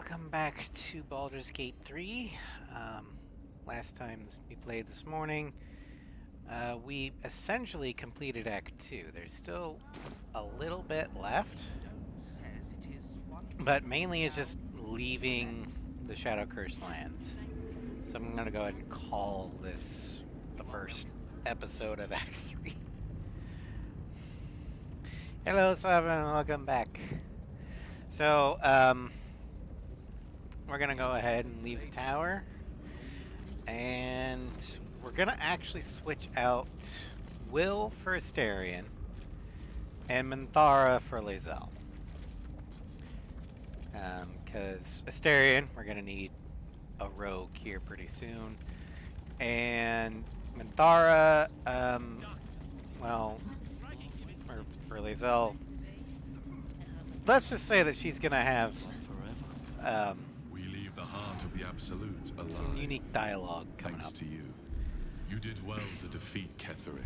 Welcome back to Baldur's Gate 3. Last time we played this morning, we essentially completed Act 2. There's still a little bit left, but mainly it's just leaving the Shadow Curse lands. So I'm going to go ahead and call this the first episode of Act 3. Hello, Slaven, and welcome back. So, we're going to go ahead and leave the tower. And we're going to actually switch out Will for Asterion and Minthara for Lae'zel. Because Asterion, we're going to need a rogue here pretty soon. And Minthara, well, or for Lae'zel, let's just say that she's going to have we leave the heart of the Absolute alive. some unique dialogue coming Thanks up. to you. You did well to defeat Ketheric.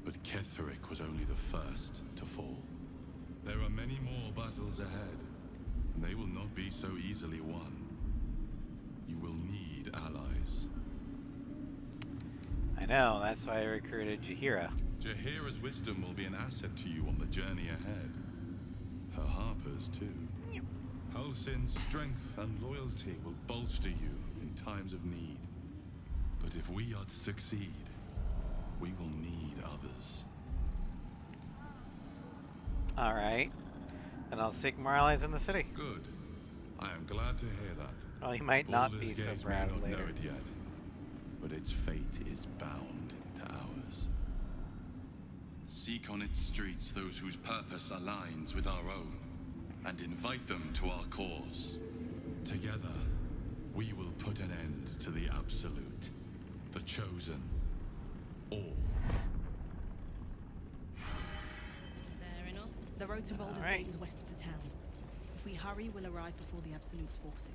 But Ketheric was only the first to fall. There are many more battles ahead, and they will not be so easily won. You will need allies. I know, that's why I recruited Jaheira. Jaheira's wisdom will be an asset to you on the journey ahead. Her harpers, too. Halsin's strength and loyalty will bolster you in times of need. But if we are to succeed, we will need others. Alright. Then I'll seek more allies in the city. Good. I am glad to hear that. Well, you might not Baldur's be so Gate proud may not later. know it yet, but its fate is bound to ours. Seek on its streets those whose purpose aligns with our own, and invite them to our cause. Together, we will put an end to the Absolute, the Chosen, all. Fair enough. The road to Baldur's Alright. Gate is west of the town. If we hurry, we'll arrive before the Absolute's forces.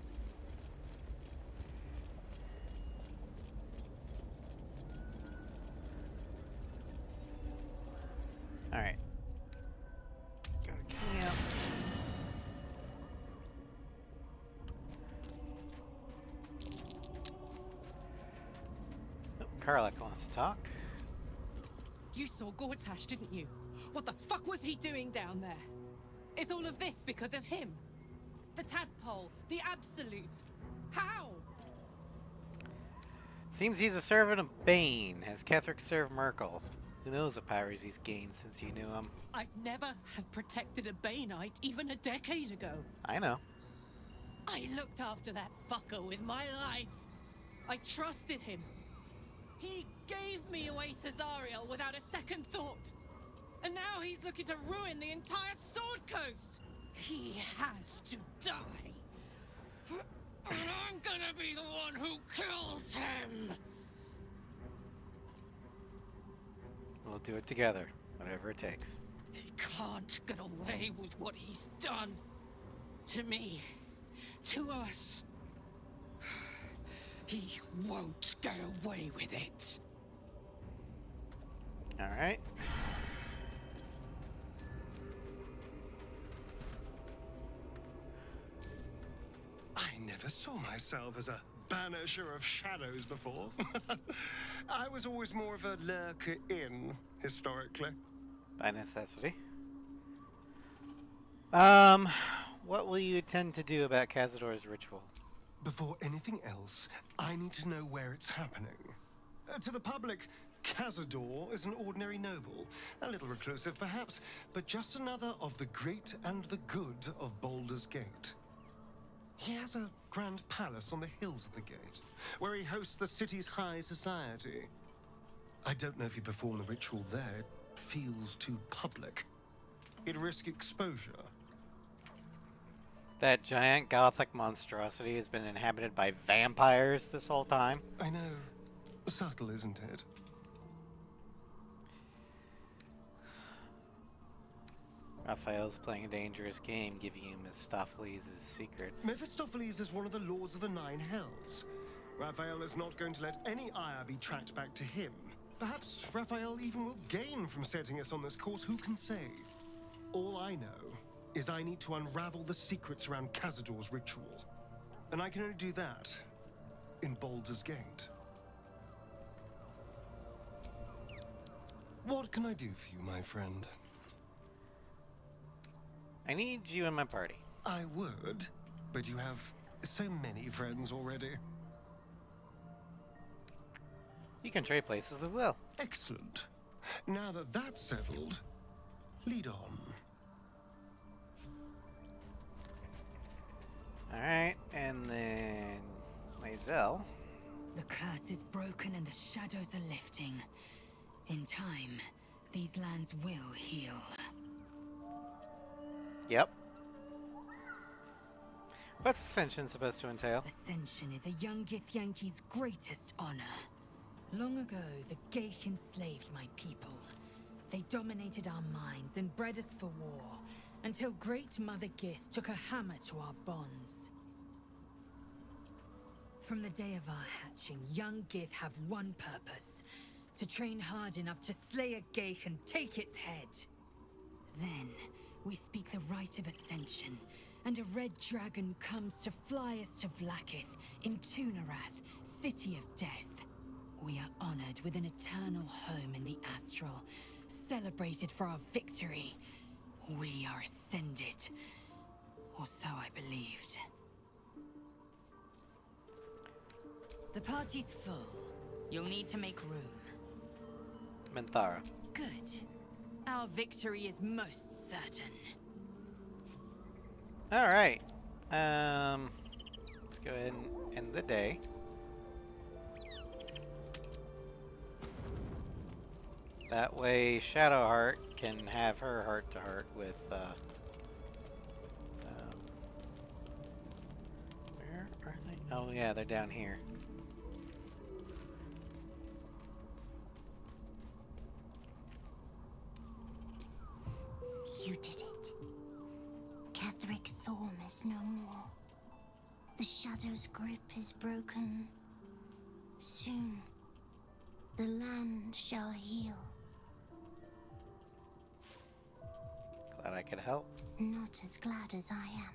Alright. Go to camp. Oh, Karlach wants to talk. You saw Gortash, didn't you? What the fuck was he doing down there? Is all of this because of him? The tadpole, the Absolute. How? Seems he's a servant of Bane. Has Ketheric served Merkel? Who knows the powers he's gained since you knew him? I'd never have protected a Baneite even a decade ago. I know. I looked after that fucker with my life. I trusted him. He gave me away to Zariel without a second thought. And now he's looking to ruin the entire Sword Coast. He has to die. And I'm gonna be the one who kills him. We'll do it together, whatever it takes. He can't get away with what he's done. To me. To us. He won't get away with it. Alright. I never saw myself as a banisher of shadows before. I was always more of a lurker-in, historically. By necessity. What will you intend to do about Cazador's ritual? Before anything else, I need to know where it's happening. To the public, Cazador is an ordinary noble. A little reclusive, perhaps, but just another of the great and the good of Baldur's Gate. He has a grand palace on the hills of the gate, where he hosts the city's high society. I don't know if he performed the ritual there. It feels too public. He'd risk exposure. That giant gothic monstrosity has been inhabited by vampires this whole time? I know. Subtle, isn't it? Raphael's playing a dangerous game, giving you Mephistopheles' secrets. Mephistopheles is one of the lords of the Nine Hells. Raphael is not going to let any ire be tracked back to him. Perhaps Raphael even will gain from setting us on this course, who can say? All I know is I need to unravel the secrets around Cazador's ritual. And I can only do that in Baldur's Gate. What can I do for you, my friend? I need you in my party. I would, but you have so many friends already. You can trade places with Will. Excellent. Now that that's settled, lead on. Alright, and then Maisel. The curse is broken and the shadows are lifting. In time, these lands will heal. Yep. What's Ascension supposed to entail? Ascension is a young Githyanki's greatest honor. Long ago, the Geich enslaved my people. They dominated our minds and bred us for war, until Great Mother Gith took a hammer to our bonds. From the day of our hatching, young Gith have one purpose: to train hard enough to slay a Geich and take its head. Then, we speak the rite of Ascension, and a red dragon comes to fly us to Vlaakith, in Tunarath, City of Death. We are honored with an eternal home in the Astral, celebrated for our victory. We are ascended. Or so I believed. The party's full. You'll need to make room. Minthara. Good. Our victory is most certain. Alright. Let's go ahead and end the day. That way Shadowheart can have her heart-to-heart with, where are they? Oh yeah, they're down here. You did it. Catherick Thorm is no more. The Shadow's grip is broken. Soon, the land shall heal. Glad I could help. Not as glad as I am.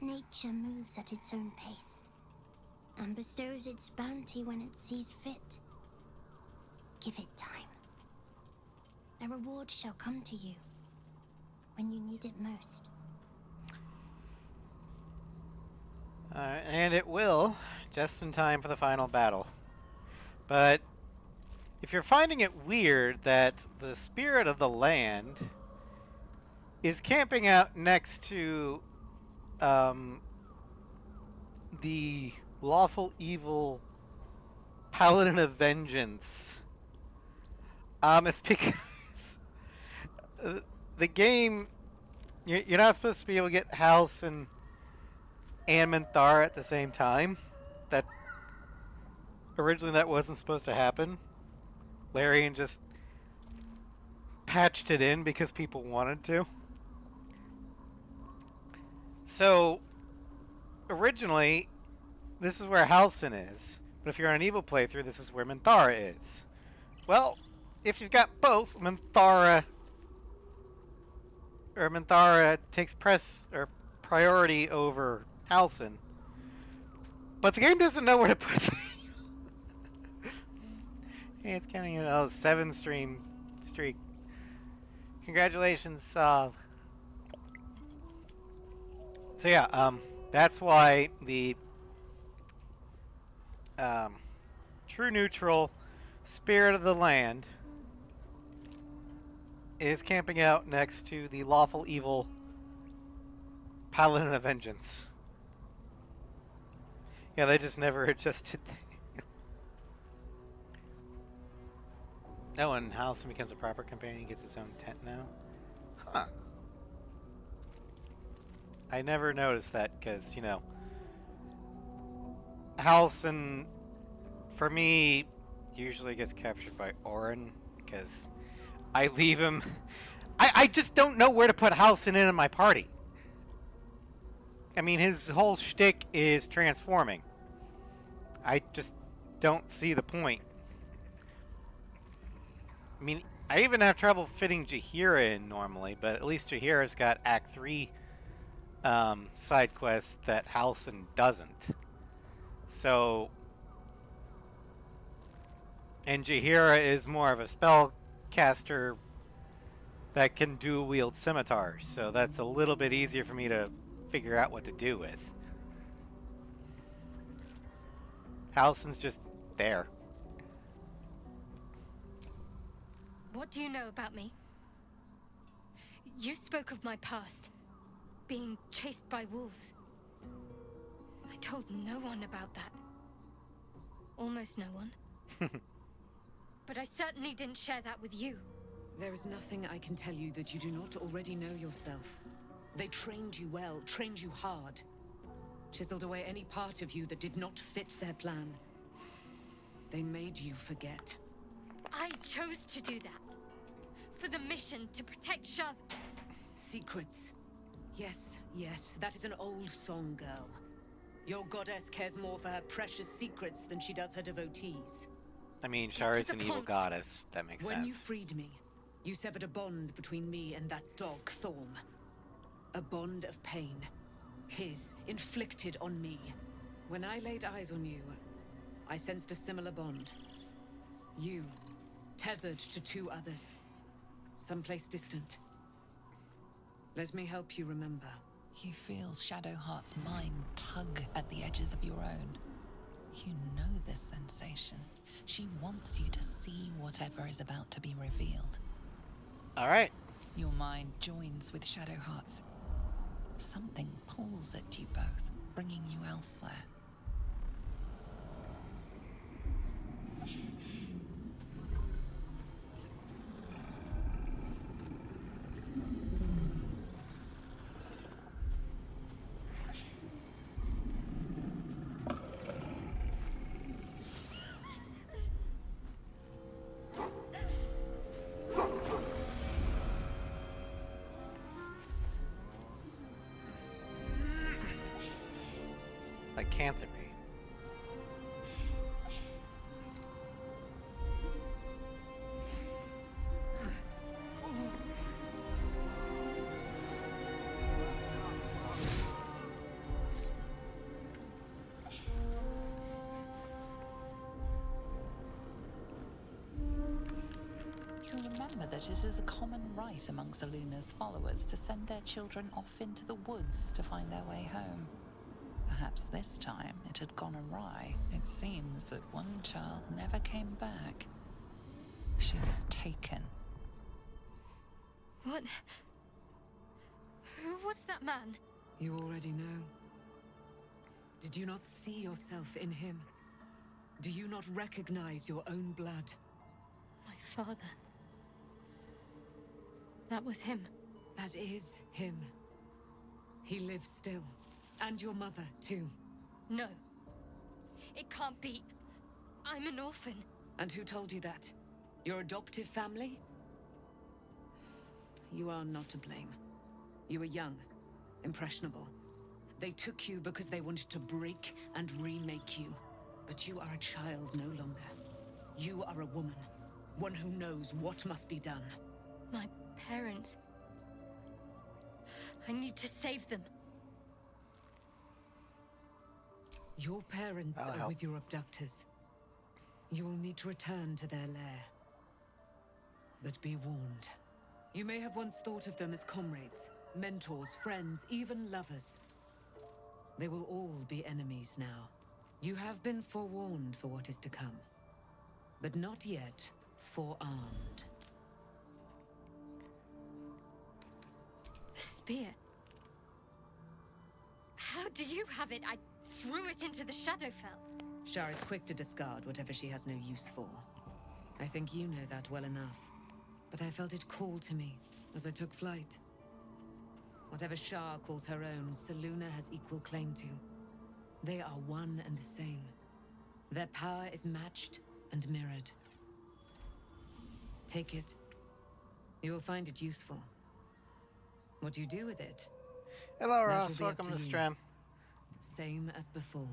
Nature moves at its own pace, and bestows its bounty when it sees fit. Give it time. A reward shall come to you when you need it most. And it will, just in time for the final battle. But if you're finding it weird that the spirit of the land is camping out next to the lawful evil paladin of vengeance, it's because the game, you're not supposed to be able to get Halcyon and Minthara at the same time. That originally that wasn't supposed to happen. Larian just patched it in because people wanted to. So originally this is where Halcyon is, but if you're on an evil playthrough, this is where Minthara is. Well, if you've got both, Minthara takes priority over Halcyon. But the game doesn't know where to put it. Hey, it's counting a 7-stream streak. Congratulations, So yeah, that's why the true neutral spirit of the land is camping out next to the lawful evil paladin of vengeance. Yeah, they just never adjusted that. Oh, and Halcyon becomes a proper companion, he gets his own tent now? Huh. I never noticed that because, you know, Halcyon, for me, usually gets captured by Orin because I leave him. I just don't know where to put Halcyon in my party. I mean, his whole shtick is transforming. I just don't see the point. I mean, I even have trouble fitting Jaheira in normally, but at least Jaheira's got Act 3 side quest that Halsin doesn't. So, and Jaheira is more of a spellcaster that can dual wield scimitars, so that's a little bit easier for me to figure out what to do with. Halsin's just there. What do you know about me? You spoke of my past, being chased by wolves. I told no one about that. Almost no one. But I certainly didn't share that with you. There is nothing I can tell you that you do not already know yourself. They trained you well, trained you hard. Chiseled away any part of you that did not fit their plan. They made you forget. I chose to do that. For the mission to protect Shah's... Secrets. Yes, yes, that is an old song, girl. Your goddess cares more for her precious secrets than she does her devotees. I mean, Shara is an evil goddess. That makes sense. When you freed me, you severed a bond between me and that dog, Thorm. A bond of pain. His, inflicted on me. When I laid eyes on you, I sensed a similar bond. You, tethered to two others. Someplace distant. Let me help you remember. You feel Shadowheart's mind tug at the edges of your own. You know this sensation. She wants you to see whatever is about to be revealed. All right. Your mind joins with Shadowheart's. Something pulls at you both, bringing you elsewhere. Lycanthropy. You remember that it is a common right amongst Aluna's followers to send their children off into the woods to find their way home. Perhaps this time it had gone awry. It seems that one child never came back. She was taken. What? Who was that man? You already know. Did you not see yourself in him? Do you not recognize your own blood? My father. That was him. That is him. He lives still. And your mother, too. No. It can't be. I'm an orphan. And who told you that? Your adoptive family? You are not to blame. You were young, impressionable. They took you because they wanted to break and remake you. But you are a child no longer. You are a woman. One who knows what must be done. My parents. I need to save them. Your parents are with your abductors. You will need to return to their lair. But be warned. You may have once thought of them as comrades, mentors, friends, even lovers. They will all be enemies now. You have been forewarned for what is to come. But not yet forearmed. The spear. How do you have it? I threw it into the Shadowfell. Shar is quick to discard whatever she has no use for. I think you know that well enough. But I felt it call to me as I took flight. Whatever Shar calls her own, Selûne has equal claim to. They are one and the same. Their power is matched and mirrored. Take it. You will find it useful. What you do with it? Hello, Ross. Welcome to the stream. Same as before.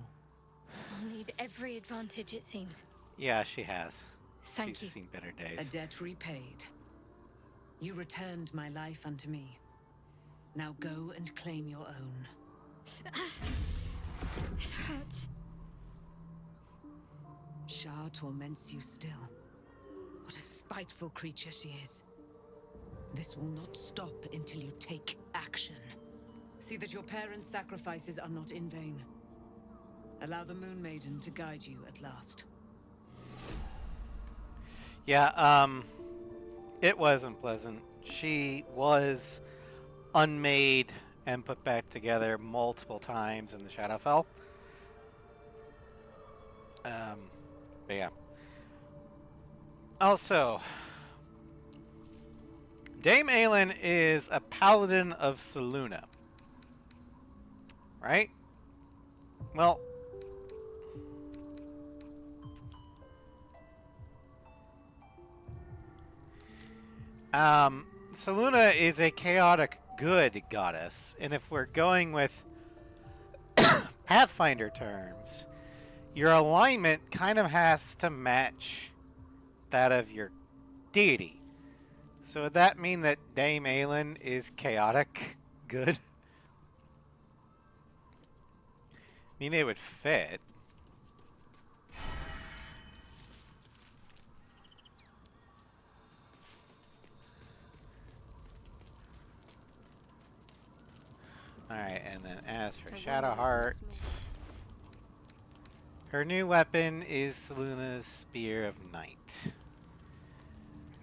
I'll need every advantage, it seems. Yeah, she has. Thank you. She's seen better days. A debt repaid. You returned my life unto me. Now go and claim your own. It hurts. Shah torments you still. What a spiteful creature she is. This will not stop until you take action. See that your parents' sacrifices are not in vain. Allow the Moon Maiden to guide you at last. Yeah, it wasn't pleasant. She was unmade and put back together multiple times in the Shadowfell. But yeah. Also, Dame Aelin is a paladin of Selûne. Right? Well, Selûne is a chaotic good goddess, and if we're going with Pathfinder terms, your alignment kind of has to match that of your deity. So would that mean that Dame Aelin is chaotic good? I mean, it would fit. Alright, and then as for Shadowheart, her new weapon is Selûne's Spear of Night.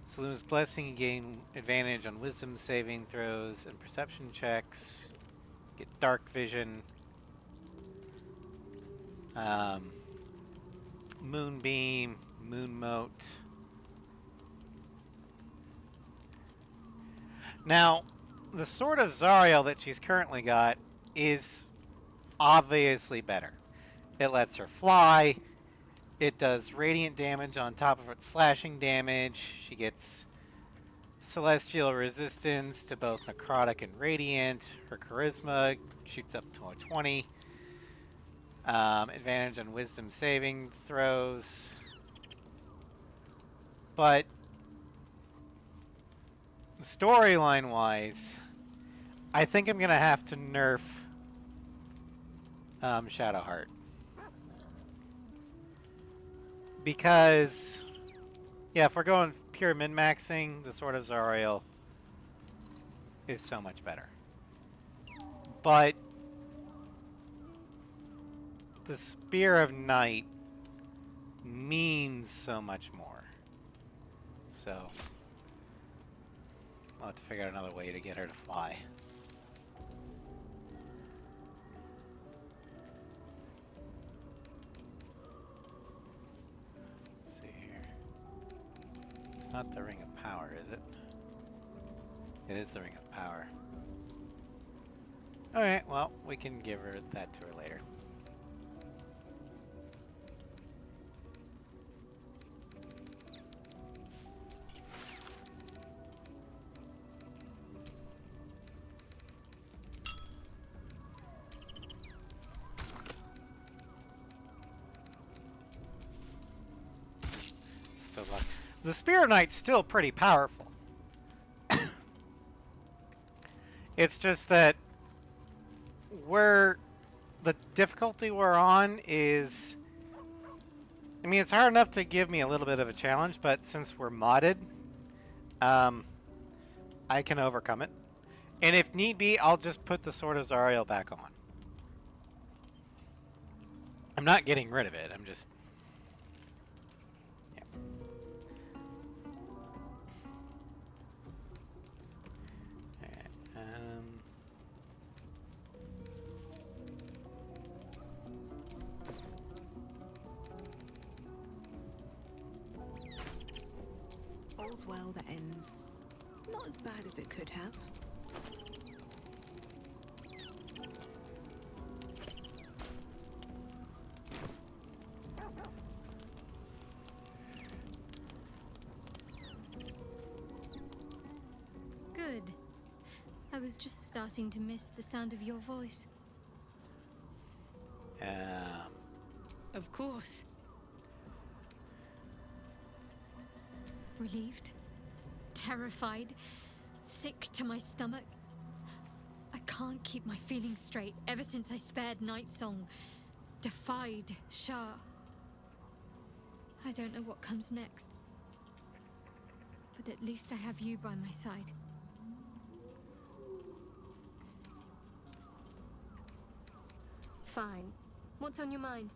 Selûne's Blessing gain advantage on wisdom saving throws and perception checks. Get dark vision. Moonbeam, Moonmote. Now, the Sword of Zariel that she's currently got is obviously better. It lets her fly. It does radiant damage on top of its slashing damage. She gets celestial resistance to both necrotic and radiant. Her charisma shoots up to a 20. Advantage on wisdom saving throws. But storyline wise, I think I'm gonna have to nerf Shadowheart. Because, yeah, if we're going pure min-maxing, the Sword of Zariel is so much better. But the Spear of Night means so much more. So I'll have to figure out another way to get her to fly. Let's see here. It's not the Ring of Power, is it? It is the Ring of Power. Alright, well, we can give her that to her later. The Spear Knight's still pretty powerful. It's just that the difficulty we're on is, I mean, it's hard enough to give me a little bit of a challenge, but since we're modded, I can overcome it. And if need be, I'll just put the Sword of Zariel back on. I'm not getting rid of it, I'm just... All's well that ends not as bad as it could have. Good. I was just starting to miss the sound of your voice. Of course. Relieved, terrified, sick to my stomach. can't keep my feelings straight ever since I spared Night Song, defied Shah. I don't know what comes next. But at least I have you by my side. Fine. What's on your mind?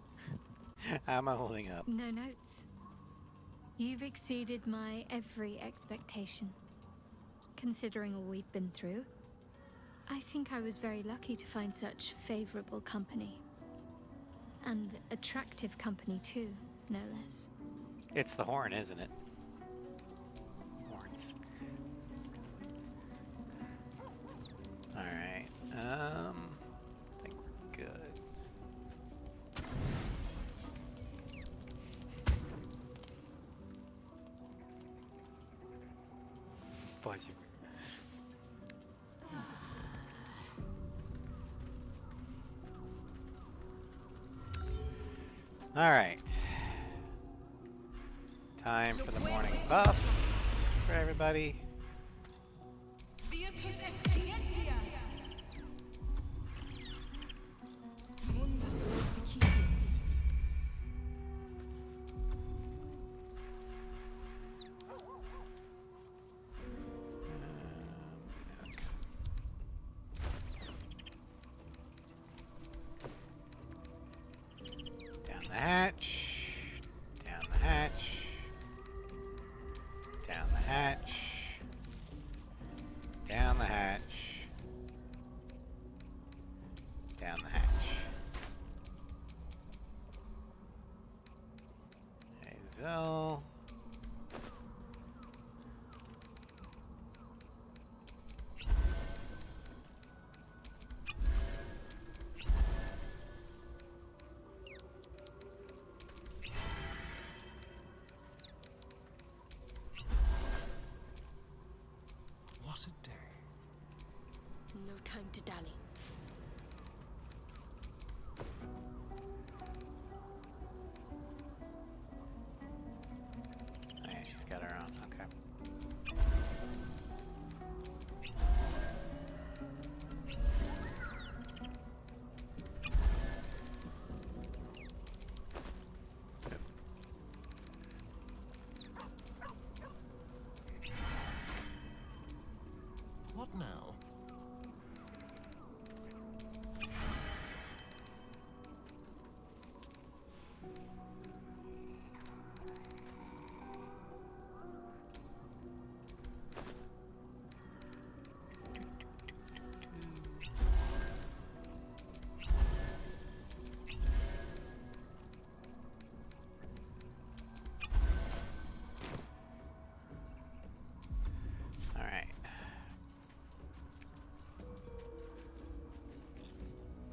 How am I holding up? No notes. You've exceeded my every expectation. Considering all we've been through, I think I was very lucky to find such favorable company. And attractive company too, no less. It's the horn, isn't it? Horns. Alright. I think we're good. It's possible. Alright. Time for the morning buffs for everybody. Down the hatch. Down the hatch. Down the hatch. Down the hatch. Down the hatch. Hazel. What a day. No time to dally. Oh yeah, she's got her own. Okay. What now? All right.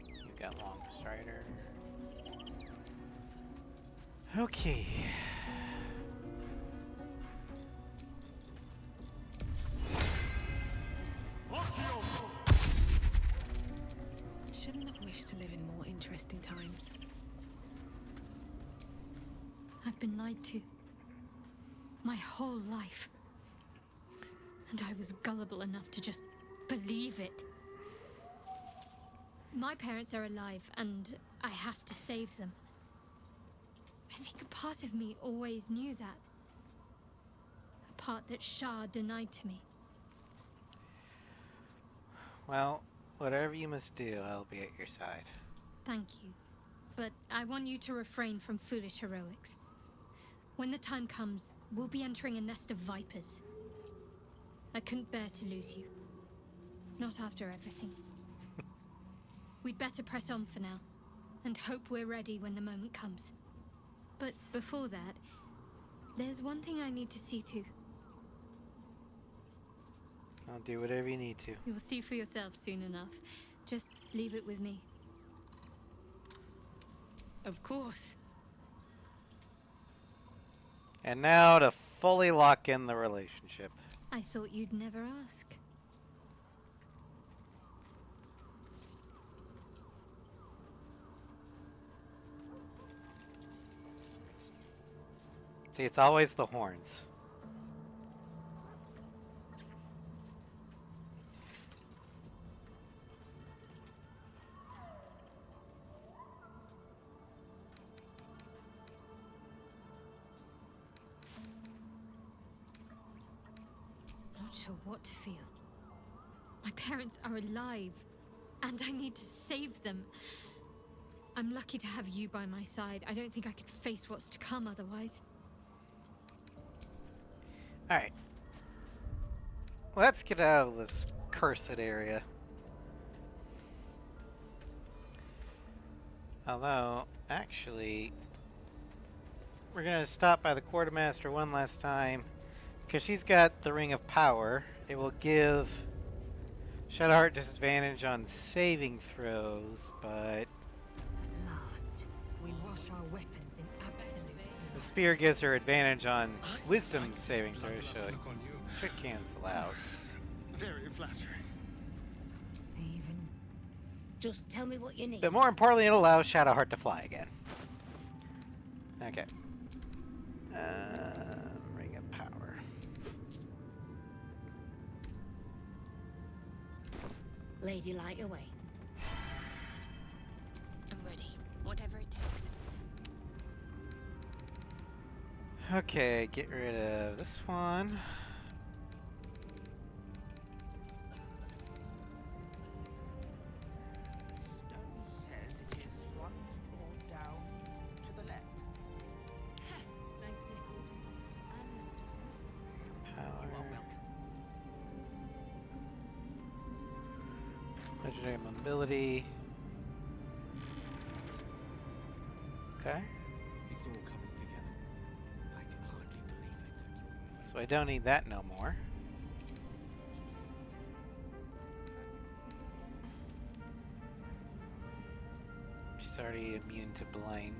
You got long strider. Okay. Shouldn't have wished to live in more interesting times. I've been lied to. My whole life. And I was gullible enough to just believe it. My parents are alive, and I have to save them. I think a part of me always knew that. A part that Shah denied to me. Well, whatever you must do, I'll be at your side. Thank you. But I want you to refrain from foolish heroics. When the time comes, we'll be entering a nest of vipers. I couldn't bear to lose you. Not after everything. We'd better press on for now, and hope we're ready when the moment comes. But before that, there's one thing I need to see to. I'll do whatever you need to. You'll see for yourself soon enough. Just leave it with me. Of course. And now to fully lock in the relationship. I thought you'd never ask. See, it's always the horns. sure what to feel. My parents are alive, and I need to save them. I'm lucky to have you by my side. I don't think I could face what's to come otherwise. Alright. Let's get out of this cursed area. Although, actually, we're gonna stop by the quartermaster one last time, because she's got the Ring of Power. It will give Shadowheart disadvantage on saving throws, but Last, we wash our weapons in absolute. the spear gives her advantage on wisdom saving throws, so it should cancel out. Very flattering. Even. Just tell me what you need. But more importantly, it allows Shadowheart to fly again. Okay. Ring of Power. Lady, light away. I'm ready. Whatever it takes. Okay, get rid of this one. Stone says it is one floor down to the left. Thanks, Nichols. And the stone. Power. You are welcome. Legendary mobility. Okay. It's all coming together. I can hardly believe it. So I don't need that no more. She's already immune to blind.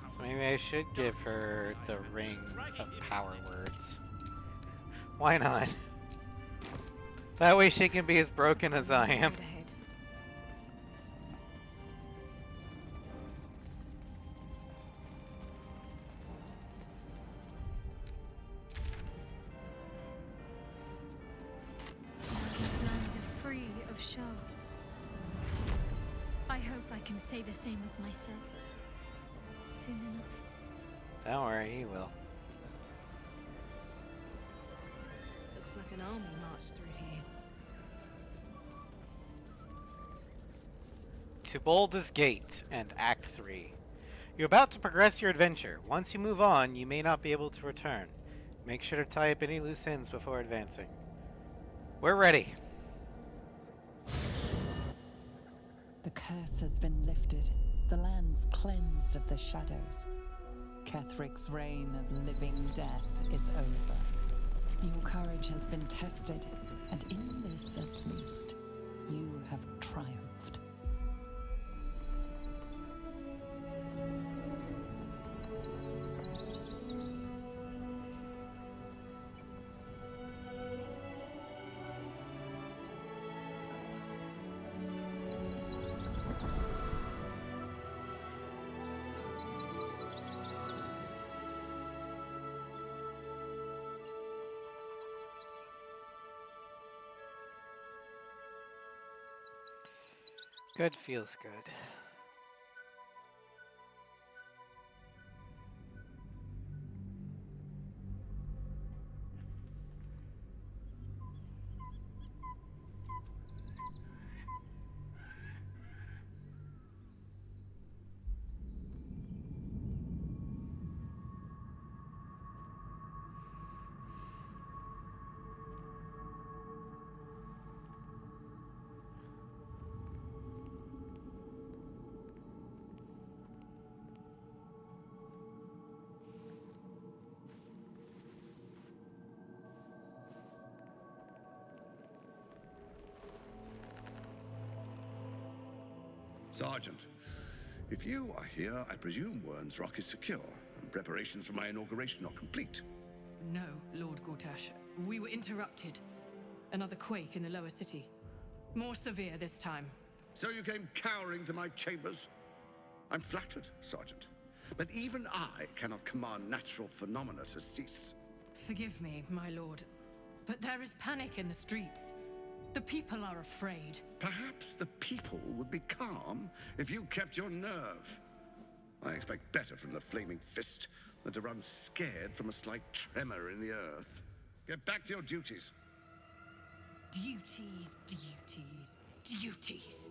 So maybe I should give her the Ring of Power words. Why not? That way she can be as broken as I am. Right ahead. These lands are free of Shah. I hope I can say the same of myself. Soon enough. Don't worry, he will. Looks like an army marched through here. To Baldur's Gate and Act 3. You're about to progress your adventure. Once you move on, you may not be able to return. Make sure to tie up any loose ends before advancing. We're ready. The curse has been lifted, the lands cleansed of the shadows. Kethric's reign of living death is over. Your courage has been tested, and in this at least, you have triumphed. Good feels good. Sergeant, if you are here, I presume Wern's Rock is secure, and preparations for my inauguration are complete. No, Lord Gortash. We were interrupted. Another quake in the lower city. More severe this time. So you came cowering to my chambers? I'm flattered, Sergeant. But even I cannot command natural phenomena to cease. Forgive me, my lord, but there is panic in the streets. The people are afraid. Perhaps the people would be calm if you kept your nerve. I expect better from the Flaming Fist, than to run scared from a slight tremor in the earth. Get back to your duties. Duties, duties, duties.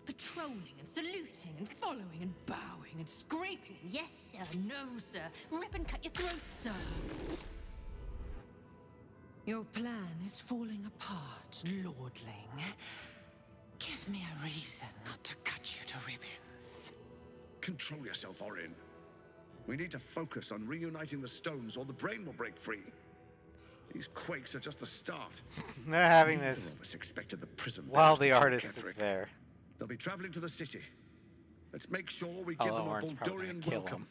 Patrolling and saluting and following and bowing and scraping. Yes, sir. No, sir. Rip and cut your throat, sir. Your plan is falling apart, lordling. Give me a reason not to cut you to ribbons. Control yourself, Orin. We need to focus on reuniting the stones or the brain will break free. These quakes are just the start. They're having Neither this of us expected the prison while bears to the kill artist Ketherick. is there. They'll be traveling to the city. Let's make sure we give them a Orin's probably gonna Baldurian kill welcome.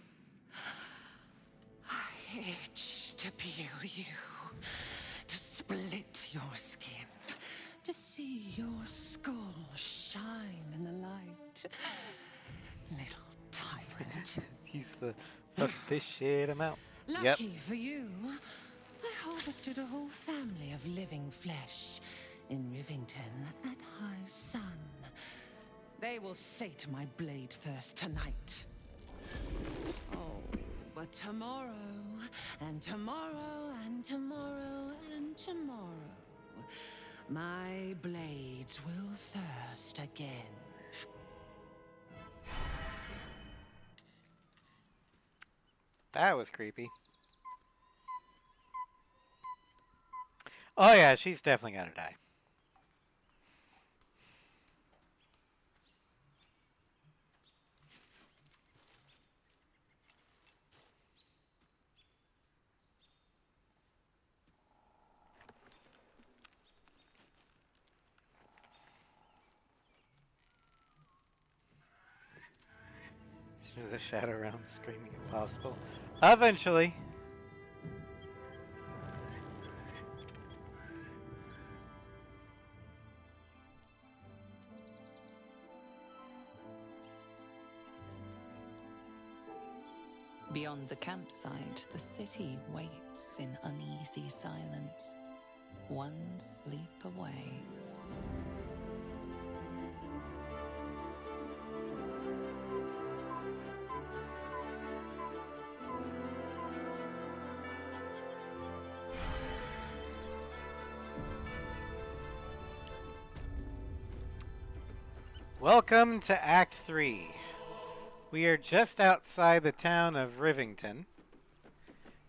I itch to peel you, to split your skin, to see your skull shine in the light. Little tyrant. He's the fuck this shit him out. Lucky for you, I harvested a whole family of living flesh in Rivington at high sun. They will sate my blade thirst tonight. Oh, but tomorrow, and tomorrow, and tomorrow, and tomorrow, my blades will thirst again. That was creepy. Oh yeah, she's definitely gonna die. Through the shadow realm, screaming impossible. Eventually. Beyond the campsite, the city waits in uneasy silence, one sleep away. Welcome to Act 3. We are just outside the town of Rivington,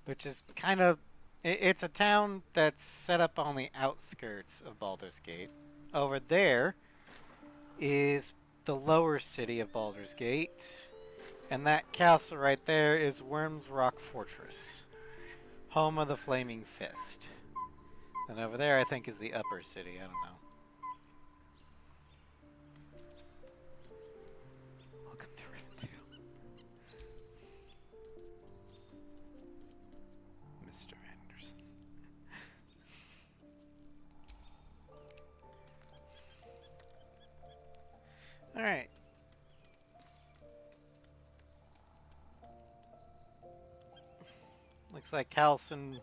which is kind of... It's a town that's set up on the outskirts of Baldur's Gate. Over there is the lower city of Baldur's Gate, and that castle right there is Worm's Rock Fortress, home of the Flaming Fist. And over there, I think, is the upper city. I don't know. Mr. Anderson. Alright. Looks like Halson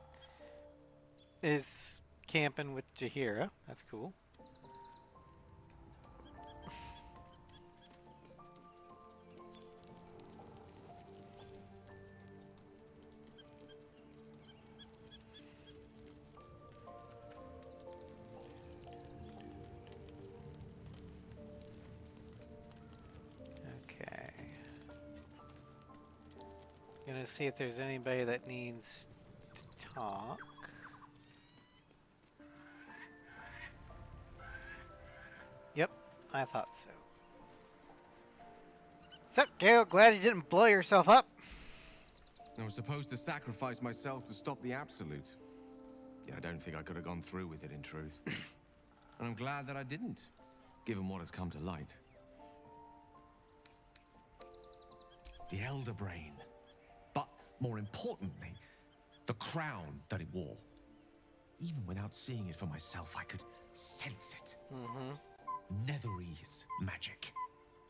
is camping with Jaheira. That's cool. Gonna see if there's anybody that needs to talk. Yep, I thought so. What's up, Gale? Glad you didn't blow yourself up. I was supposed to sacrifice myself to stop the Absolute. Yeah, I don't think I could have gone through with it, in truth. And I'm glad that I didn't, given what has come to light. The Elder Brain. But, more importantly, the crown that it wore. Even without seeing it for myself, I could sense it. Netherese magic.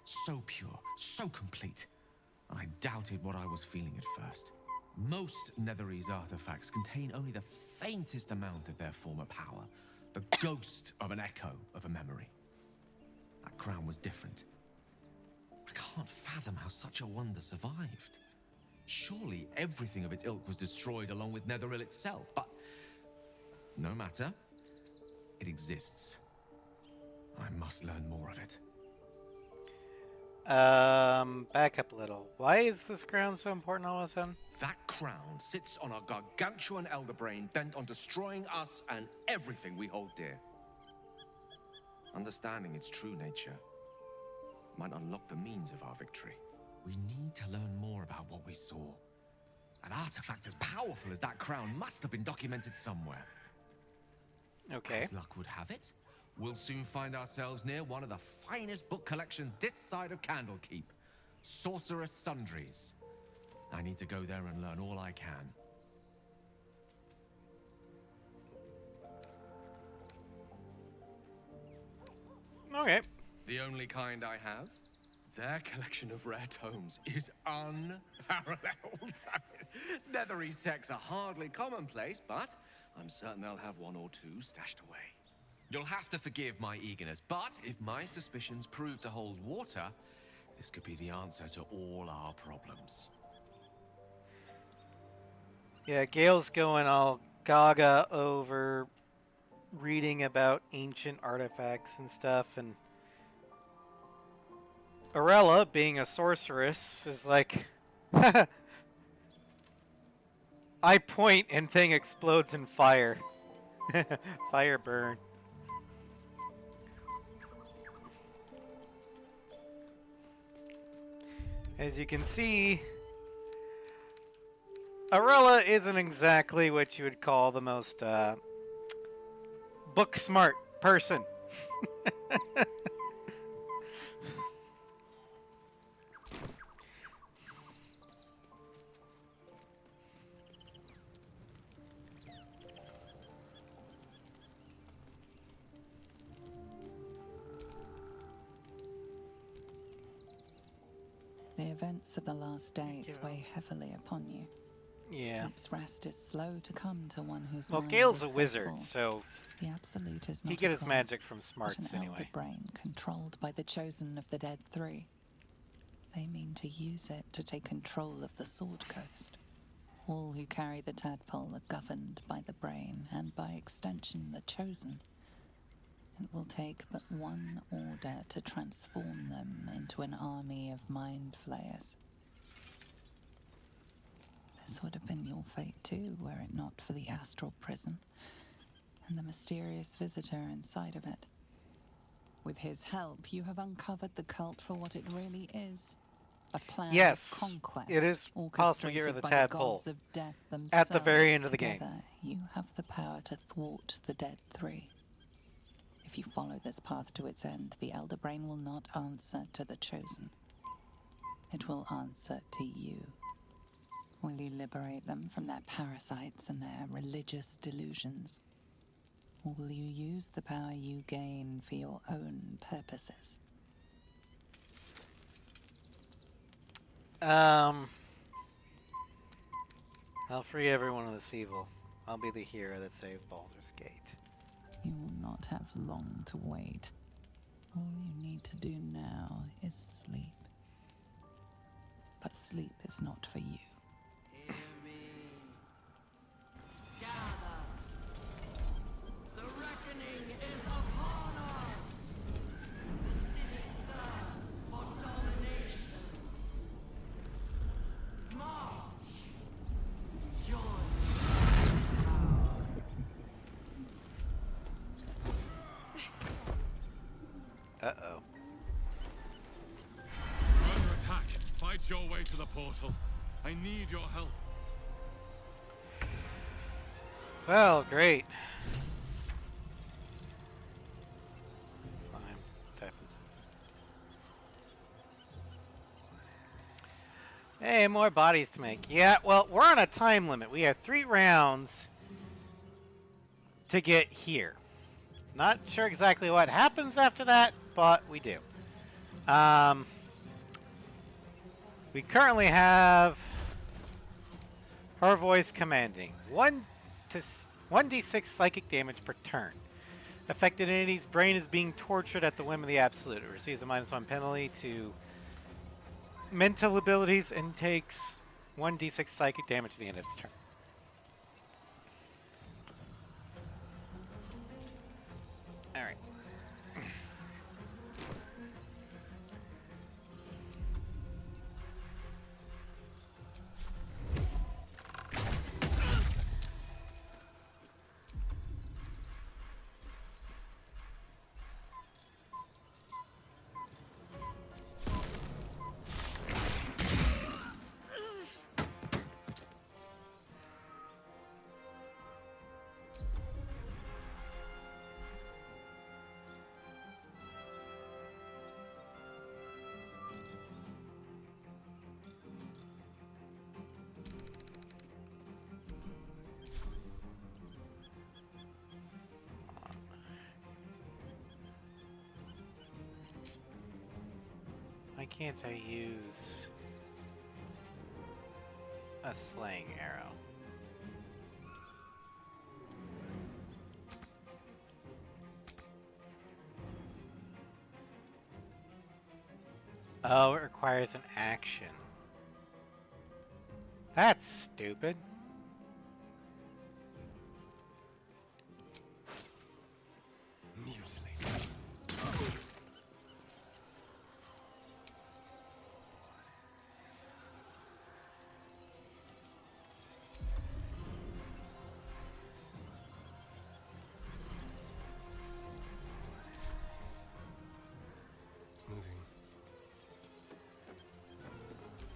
So pure, so complete. And I doubted what I was feeling at first. Most Netherese artifacts contain only the faintest amount of their former power. The ghost of an echo of a memory. That crown was different. I can't fathom how such a wonder survived. Surely everything of its ilk was destroyed along with Netheril itself, but no matter. It exists. I must learn more of it. Back up a little. Why is this crown so important all of a sudden? That crown sits on a gargantuan elder brain bent on destroying us and everything we hold dear. Understanding its true nature might unlock the means of our victory. We need to learn more about what we saw. An artifact as powerful as that crown must have been documented somewhere. Okay. As luck would have it, we'll soon find ourselves near one of the finest book collections this side of Candlekeep. Sorceress Sundries. I need to go there and learn all I can. Okay. The only kind I have. Their collection of rare tomes is unparalleled. Netherese texts are hardly commonplace, but I'm certain they'll have one or two stashed away. You'll have to forgive my eagerness, but if my suspicions prove to hold water, this could be the answer to all our problems. Yeah, Gale's going all gaga over reading about ancient artifacts and stuff, and Arella, being a sorceress, is like, I point and thing explodes in fire. Fire burn. As you can see, Arella isn't exactly what you would call the most book smart person. The events of the last days weigh heavily upon you. Yeah. Sleep's rest is slow to come to one whose Well, mind Gale's is a so wizard, full. so The absolute is not he get a his god, magic from but smarts an anyway. elder brain controlled by the chosen of the dead three. They mean to use it to take control of the Sword Coast. All who carry the tadpole are governed by the brain, and by extension the chosen. It will take but one order to transform them into an army of mind flayers. This would have been your fate too, were it not for the astral prison and the mysterious visitor inside of it. With his help, you have uncovered the cult for what it really is. A plan Yes, of conquest. it is possible to get rid of the orchestrated by tadpole gods of death at the very themselves. end of the game. Together, you have the power to thwart the dead three. If you follow this path to its end, the Elder Brain will not answer to the Chosen. It will answer to you. Will you liberate them from their parasites and their religious delusions? Or will you use the power you gain for your own purposes? I'll free everyone of this evil. I'll be the hero that saved Baldur's Gate. You will not have long to wait. All you need to do now is sleep. But sleep is not for you. Hear me. Gather. The reckoning is upon us. The city thirsts for domination. March. Join. Uh-oh. Under attack. Fight your way to the portal. I need your help. Well, great. I'm typing some. Hey, more bodies to make. Yeah, well, we're on a time limit. We have 3 rounds to get here. Not sure exactly what happens after that, but we do. We currently have her voice commanding 1d6 psychic damage per turn. Affected entity's brain is being tortured at the whim of the Absolute. It receives a -1 penalty to mental abilities and takes 1d6 psychic damage at the end of its turn. Alright. Why can't I use a slaying arrow? Oh, it requires an action. That's stupid.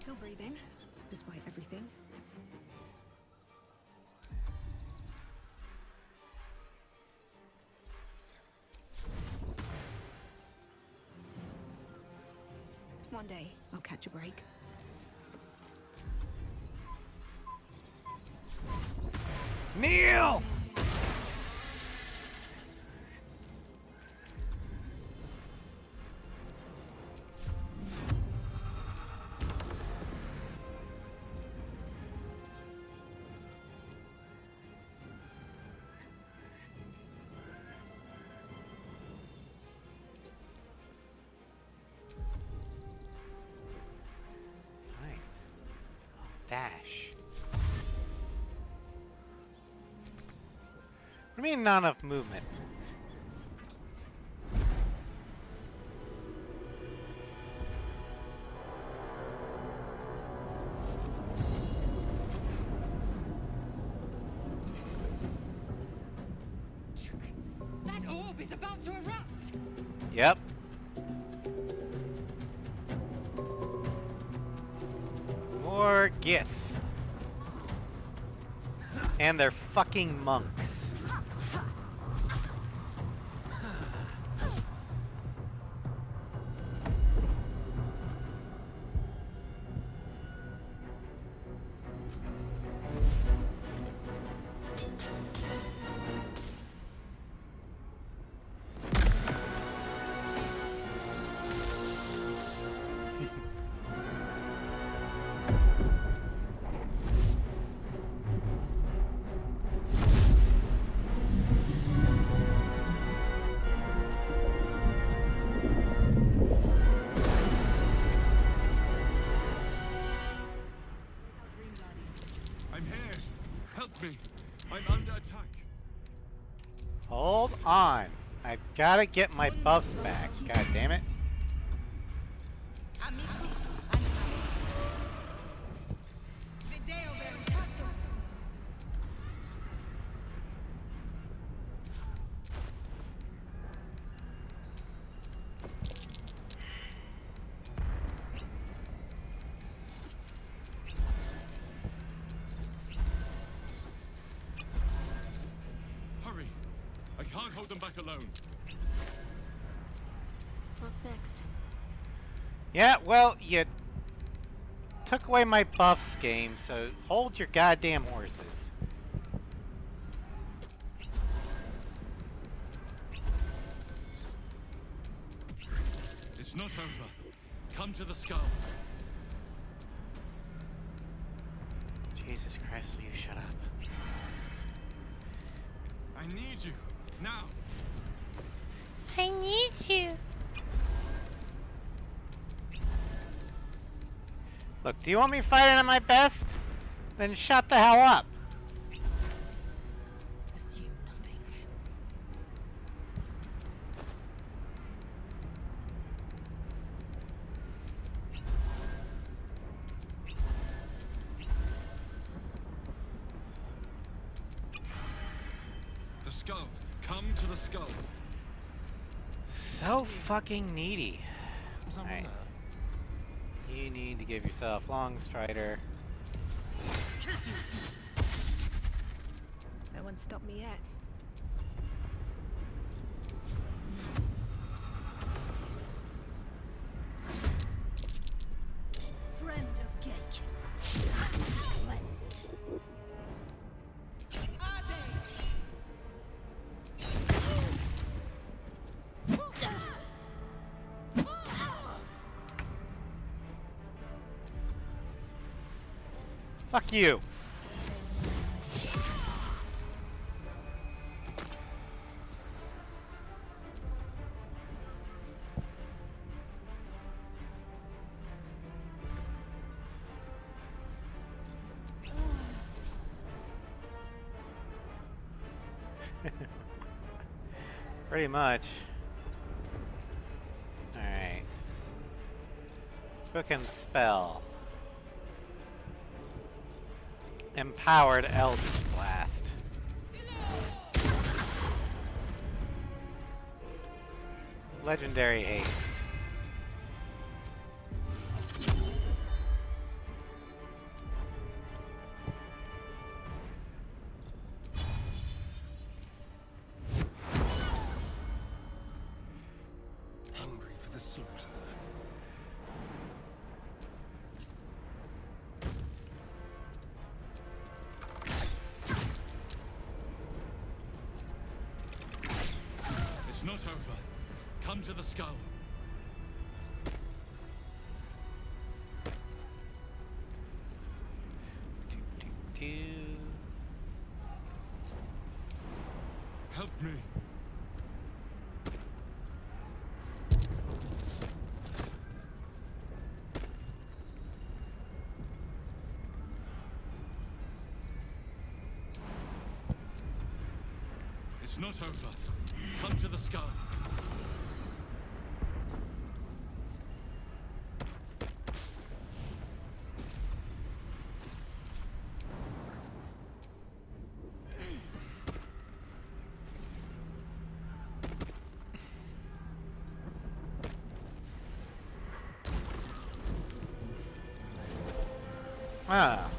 Still breathing, despite everything. One day, I'll catch a break. Kneel! Dash. What do you mean not enough movement? That orb is about to erupt! Yep. More Gith. And they're fucking monks. I'm under attack. Hold on. I've got to get my buffs back. God damn it. Hurry! I can't hold them back alone. What's next? Yeah, well, you took away my buffs, game, so hold your goddamn horses. It's not over. Come to the skull. Jesus Christ, will you shut up? I need you. Now. I need you. Look, do you want me fighting at my best? Then shut the hell up. Assume nothing. The skull. Come to the skull. So fucking needy. Alright. You need to give yourself long strider. No one stopped me yet. Friend of Gake. Cleansed. Fuck you. Pretty much. Alright. Book and spell. Empowered Eldritch Blast. Legendary Haste. Hungry for the slaughter. It's not over. Come to the skull. Help me. It's not over. Come to the skull. Ah.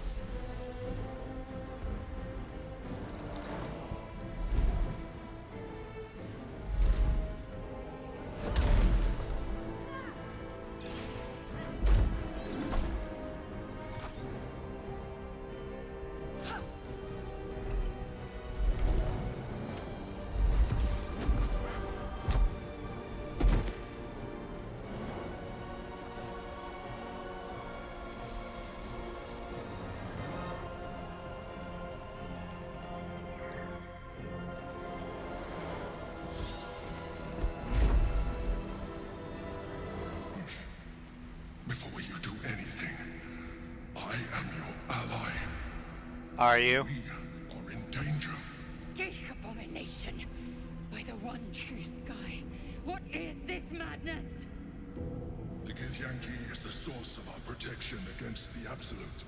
Before you do anything, I am your ally. Are you? We are in danger. Gate abomination! By the one true sky, what is this madness? The Githyanki is the source of our protection against the Absolute.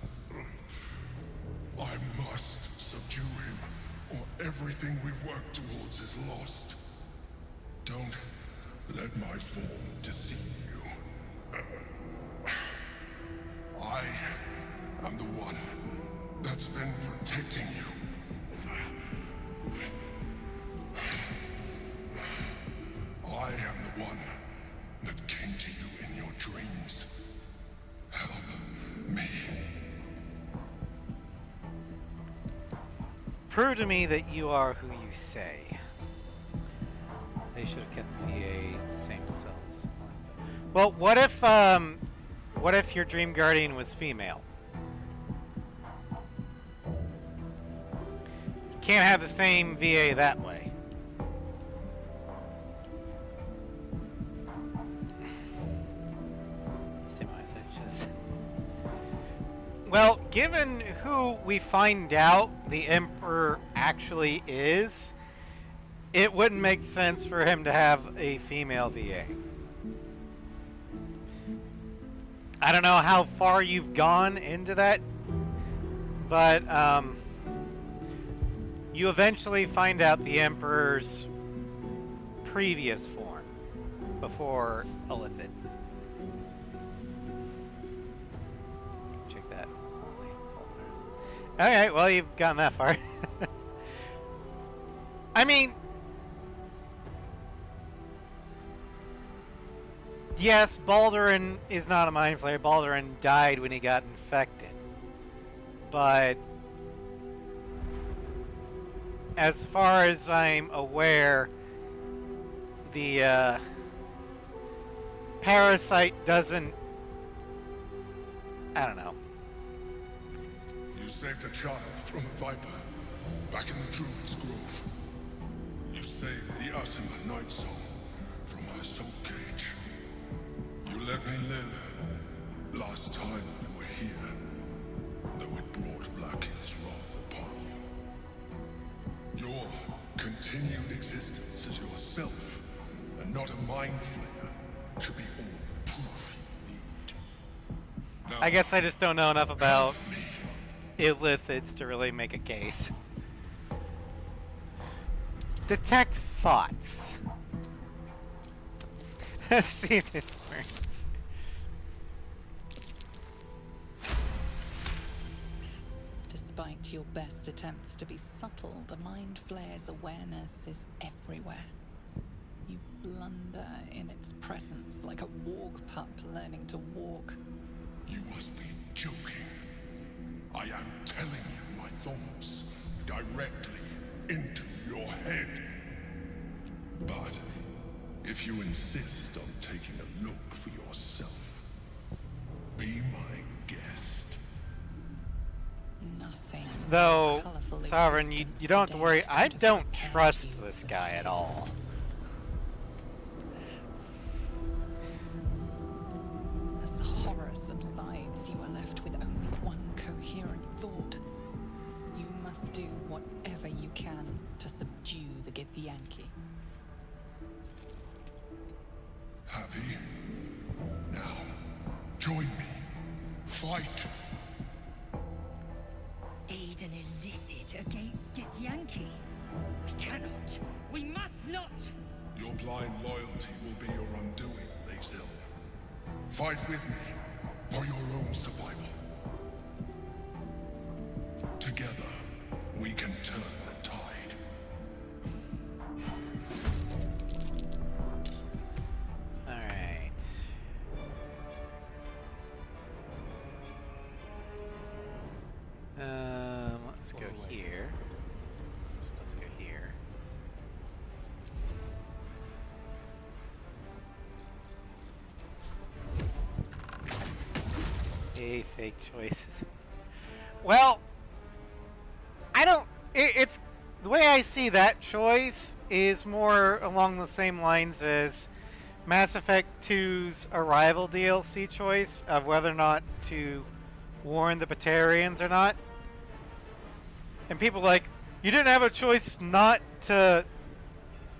I must subdue him, or everything we've worked towards is lost. Don't let my form deceive you. I am the one that's been protecting you. I am the one that came to you in your dreams. Help me. Prove to me that you are who you say. They should have kept the VA the same cells. Well, what if your Dream Guardian was female? You can't have the same VA that way. Well, given who we find out the Emperor actually is, it wouldn't make sense for him to have a female VA. I don't know how far you've gone into that, but you eventually find out the Emperor's previous form before Illithid. Check that. Okay, well, you've gotten that far. I mean, yes, Baldur is not a mind flayer. Baldur died when he got infected. But as far as I'm aware, the parasite doesn't... I don't know. You saved a child from a viper back in the Druid's Grove. You saved the Asima Night Soul from her soul cage. You let me live last time we were here, though it brought Blackheath's wrath upon you. Your continued existence as yourself, and not a mind flayer, should be all the proof you need. Now, I guess I just don't know enough about Illithids to really make a case. Detect thoughts. Let's see if this works. Despite your best attempts to be subtle, the Mind Flayer's awareness is everywhere. You blunder in its presence like a warg pup learning to walk. You must be joking. I am telling you my thoughts directly into your head. But if you insist on taking a look for yourself, be my guest. Nothing. Though, Sovereign, you don't have to worry. I don't trust this guy at all. As the horror subsides, you are left with only one coherent thought. You must do whatever you can to subdue the Githyanki. Happy? Now, join me. Fight! Aid an Illithid against Githyanki? We cannot. We must not. Your blind loyalty will be your undoing, Lae'zel. Fight with me for your own survival. Together, we can turn the tide. Alright. Let's go here. So let's go here. Hey, fake choices. Well, I don't... It's... The way I see that choice is more along the same lines as Mass Effect 2's Arrival DLC choice of whether or not to warn the Batarians or not. And people like, you didn't have a choice not to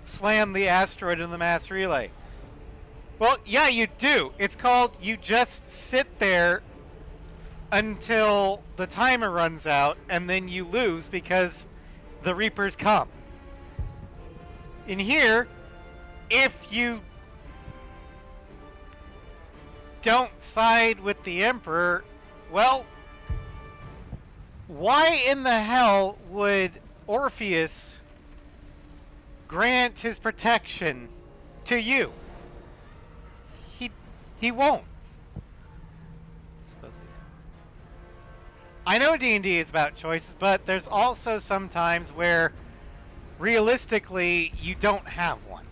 slam the asteroid in the mass relay. Well, yeah, you do. It's called you just sit there until the timer runs out and then you lose because the Reapers come. In here, if you don't side with the Emperor, well, why in the hell would Orpheus grant his protection to you? He won't. I know D&D is about choices, but there's also some times where realistically you don't have one.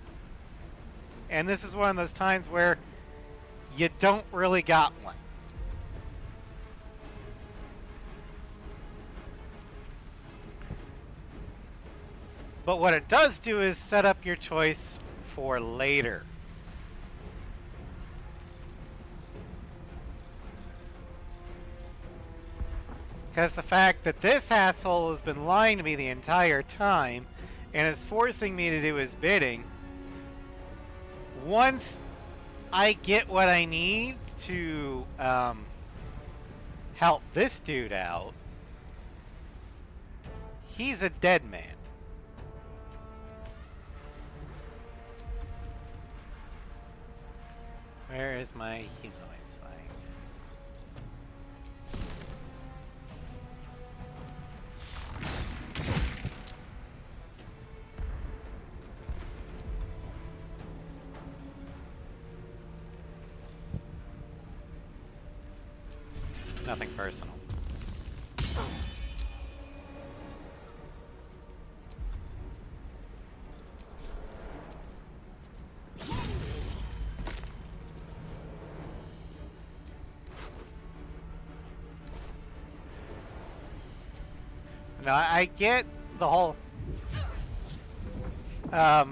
And this is one of those times where you don't really got one. But what it does do is set up your choice for later. Because the fact that this asshole has been lying to me the entire time and is forcing me to do his bidding, once I get what I need to help this dude out, he's a dead man. Where is my humanoid slang? Nothing personal. No, I get the whole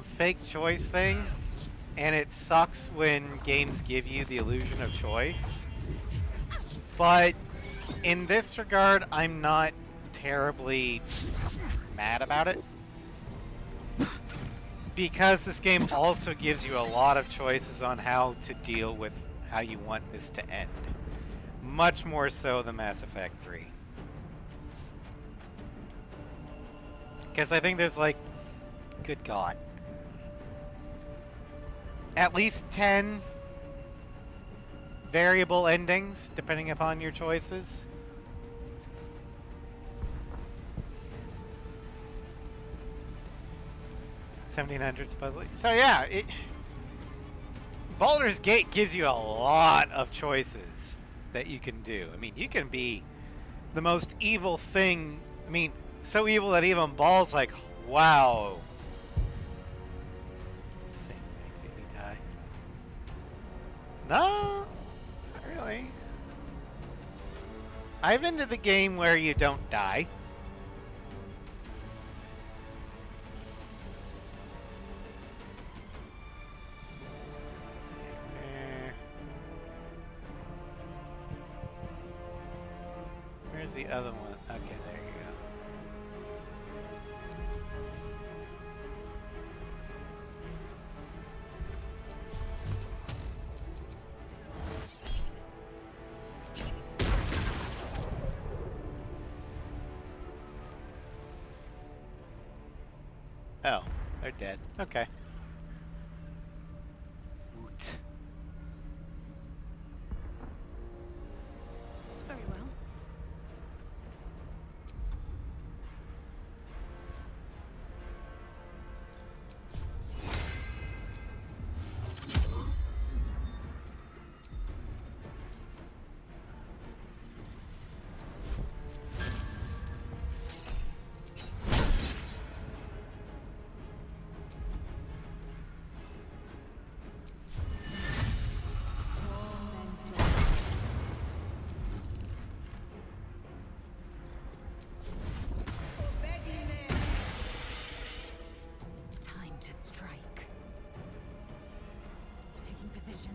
fake choice thing, and it sucks when games give you the illusion of choice. But in this regard, I'm not terribly mad about it, because this game also gives you a lot of choices on how to deal with how you want this to end. Much more so than Mass Effect 3. Because I think there's like, good God, at least 10 variable endings, depending upon your choices. $1,700 supposedly. So yeah, Baldur's Gate gives you a lot of choices that you can do. I mean, you can be the most evil thing. I mean, so evil that even Bald's like, wow. Same way till you die. No, not really. I've ended the game where you don't die. Let's see, where's the other one? Okay, there you go. Oh, they're dead. Okay. Woot. Very well. Time to strike. Taking position.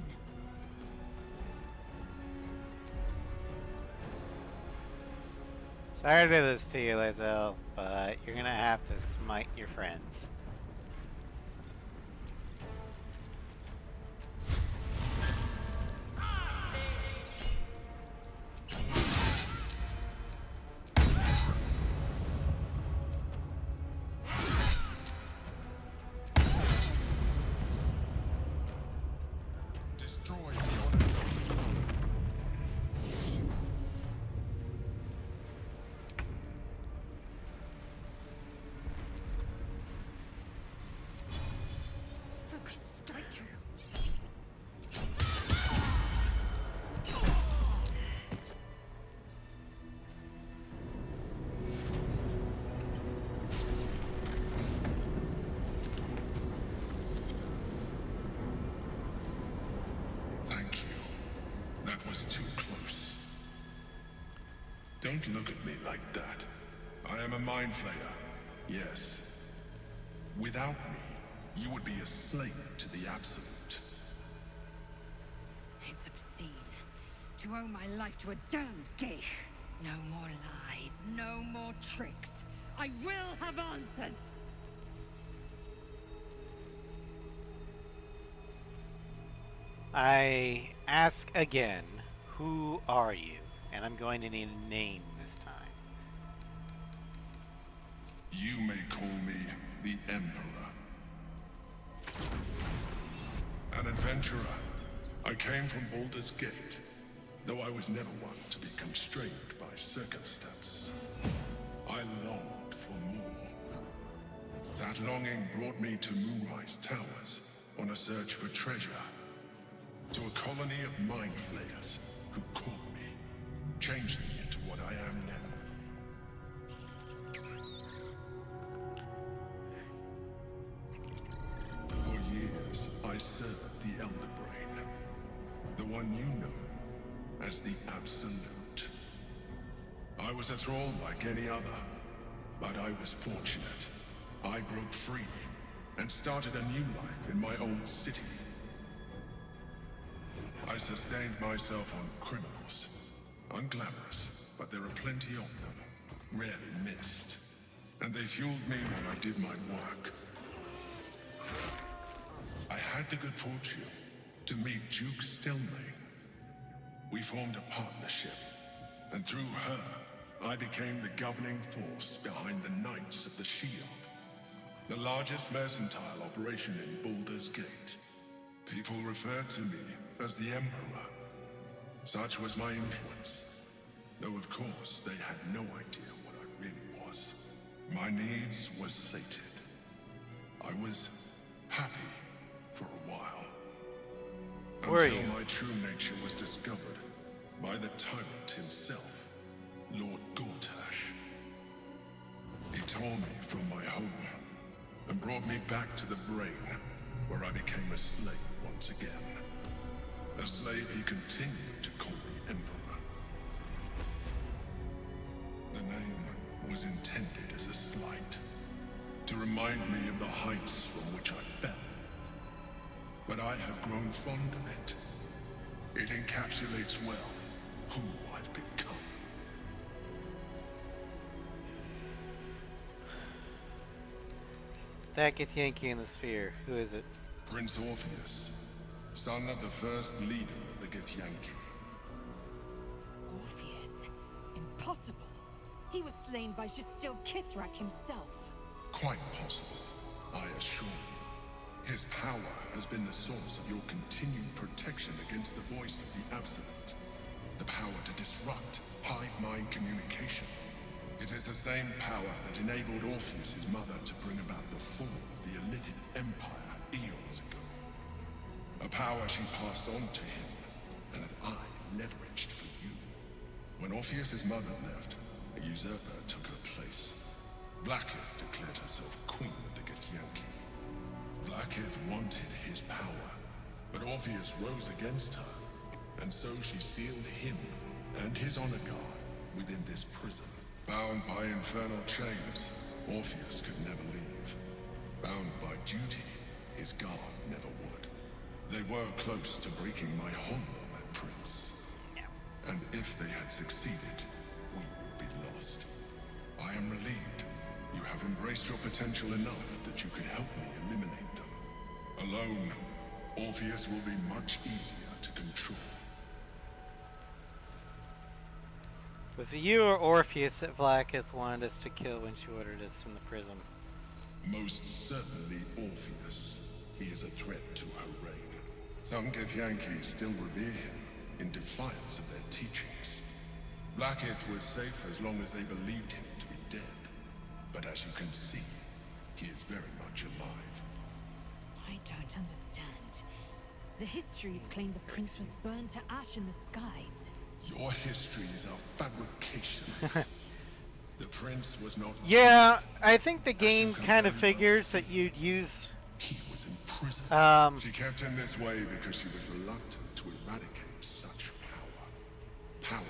Sorry to do this to you, Lae'zel, but you're gonna have to smite your friends. Destroy the honor. Focus, strike true. Thank you. That was too close. Don't look at me like that. I am a mind flayer. Yes. Without me, you would be a slave to the Absolute. It's obscene to owe my life to a damned geich. No more lies. lies, no more tricks. I will have answers. I ask again, who are you? And I'm going to need a name this time. You may call me the Emperor. An adventurer. I came from Baldur's Gate, though I was never one to be constrained by circumstance. I longed for more. That longing brought me to Moonrise Towers on a search for treasure. To a colony of mind flayers who caught me, changed me into what I am now. For years, I served the Elder Brain, the one you know as the Absolute. I was a thrall like any other, but I was fortunate. I broke free and started a new life in my old city. I sustained myself on criminals. Unglamorous, but there are plenty of them, rarely missed. And they fueled me while I did my work. I had the good fortune to meet Duke Stelmane. We formed a partnership, and through her, I became the governing force behind the Knights of the Shield, the largest mercantile operation in Baldur's Gate. People referred to me as the Emperor. Such was my influence, though of course they had no idea what I really was. My needs were sated. I was happy for a while. Until my true nature was discovered by the tyrant himself, Lord Gortash. He tore me from my home and brought me back to the Brain, where I became a slave once again. A slave he continued to call the Emperor. The name was intended as a slight, to remind me of the heights from which I fell. But I have grown fond of it. It encapsulates well who I've become. That Githyanki in the sphere. Who is it? Prince Orpheus, son of the first leader of the Githyanki. Orpheus? Impossible. He was slain by Jastil Kithrak himself. Quite possible, I assure you. His power has been the source of your continued protection against the voice of the Absolute. The power to disrupt hive-mind communication. It is the same power that enabled Orpheus' mother to bring about the fall of the Elithid Empire eons ago. A power she passed on to him, and that I leveraged for you. When Orpheus' mother left, a usurper took her place. Vlaakith declared herself queen of the Githyanki. Vlaakith wanted his power, but Orpheus rose against her, and so she sealed him and his honor guard within this prison. Bound by infernal chains, Orpheus could never leave. Bound by duty, his guard never would. They were close to breaking my hold on that prince. And if they had succeeded, we would be lost. I am relieved. You have embraced your potential enough that you could help me eliminate them. Alone, Orpheus will be much easier to control. Was it you or Orpheus that Vlaakith wanted us to kill when she ordered us in the prison? Most certainly Orpheus. He is a threat to her reign. Some Githyanki still revere him in defiance of their teachings. Vlaakith was safe as long as they believed him to be dead. But as you can see, he is very much alive. I don't understand. The histories claim the prince was burned to ash in the skies. Your histories are fabrications. The prince was not... Yeah, I think the game kind of figures that you'd use... He was in prison. She kept him this way because she was reluctant to eradicate such power. Power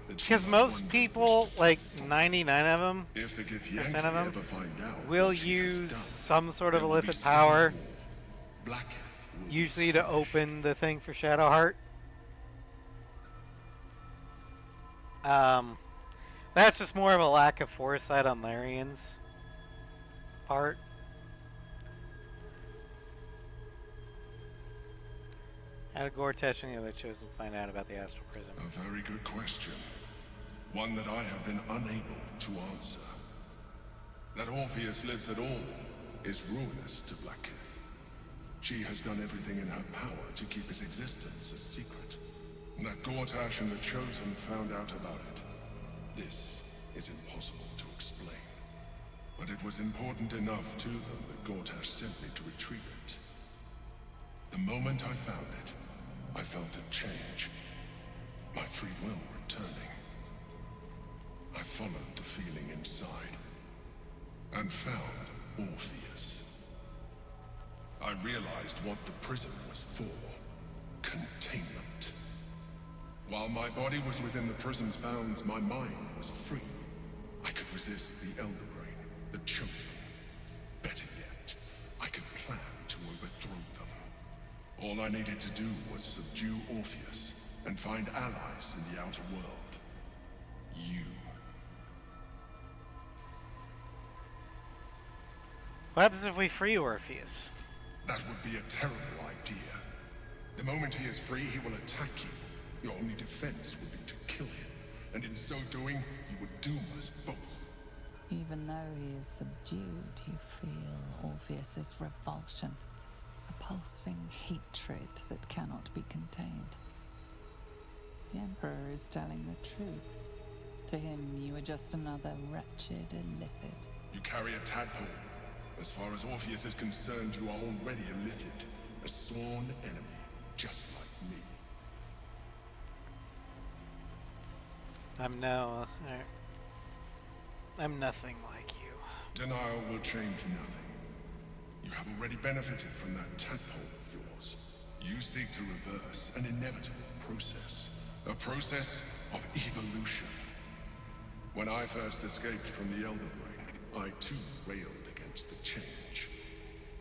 that because most people, like 99 of them, if the percent of them, ever find out will use some sort of illicit power, usually to open the thing for Shadowheart. That's just more of a lack of foresight on Larian's part. How did Gortash and the other chosen find out about the astral prism? A very good question. One that I have been unable to answer. That Orpheus lives at all is ruinous to Blackith. She has done everything in her power to keep his existence a secret. That Gortash and the Chosen found out about it. This is impossible to explain. But it was important enough to them that Gortash sent me to retrieve it. The moment I found it, I felt a change. My free will returning. I followed the feeling inside and found Orpheus. I realized what the prison was for. Containment. While my body was within the prison's bounds, my mind was free. I could resist the Elder Brain, the Chosen. Better yet, I could plan to overthrow them. All I needed to do was subdue Orpheus and find allies in the outer world. You. What happens if we free Orpheus? That would be a terrible idea. The moment he is free, he will attack you. Your only defense would be to kill him. And in so doing, he would doom us both. Even though he is subdued, you feel Orpheus's revulsion. A pulsing hatred that cannot be contained. The Emperor is telling the truth. To him, you are just another wretched illithid. You carry a tadpole. As far as Orpheus is concerned, you are already a illithid. A sworn enemy, just like me. I'm nothing like you. Denial will change nothing. You have already benefited from that tadpole of yours. You seek to reverse an inevitable process. A process of evolution. When I first escaped from the Elder Brain, I too railed against the change.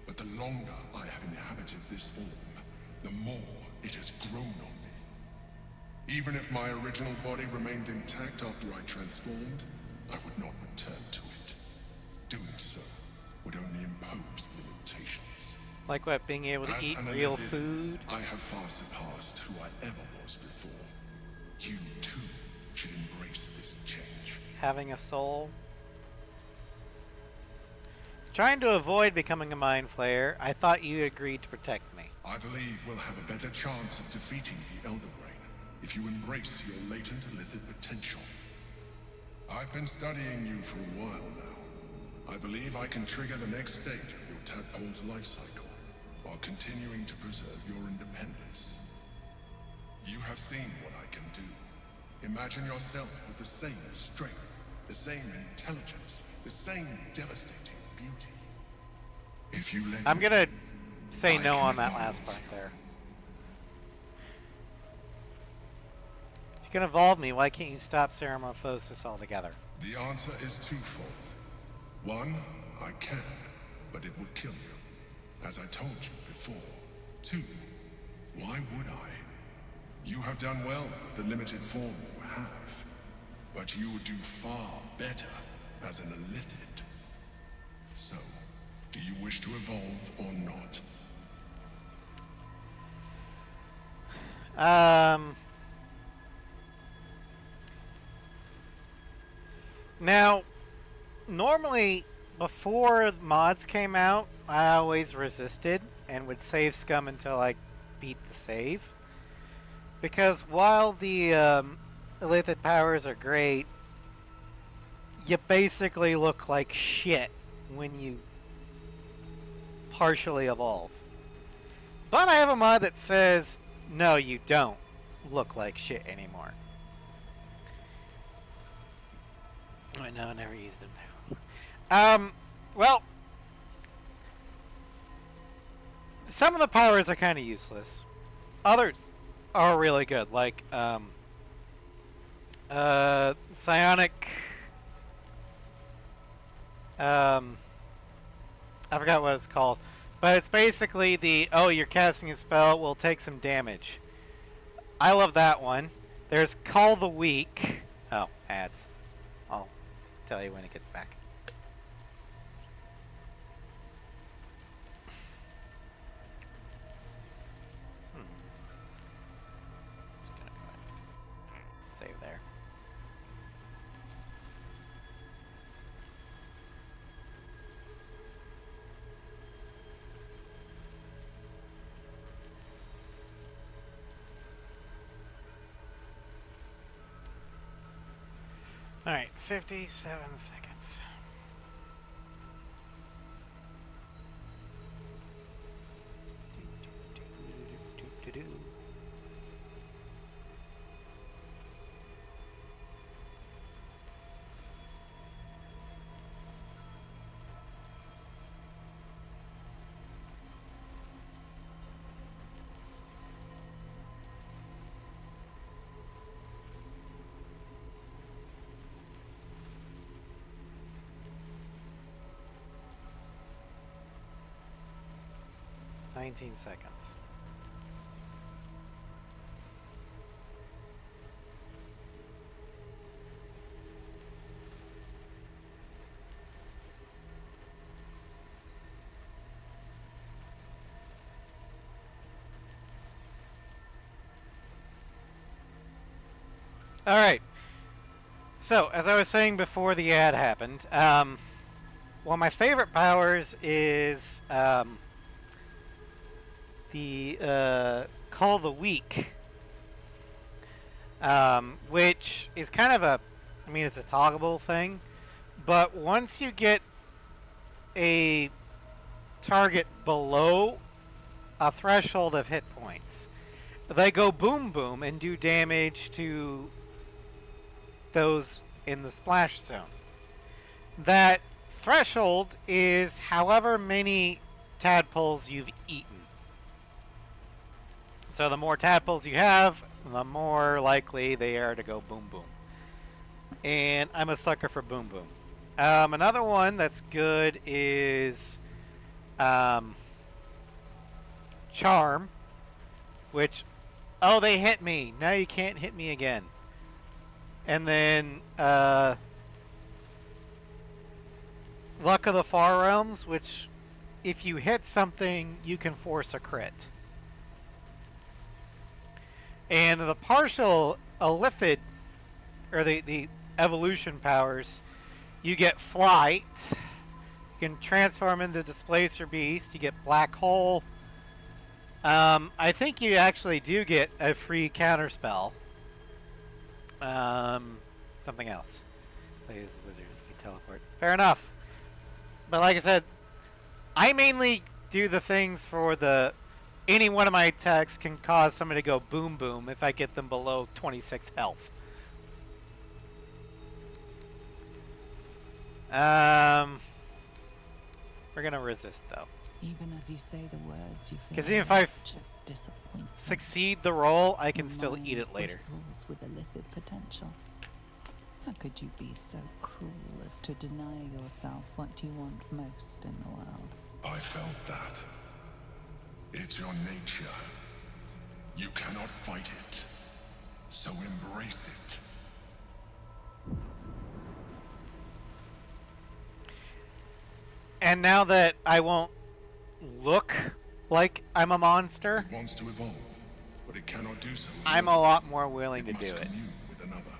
But the longer I have inhabited this form, the more it has grown on me. Even if my original body remained intact after I transformed, I would not return to it. Doing so would only impose limitations. Like what, being able to eat real food? I have far surpassed who I ever was before. You too should embrace this change. Having a soul? Trying to avoid becoming a mind flayer, I thought you agreed to protect me. I believe we'll have a better chance of defeating the Elder Brain if you embrace your latent illithid potential. I've been studying you for a while now. I believe I can trigger the next stage of your tadpole's life cycle, while continuing to preserve your independence. You have seen what I can do. Imagine yourself with the same strength, the same intelligence, the same devastating beauty. If you let I'm gonna say no on that last part there. If you can evolve me, why can't you stop Ceramorphosis altogether? The answer is twofold. One, I can, but it would kill you, as I told you before. Two, why would I? You have done well with the limited form you have, but you would do far better as an illithid. So, do you wish to evolve or not? Now, normally, before mods came out, I always resisted and would save scum until I beat the save. Because while the illithid powers are great, you basically look like shit when you partially evolve. But I have a mod that says, no, you don't look like shit anymore. Oh, no, I never used them. Well, some of the powers are kind of useless. Others are really good, like, psionic, I forgot what it's called, but it's basically the, oh, you're casting a spell, will take some damage. I love that one. There's Call the Weak. Oh, ads. tell you when it gets back. Just gonna go ahead and save there. All right, 57 seconds. Do. 19 seconds. All right. So, as I was saying before the ad happened, one of my favorite powers is the Call the Weak, which is kind of I mean, it's a toggleable thing, but once you get a target below a threshold of hit points, they go boom boom and do damage to those in the splash zone. That threshold is however many tadpoles you've eaten. So the more tadpoles you have, the more likely they are to go boom boom. And I'm a sucker for boom boom. Another one that's good is Charm, which, oh, they hit me. Now you can't hit me again. And then Luck of the Far Realms, which if you hit something, you can force a crit. And the partial Illithid, or the evolution powers, you get Flight. You can transform into Displacer Beast. You get Black Hole. I think you actually do get a free counterspell. Something else. Play as a wizard. You can teleport. Fair enough. But like I said, I mainly do the things for the... Any one of my attacks can cause somebody to go boom boom if I get them below 26 health. We're gonna resist though. Even as you say the words, you feel because even if I disappointment. Succeed the roll, I can still eat it later. Bristles with illithid potential. How could you be so cruel as to deny yourself what you want most in the world? I felt that. It's your nature. You cannot fight it. So embrace it. And now that I won't look like I'm a monster, it wants to evolve, but it cannot do so. I'm a lot more willing to do it. With another.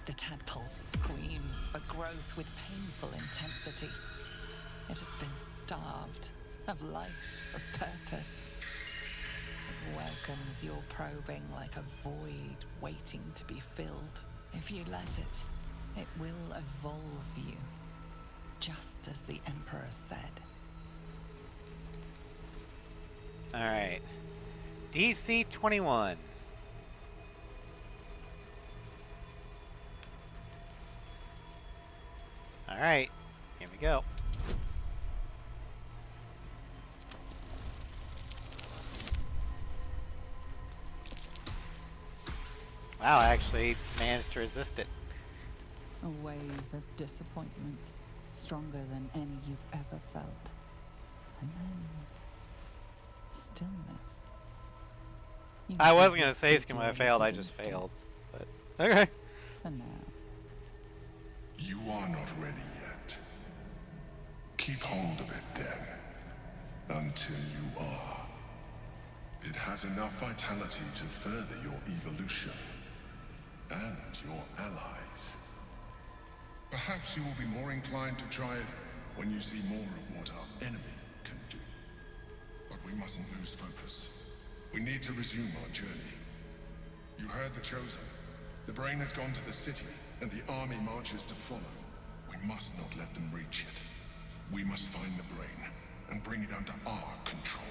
The tadpole screams for growth with painful intensity. It has been starved of life, of purpose. It welcomes your probing like a void waiting to be filled. If you let it, it will evolve you, just as the Emperor said. Alright. DC 21. Alright, here we go. Wow, I actually managed to resist it. A wave of disappointment, stronger than any you've ever felt. And then Stillness. I was gonna say skim I failed, I just failed. But okay. For now. You are not ready yet. Keep hold of it then, until you are. It has enough vitality to further your evolution, and your allies. Perhaps you will be more inclined to try it when you see more of what our enemy can do. But we mustn't lose focus. We need to resume our journey. You heard the Chosen. The brain has gone to the city, and the army marches to follow. We must not let them reach it. We must find the brain, and bring it under our control.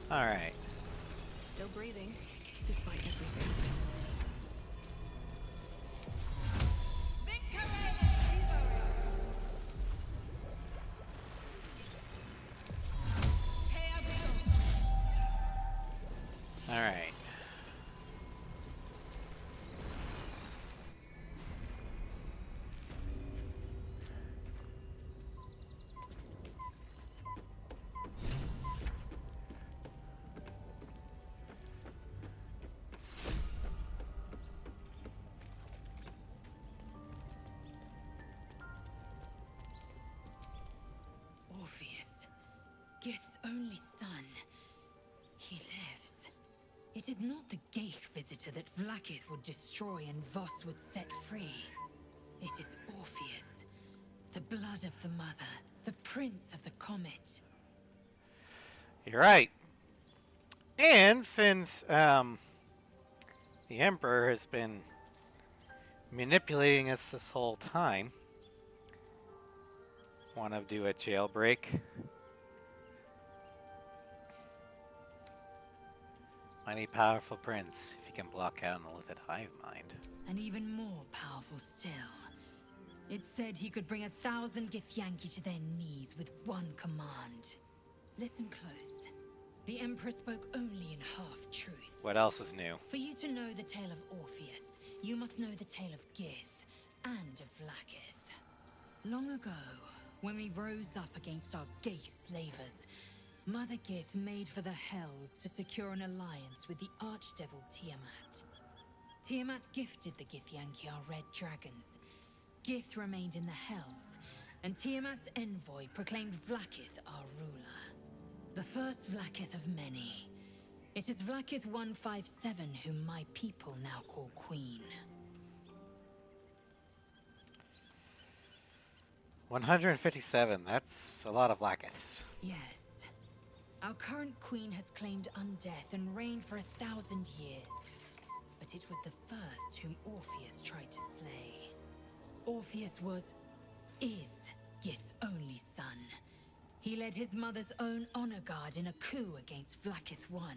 Alright. Still breathing, despite everything. Alright. Orpheus, Gith's only son. He lives. It is not the Geich visitor that Vlaakith would destroy and Voss would set free. It is Orpheus, the blood of the mother, the prince of the comet. You're right. And since the Emperor has been manipulating us this whole time, want to do a jailbreak? Mighty powerful prince, if he can block out an illithid hive mind. And even more powerful still. It said he could bring 1,000 Githyanki to their knees with one command. Listen close. The Emperor spoke only in half-truths. What else is new? For you to know the tale of Orpheus, you must know the tale of Gith and of Vlaakith. Long ago, when we rose up against our Geich slavers, Mother Gith made for the Hells to secure an alliance with the Archdevil Tiamat. Tiamat gifted the Githyanki our red dragons. Gith remained in the Hells, and Tiamat's envoy proclaimed Vlaakith our ruler. The first Vlaakith of many. It is Vlaakith 157 whom my people now call Queen. 157, that's a lot of Vlaakiths. Yes. Our current queen has claimed undeath and reigned for 1,000 years. But it was the first whom Orpheus tried to slay. Orpheus is Gith's only son. He led his mother's own honor guard in a coup against Vlaakith I.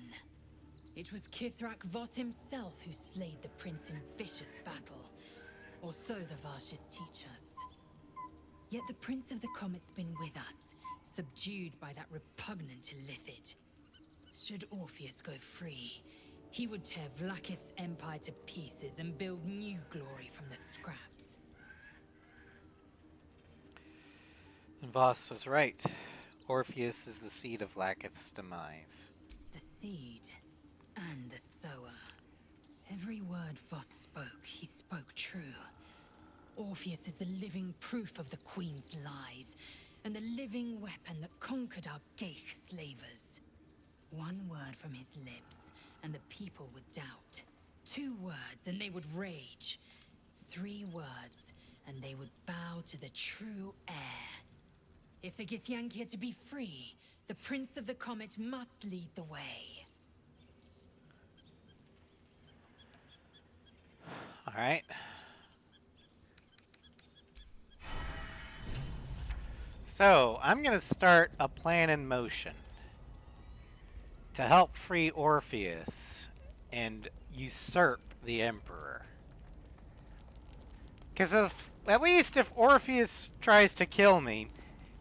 It was Kithrak Voss himself who slayed the prince in vicious battle. Or so the Varshas teach us. Yet the Prince of the Comet's been with us, subdued by that repugnant illithid. Should Orpheus go free, he would tear Vlaakith's empire to pieces and build new glory from the scraps. And Voss was right. Orpheus is the seed of Vlaakith's demise. The seed and the sower. Every word Voss spoke, he spoke true. Orpheus is the living proof of the Queen's lies, and the living weapon that conquered our Geich slavers. One word from his lips, and the people would doubt. 2 words, and they would rage. 3 words, and they would bow to the true heir. If the Githyanki are to be free, the Prince of the Comet must lead the way. Alright. So, I'm going to start a plan in motion to help free Orpheus and usurp the Emperor. Because at least if Orpheus tries to kill me,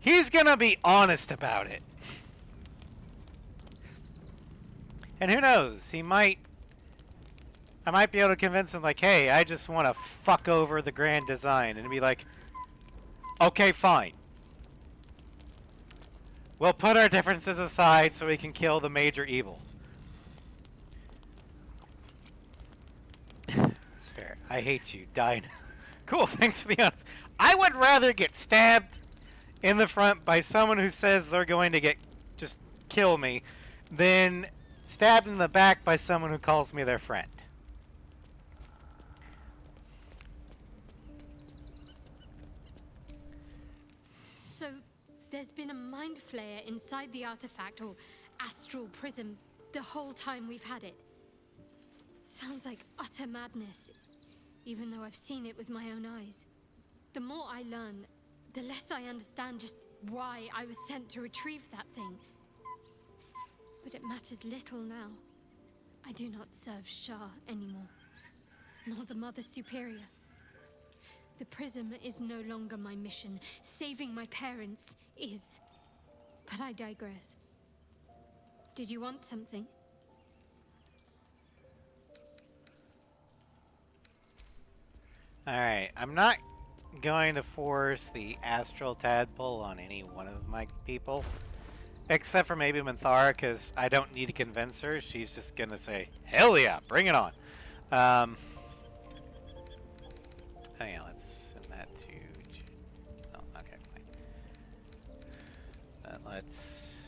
he's going to be honest about it. And who knows, I might be able to convince him, like, hey, I just want to fuck over the grand design, and be like, okay, fine. We'll put our differences aside so we can kill the major evil. It's fair. I hate you. Die now. Cool, thanks for the honest. I would rather get stabbed in the front by someone who says they're going to just kill me than stabbed in the back by someone who calls me their friend. So, there's been a mind flayer inside the artifact, or astral prism, the whole time we've had it. Sounds like utter madness, even though I've seen it with my own eyes. The more I learn, the less I understand just why I was sent to retrieve that thing. But it matters little now. I do not serve Shah anymore, nor the Mother Superior. The prism is no longer my mission. Saving my parents is. But I digress. Did you want something? Alright, I'm not going to force the astral tadpole on any one of my people. Except for maybe Minthara, because I don't need to convince her. She's just going to say, hell yeah, bring it on. Oh yeah, let's send that to... Oh, okay, fine. Then let's...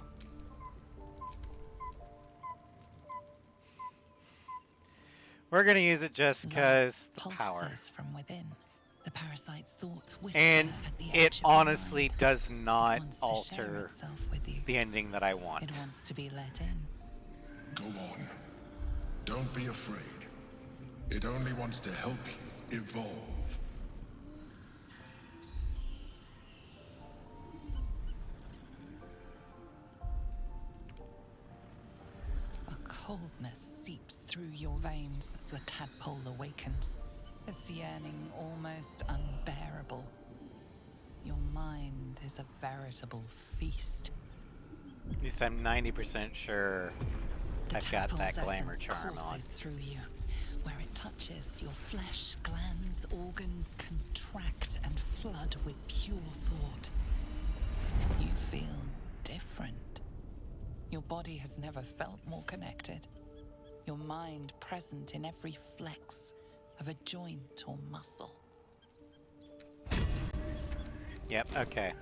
We're going to use it just because the power. From within. The parasite's thoughts And at the it edge of honestly mind. does not Wants to share alter itself with you. the ending that I want. It wants to be let in. Go on. Don't be afraid. It only wants to help you evolve. A coldness seeps through your veins as the tadpole awakens. Its yearning almost unbearable. Your mind is a veritable feast. At least I'm 90% sure I've got that glamour charm on. Courses through you. Where it touches, your flesh, glands, organs contract and flood with pure thought. You feel different. Your body has never felt more connected. Your mind present in every flex of a joint or muscle. Yep, okay.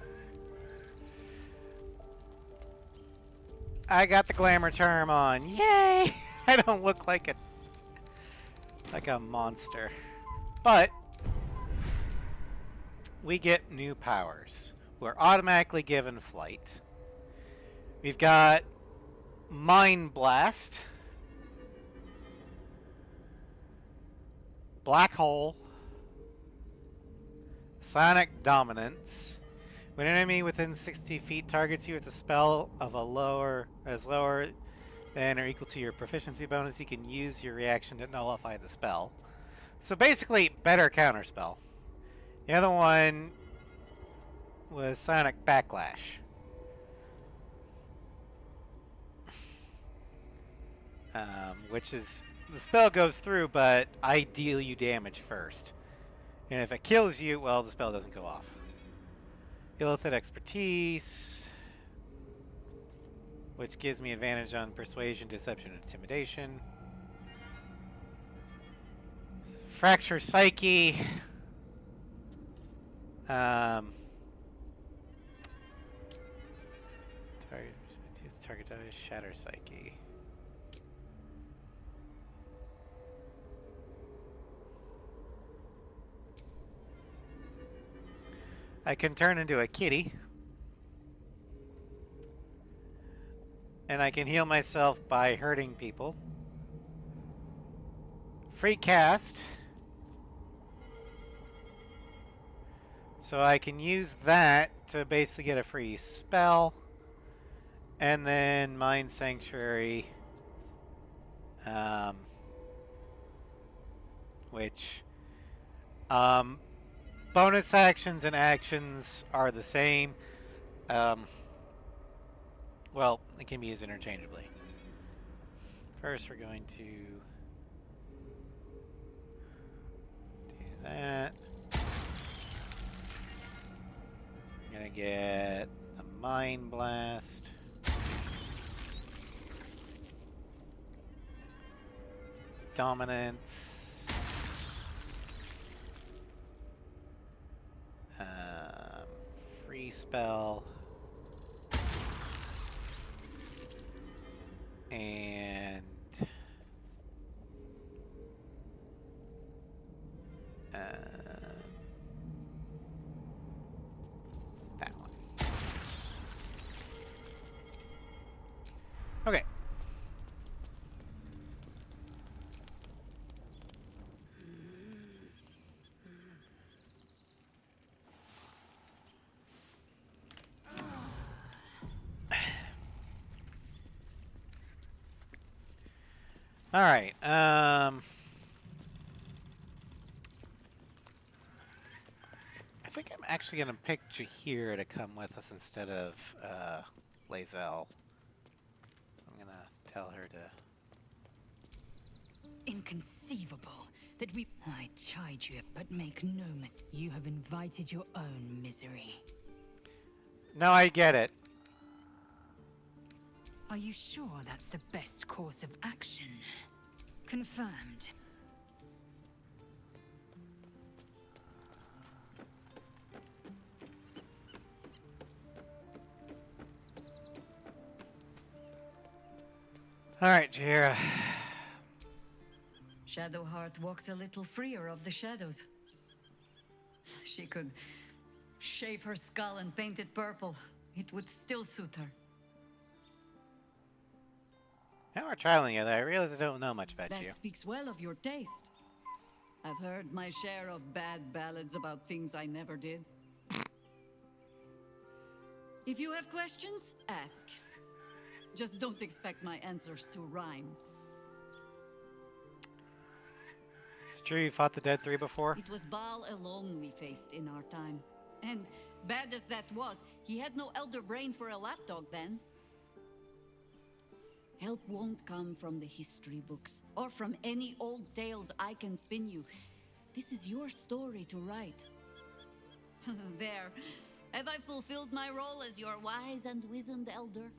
I got the glamour charm on. Yay! I don't look like a monster. But we get new powers. We're automatically given flight. We've got Mind Blast, Black Hole, Sonic Dominance. When an enemy within 60 feet targets you with a spell of lower than or equal to your proficiency bonus, you can use your reaction to nullify the spell. So basically, better counterspell. The other one was Sonic Backlash. Which is, the spell goes through, but I deal you damage first. And if it kills you, well, the spell doesn't go off. Illithid Expertise, which gives me advantage on Persuasion, Deception, and Intimidation. Fracture Psyche. Target dies, Shatter Psyche. I can turn into a kitty. And I can heal myself by hurting people. Free cast. So I can use that to basically get a free spell. And then Mind Sanctuary. Which... bonus actions and actions are the same. Well, it can be used interchangeably. First, we're going to do that. We're going to get the Mind Blast. Dominance. Free spell. And that one. Okay. All right. I think I'm actually going to pick Jaheira to come with us instead of Lae'zel. I'm going to tell her to... Inconceivable that we... I chide you, but make no mistake. You have invited your own misery. No, I get it. Are you sure that's the best course of action? Confirmed. All right, Jaheira. Shadowheart walks a little freer of the shadows. She could shave her skull and paint it purple. It would still suit her. Now we're trialing together. I realize I don't know much about you. That speaks well of your taste. I've heard my share of bad ballads about things I never did. If you have questions, ask. Just don't expect my answers to rhyme. It's true you fought the Dead Three before? It was Baal alone we faced in our time. And bad as that was, he had no elder brain for a lapdog then. Help won't come from the history books, or from any old tales I can spin you. This is your story to write. There. Have I fulfilled my role as your wise and wizened elder?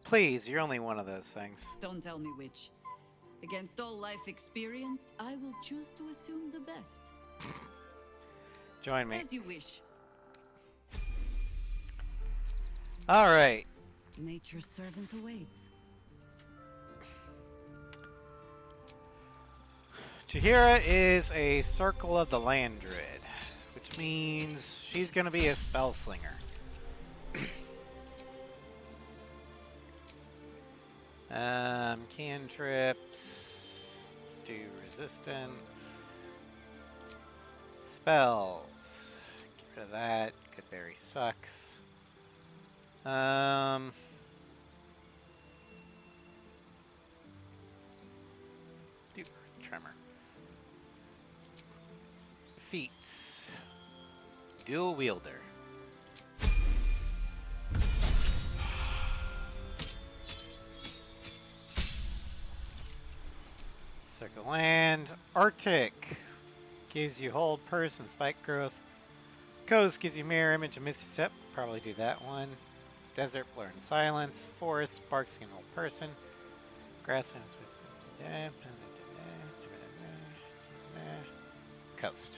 Please, you're only one of those things. Don't tell me which. Against all life experience, I will choose to assume the best. Join me. As you wish. All right. Nature's servant awaits. Jaheira is a Circle of the Land Druid, which means she's going to be a spell slinger. Cantrips. Let's do resistance. Spells. Get rid of that. Goodberry sucks. Do Earth Tremor. Feats. Dual Wielder. Circle Land. Arctic. Gives you hold, purse, and spike growth. Coast gives you mirror image and misty step. Probably do that one. Desert, blur and silence. Forest, sparks skin hold person. Grassland, coast.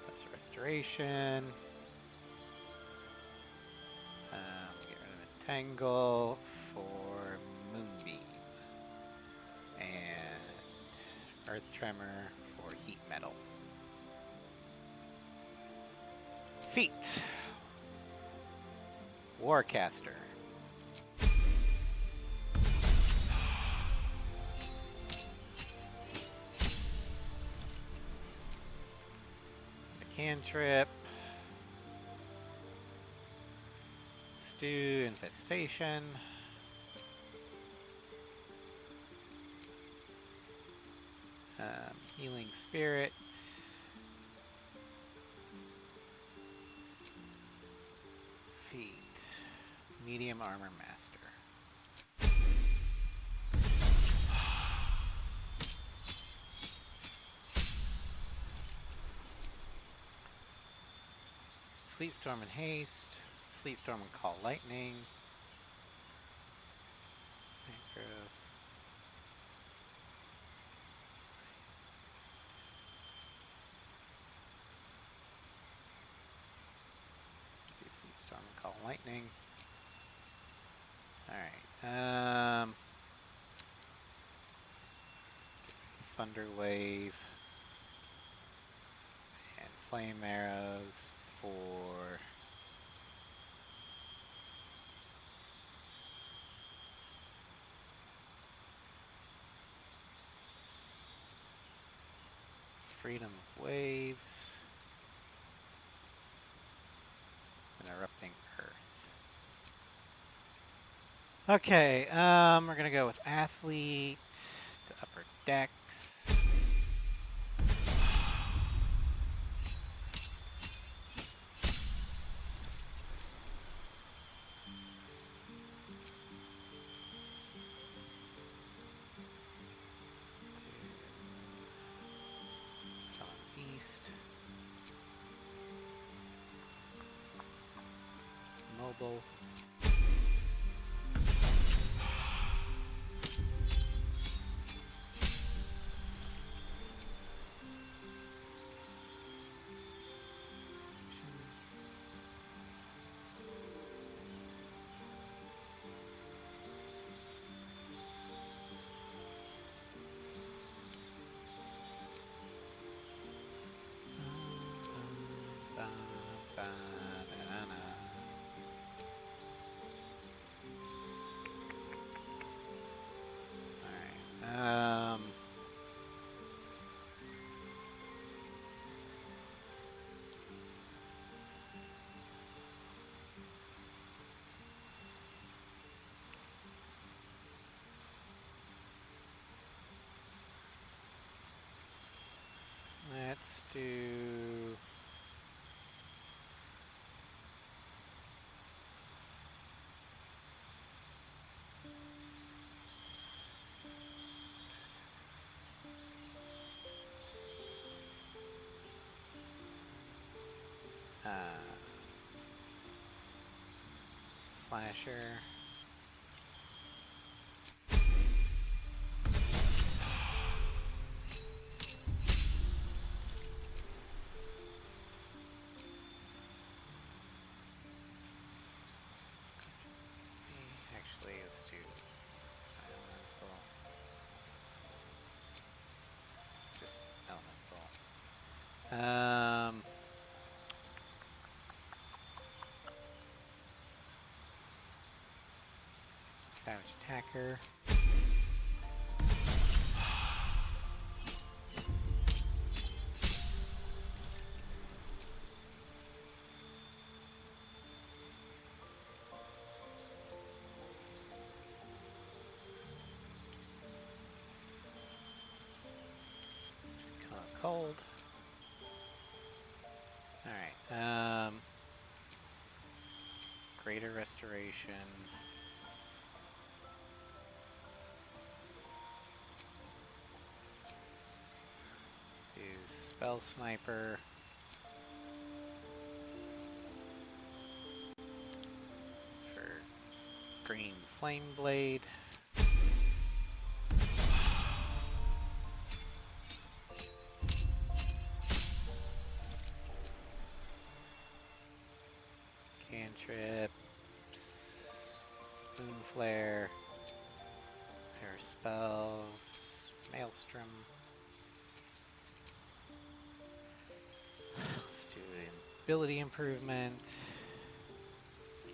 That's restoration. Get rid of Entangle for Moonbeam. And Earth Tremor for Heat Metal. Feet. Warcaster. Cantrip. Stew, Infestation. Healing Spirit. Feet. Medium Armor Master. Sleet Storm and Haste. Sleet Storm and Call Lightning. Mangrove. Sleet Storm and Call Lightning. Alright. Thunder Wave. And Flame Arrows for Freedom of Waves. And Erupting Earth. Okay, we're gonna go with Athlete to Upper Decks. East. Mobile. Let's do Slasher. Actually, let's do elemental. Just elemental. Savage Attacker. Cold. Alright, Greater Restoration. Do Spell Sniper. For Green Flame Blade. Cantrips, Moon Flare, Pair of Spells, Maelstrom. Let's do an ability improvement.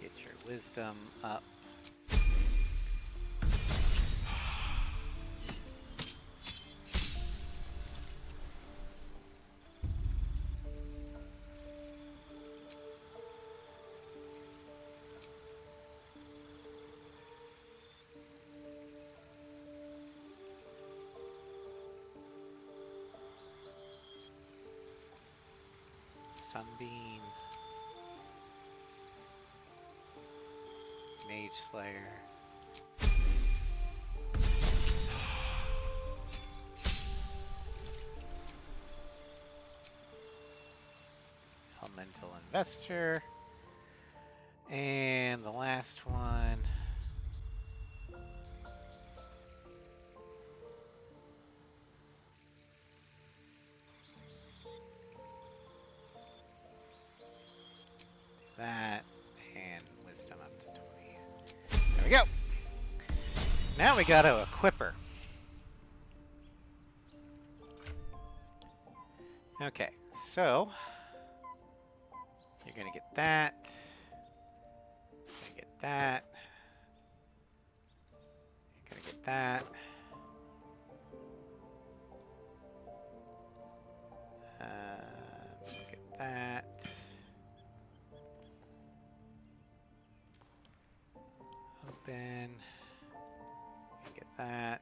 Get your wisdom up. Sunbeam, Mage Slayer, Elemental vesture. And the last one. That and wisdom up to 20. There we go. Now we gotta equip her. Okay, so you're gonna get that. You're gonna get that. You're gonna get that. Get that. Open. Get that.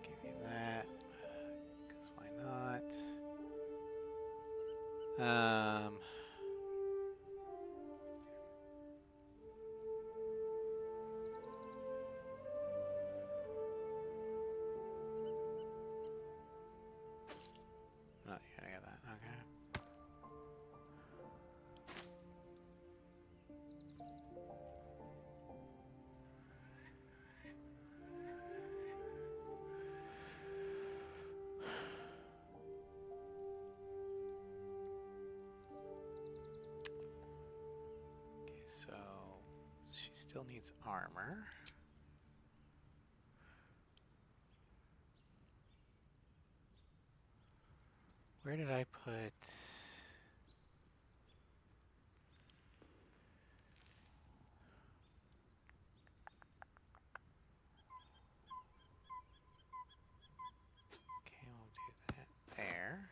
Give you that. Because why not? Oh, you gotta get that. Okay. Okay, so she still needs armor. Where did I put... Okay, we'll do that there.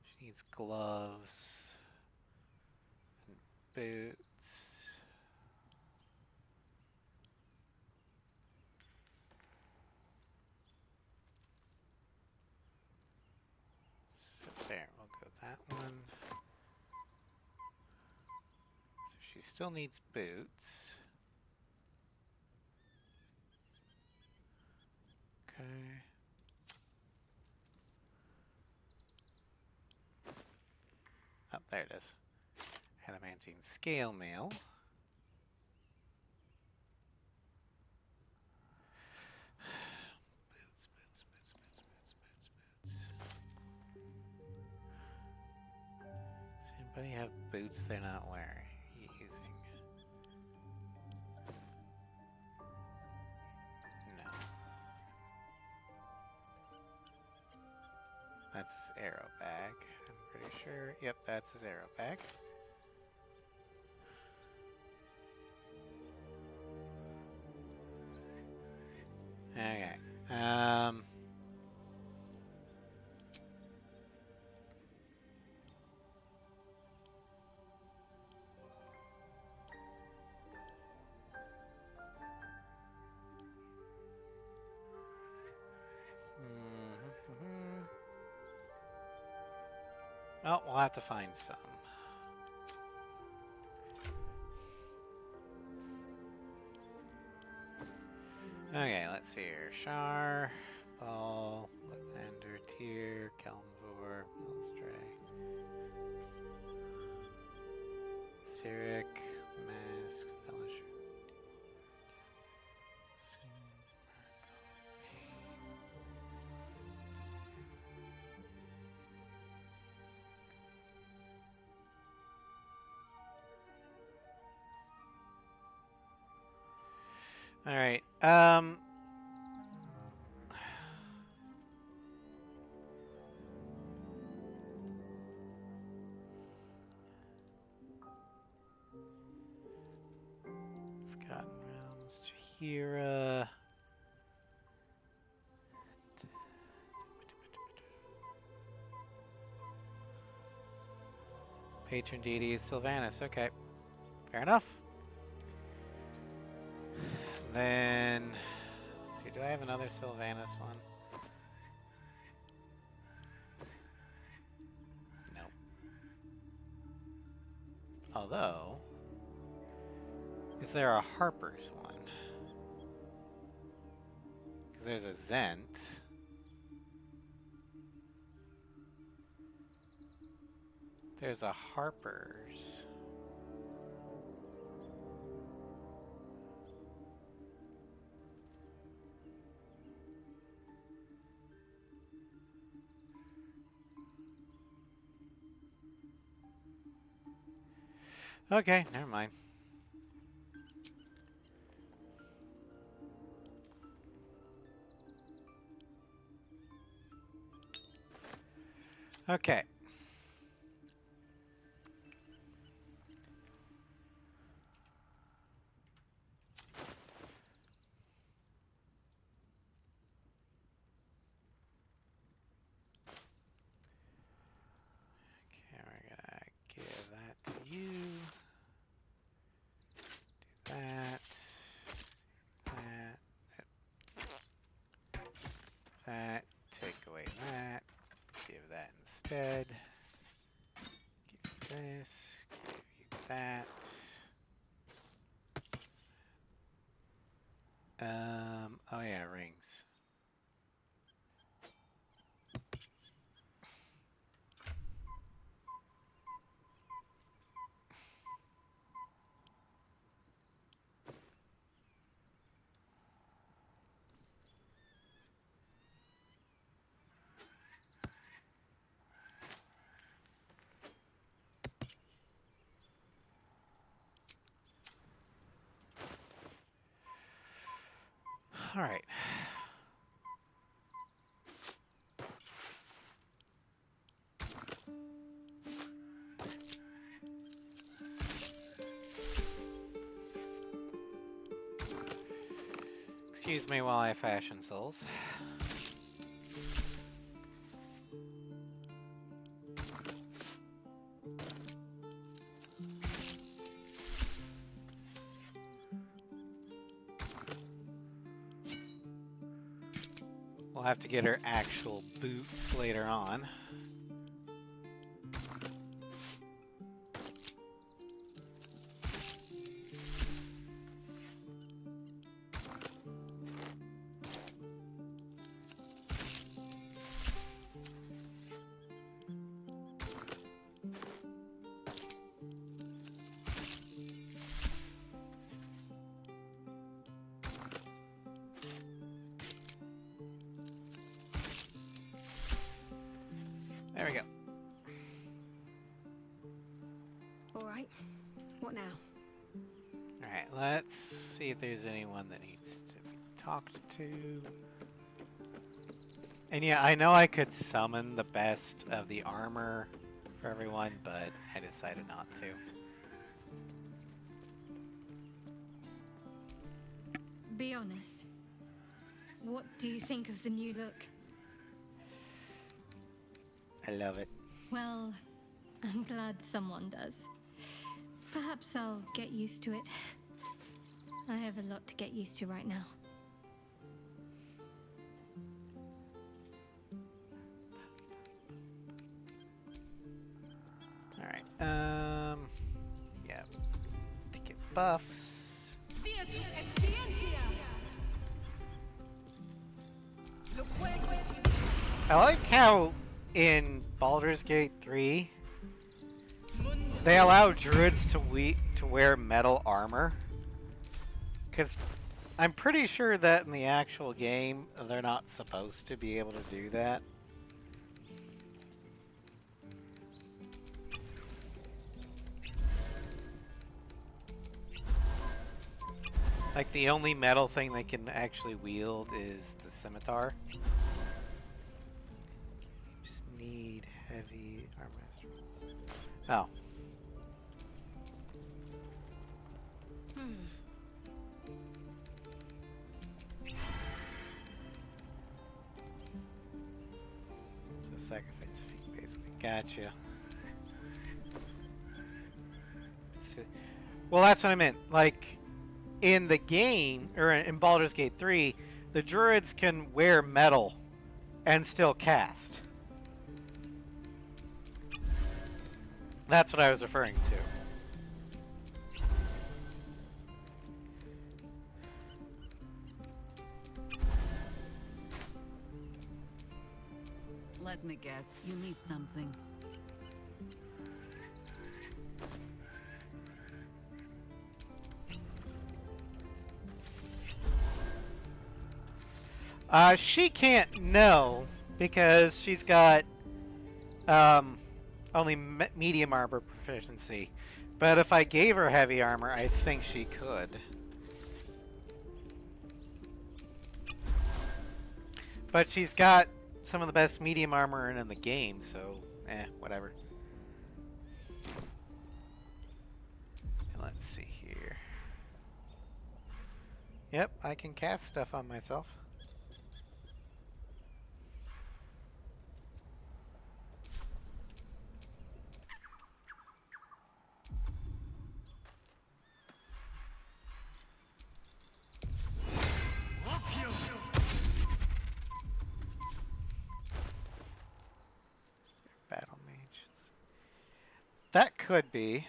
She needs gloves and boots. So there, we'll go that one. So she still needs boots. Okay. Oh, there it is. Adamantine scale mail. Boots, boots, boots, boots, boots, boots, boots. Does anybody have boots they're not wearing? Using? No. That's his arrow bag, I'm pretty sure. Yep, that's his arrow bag. Okay. Oh, we'll have to find some. Okay, let's see here. Shar, Ball, Lathander, Tyr, Kelmvor, Melstray, Cyric, Mask, Fellowship. All right. Forgotten Realms, Chihira. Patron deity is Sylvanas. Okay. Fair enough. Then, let's see, do I have another Sylvanas one? Although, is there a Harper's one? Because there's a Zent. There's a Harper's. Okay, never mind. Okay. Okay, we're gonna give that to you. Do that. That. Take away that. Give that instead. Give you this. Give you that. Oh yeah, rings. All right. Excuse me while I fashion souls. We'll have to get her actual boots later on. There we go. All right. What now? All right, let's see if there's anyone that needs to be talked to. And yeah, I know I could summon the best of the armor for everyone, but I decided not to. Be honest. What do you think of the new look? I love it. Well, I'm glad someone does. Perhaps I'll get used to it. I have a lot to get used to right now. All right. Yeah. To get buffs. I like how in Baldur's Gate 3 they allow druids to wear metal armor. Because I'm pretty sure that in the actual game they're not supposed to be able to do that. Like the only metal thing they can actually wield is the scimitar. Just need heavy armor. Oh. So sacrifice a feat, basically. Gotcha. Well, that's what I meant. Like, in the game, or in Baldur's Gate 3, the druids can wear metal and still cast. That's what I was referring to. Let me guess, you need something. She can't know because she's got only medium armor proficiency. But if I gave her heavy armor, I think she could. But she's got some of the best medium armor in the game, so whatever. And let's see here. Yep, I can cast stuff on myself. Battle mages. That could be.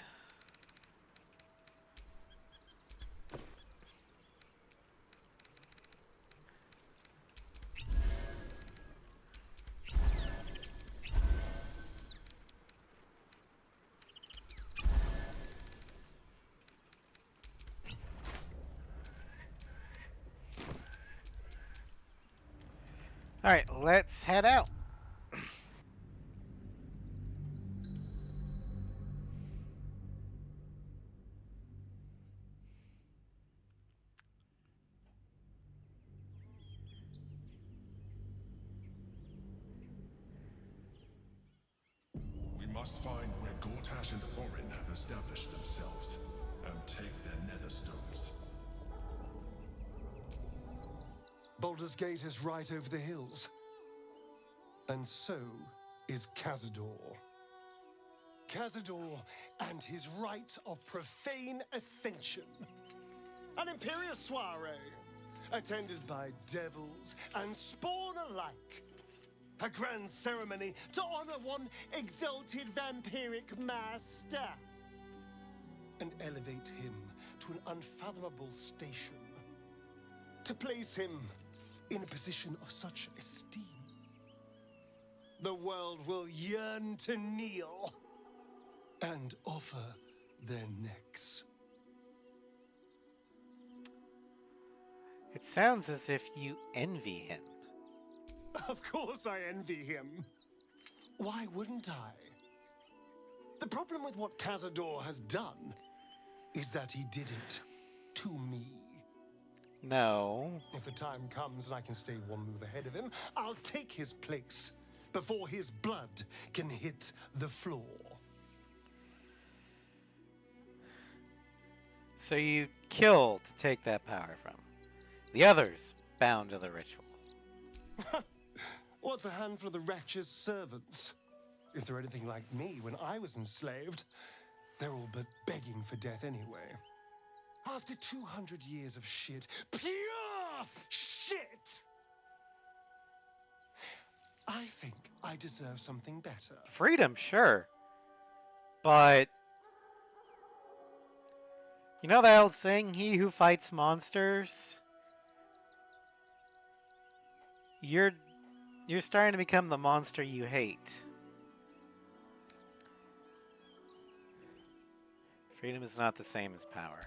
Alright, let's head out. We must find where Gortash and Orin have established themselves and take their nether stones. Baldur's Gate is right over the hills. And so is Cazador. Cazador and his rite of profane ascension. An imperial soiree, attended by devils and spawn alike. A grand ceremony to honor one exalted vampiric master. And elevate him to an unfathomable station. To place him in a position of such esteem. The world will yearn to kneel and offer their necks. It sounds as if you envy him. Of course I envy him. Why wouldn't I? The problem with what Cazador has done is that he did it to me. No. If the time comes and I can stay one move ahead of him, I'll take his place before his blood can hit the floor. So you kill to take that power from him. The others bound to the ritual. What's a handful of the wretch's servants? If they're anything like me when I was enslaved, they're all but begging for death anyway. After 200 years of shit, pure shit! I think I deserve something better. Freedom, sure. But you know that old saying, he who fights monsters? You're starting to become the monster you hate. Freedom is not the same as power.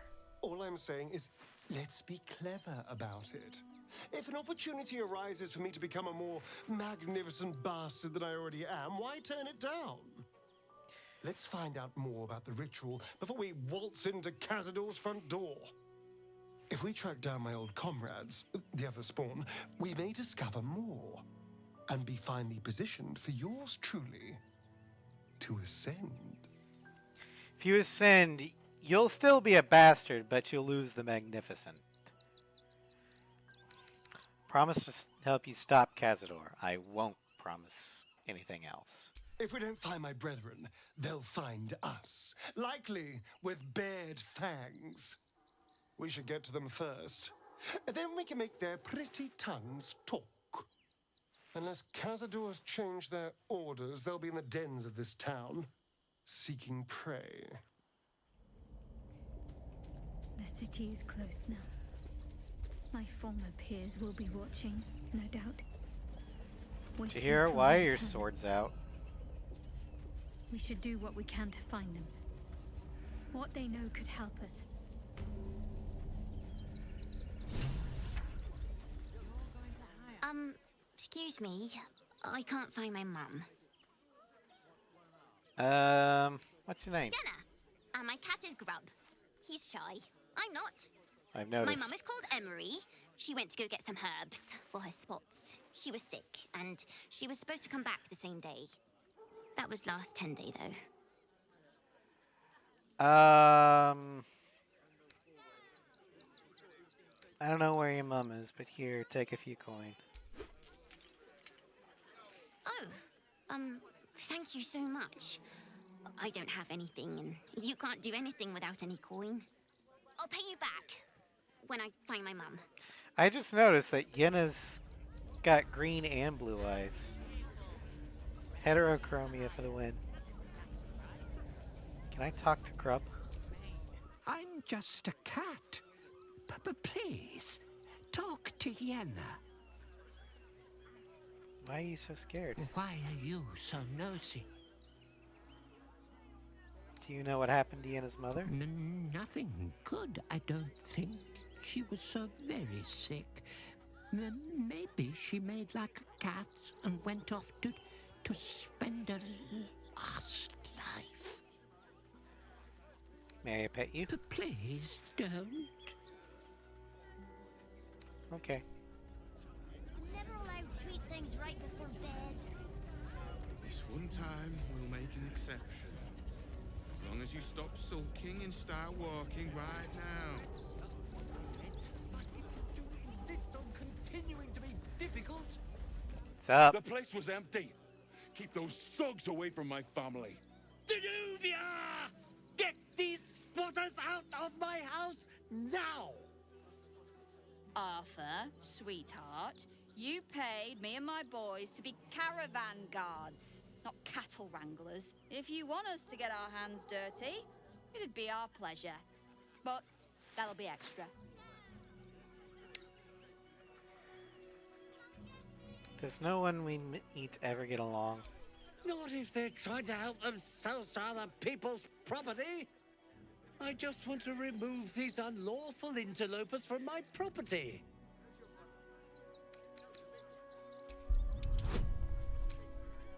All I'm saying is, let's be clever about it. If an opportunity arises for me to become a more magnificent bastard than I already am, why turn it down? Let's find out more about the ritual before we waltz into Cazador's front door. If we track down my old comrades, the other spawn, we may discover more and be finely positioned for yours truly to ascend. If you ascend, you'll still be a bastard, but you'll lose the magnificent. Promise to help you stop Cazador. I won't promise anything else. If we don't find my brethren, they'll find us, likely with bared fangs. We should get to them first. Then we can make their pretty tongues talk. Unless Cazador's change their orders, they'll be in the dens of this town, seeking prey. The city is close now. My former peers will be watching, no doubt. Did you hear? Why are your swords out? We should do what we can to find them. What they know could help us. Excuse me. I can't find my mum. What's your name? Jenna! And my cat is Grub. He's shy. I'm not. I've noticed. My mum is called Emery. She went to go get some herbs for her spots. She was sick, and she was supposed to come back the same day. That was last 10 day, though. I don't know where your mum is, but here, take a few coin. Oh, thank you so much. I don't have anything, and you can't do anything without any coin. I'll pay you back when I find my mum. I just noticed that Yenna's got green and blue eyes. Heterochromia for the win. Can I talk to Grub? I'm just a cat. But please, talk to Yenna. Why are you so scared? Why are you so nosy? Do you know what happened to Yenna's mother? Nothing good, I don't think. She was so very sick. Maybe she made like a cat and went off to spend a last life. May I pet you? Please don't. Okay. Never allowed sweet things right before bed. This one time, we'll make an exception. As long as you stop sulking and start walking right now. But do you insist on continuing to be difficult? What's up? The place was empty. Keep those thugs away from my family. Danuvia! Get these squatters out of my house now! Arthur, sweetheart, you paid me and my boys to be caravan guards, not cattle wranglers. If you want us to get our hands dirty, it'd be our pleasure. But that'll be extra. Does no one we meet ever get along? Not if they're trying to help themselves to other people's property. I just want to remove these unlawful interlopers from my property.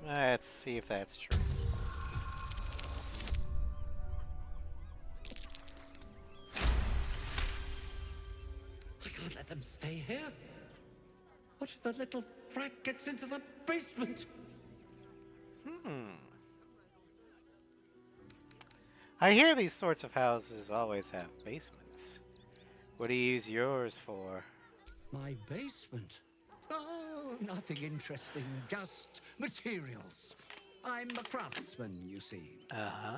Let's see if that's true. I can't let them stay here. What if the little brat gets into the basement? I hear these sorts of houses always have basements. What do you use yours for? My basement? Oh, nothing interesting, just materials. I'm a craftsman, you see.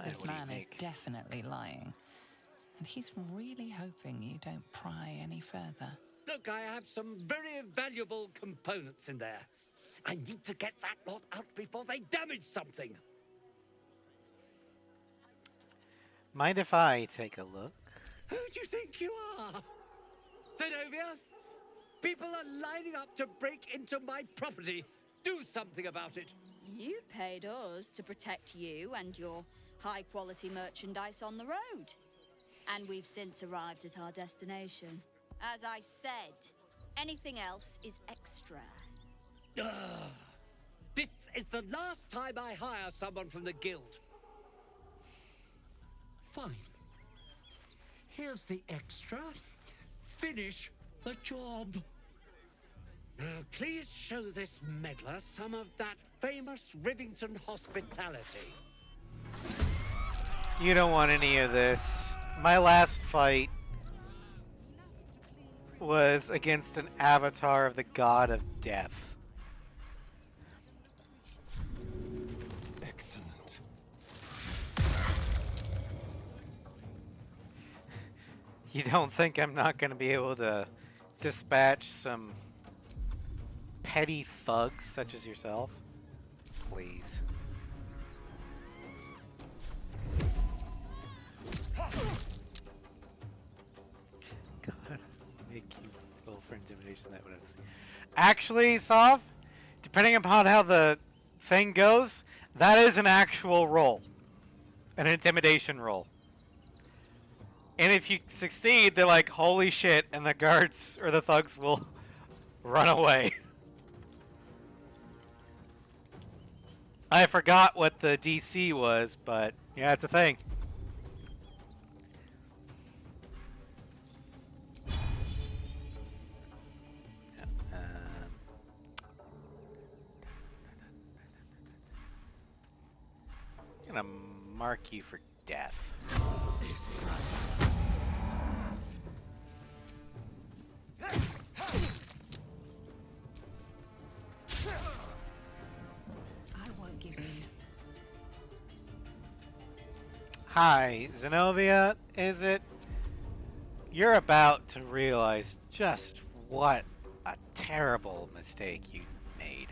This man is definitely lying. And he's really hoping you don't pry any further. Look, I have some very valuable components in there. I need to get that lot out before they damage something. Mind if I take a look? Who do you think you are? Zenobia? People are lining up to break into my property. Do something about it. You paid us to protect you and your high-quality merchandise on the road. And we've since arrived at our destination. As I said, anything else is extra. This is the last time I hire someone from the guild. Fine. Here's the extra. Finish the job. Now, please show this meddler some of that famous Rivington hospitality. You don't want any of this. My last fight was against an avatar of the god of death. Excellent. You don't think I'm not going to be able to dispatch some petty thugs such as yourself? Please. God, make you roll for intimidation. That would have. Actually, Sov, depending upon how the thing goes, that is an actual roll. An intimidation roll. And if you succeed, they're like, holy shit, and the guards or the thugs will run away. I forgot what the DC was, but yeah, it's a thing. I'm gonna mark you for death. I won't give in. Hi, Zenobia, is it? You're about to realize just what a terrible mistake you made.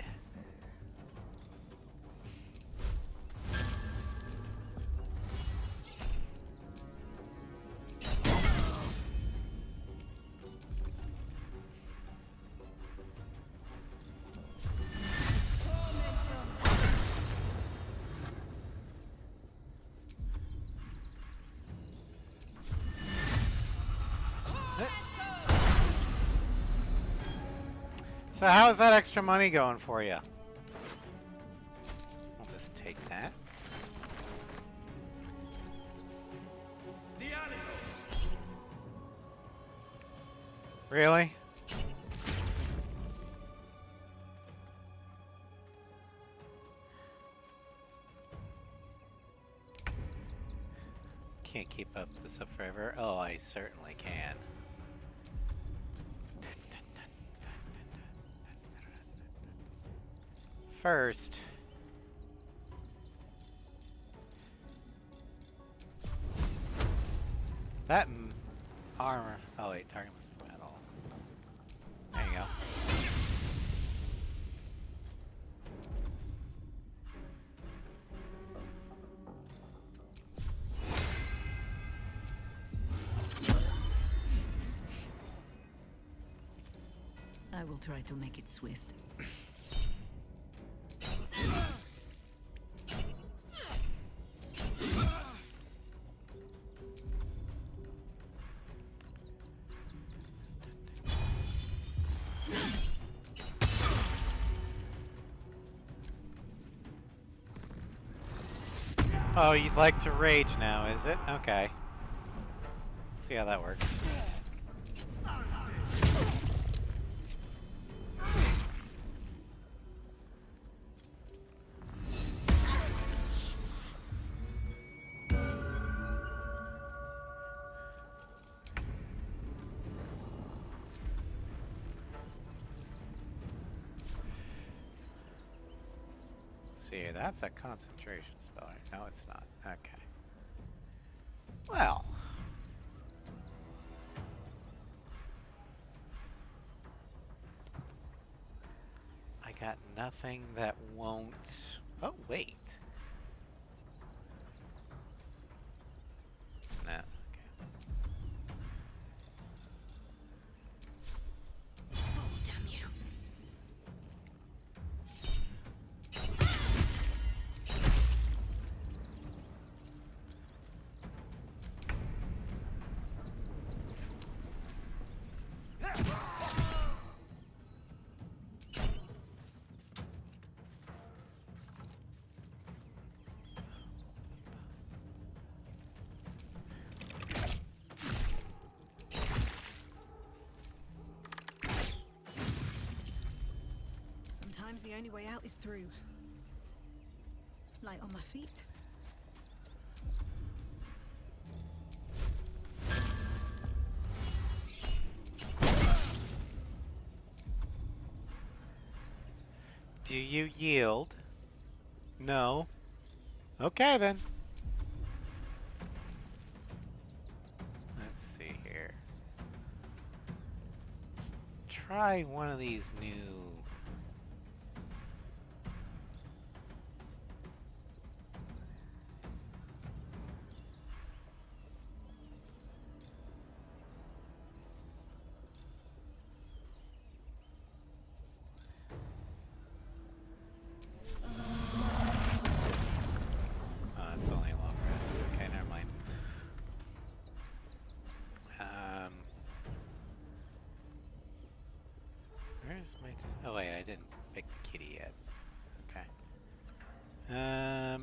So how's that extra money going for you? I'll just take that. Really? Can't keep up this up forever. Oh, I certainly can. First, that armor. Oh wait, target was metal. There you go. I will try to make it swift. Oh, you'd like to rage now, is it? Okay. See how that works. See, that's a concentration spell. No, it's not. Okay. Well. I got nothing that won't... Oh, wait. No. Oh, damn you. Sometimes the only way out is through. Light on my feet. Do you yield? No. Okay, then. Let's see here. Let's try one of these new... Where's my... Oh wait, I didn't pick the kitty yet. Okay. No.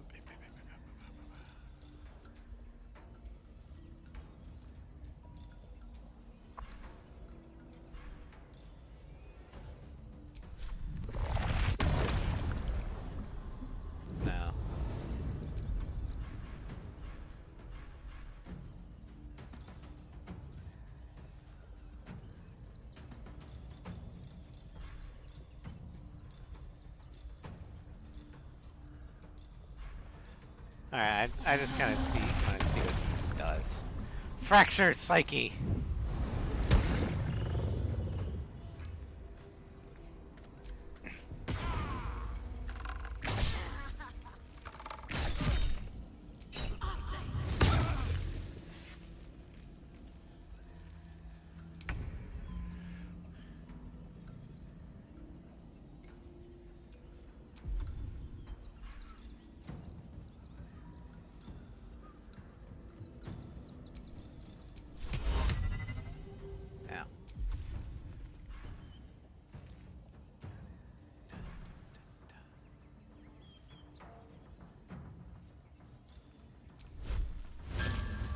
Alright, I just kind of want to see what this does. Fractured psyche!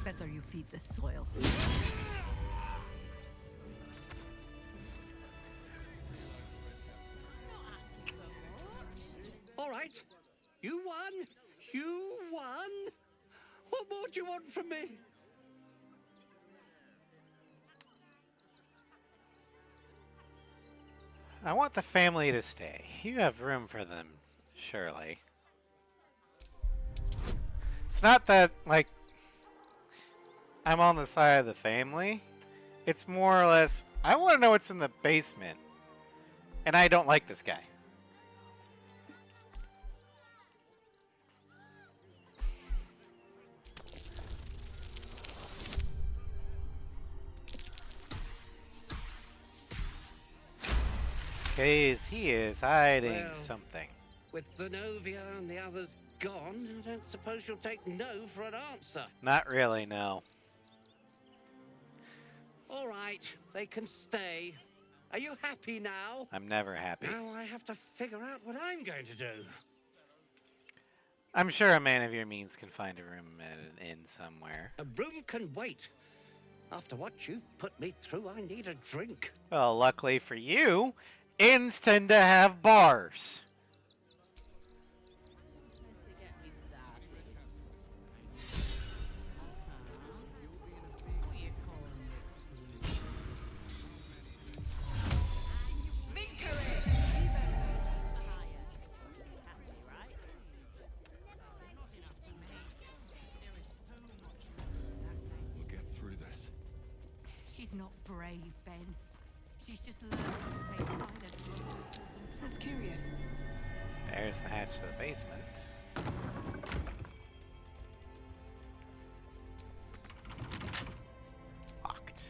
Better you feed the soil. All right. You won. You won. What more do you want from me? I want the family to stay. You have room for them, surely. It's not that, like, I'm on the side of the family. It's more or less, I want to know what's in the basement. And I don't like this guy. Because he is hiding something. With Zenobia and the others gone, I don't suppose you'll take no for an answer. Not really, no. All right, they can stay. Are you happy now? I'm never happy. Now I have to figure out what I'm going to do. I'm sure a man of your means can find a room at an inn somewhere. A room can wait. After what you've put me through, I need a drink. Well, luckily for you, inns tend to have bars. We'll get through this. She's not brave, Ben. She's just learned to stay silent. That's curious. There's the hatch to the basement. Locked.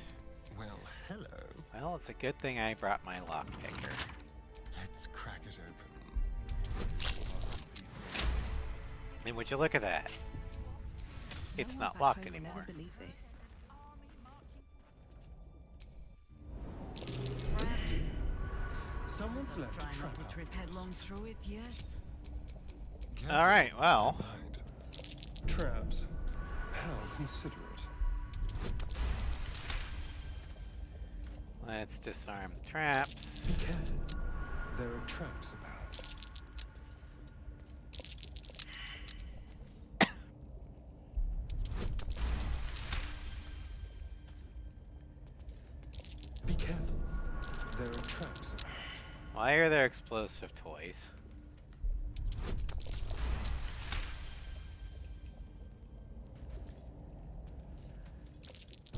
Well, hello. Well, it's a good thing I brought my lock picker. Let's crack it open. And would you look at that? It's not locked anymore. Never believe this. Someone's left Try a trap. not to trip headlong through it, yes? All right, well. Traps. How considerate. Let's disarm the traps. Be careful. There are traps about. Be careful. There are traps about. Why are there explosive toys?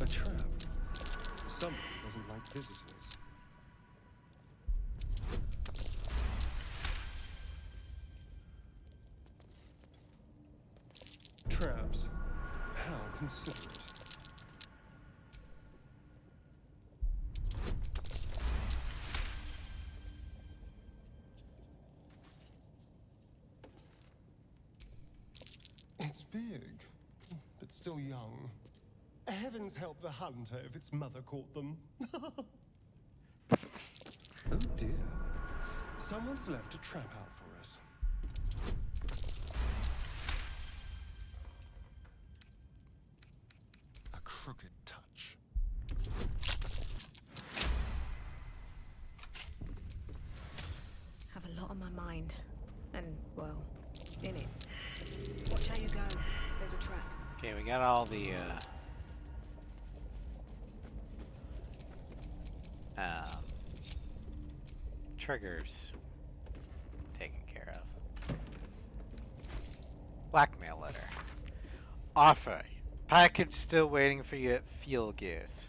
A trap. Someone doesn't like visitors. Traps. How considerate. It's big, but still young. Heavens help the hunter if its mother caught them. Oh dear. Someone's left a trap out for us. A crooked touch. Have a lot on my mind. And, well, in it. Watch how you go. There's a trap. Okay, we got all the triggers taken care of. Blackmail letter. Offer. Package still waiting for you at Fuel Gears.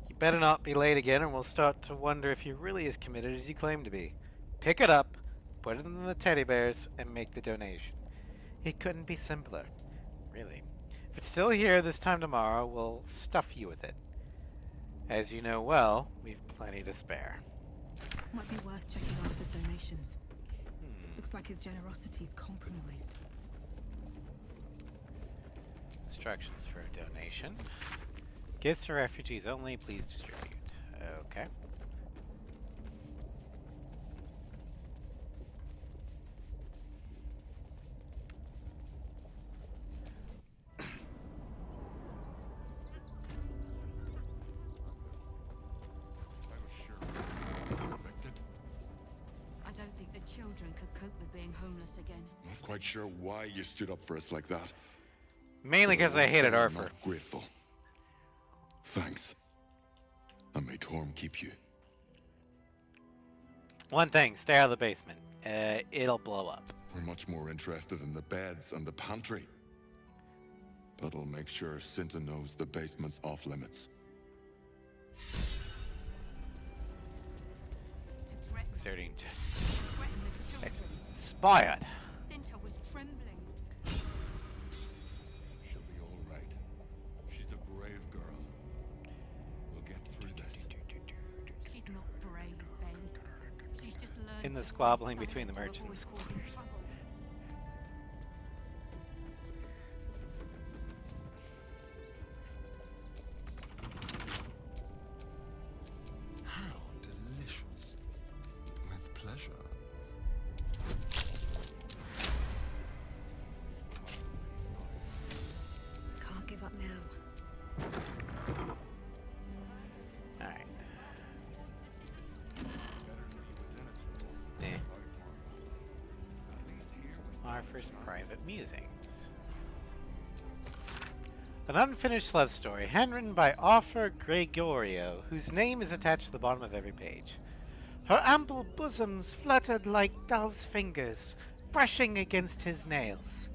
You better not be late again, or we'll start to wonder if you're really as committed as you claim to be. Pick it up, put it in the teddy bears, and make the donation. It couldn't be simpler. Really. If it's still here this time tomorrow, we'll stuff you with it. As you know well, we've plenty to spare. Might be worth checking Arthur's donations. Looks like his generosity's compromised. Instructions for a donation. Gifts for refugees only, please distribute. Okay. I don't think the children could cope with being homeless again. Not quite sure why you stood up for us like that. Mainly because I hated I'm Arthur. not grateful. Thanks. And may Torm keep you. One thing, stay out of the basement. It'll blow up. We're much more interested in the beds and the pantry. But I'll make sure Cinta knows the basement's off limits. Exerting inspired. Cinta was trembling. She'll be all right. She's a brave girl. We'll get through this. She's not brave, Ben. She's just learned In the squabbling between the merchants and squatters. How delicious. With pleasure. Can't give up now. Alright. Our first private musings. An unfinished love story, handwritten by Arthur Gregorio, whose name is attached to the bottom of every page. Her ample bosoms fluttered like dove's fingers, brushing against his nails.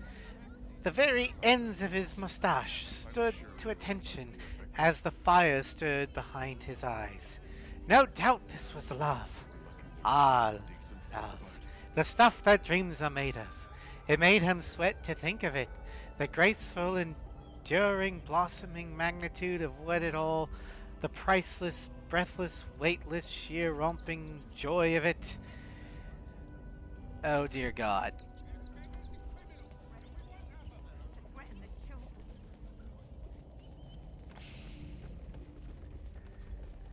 The very ends of his mustache stood to attention as the fire stirred behind his eyes. No doubt this was love. Ah, love. The stuff that dreams are made of. It made him sweat to think of it. The graceful, enduring, blossoming magnitude of what it all, the priceless, breathless, weightless, sheer romping joy of it. Oh dear God.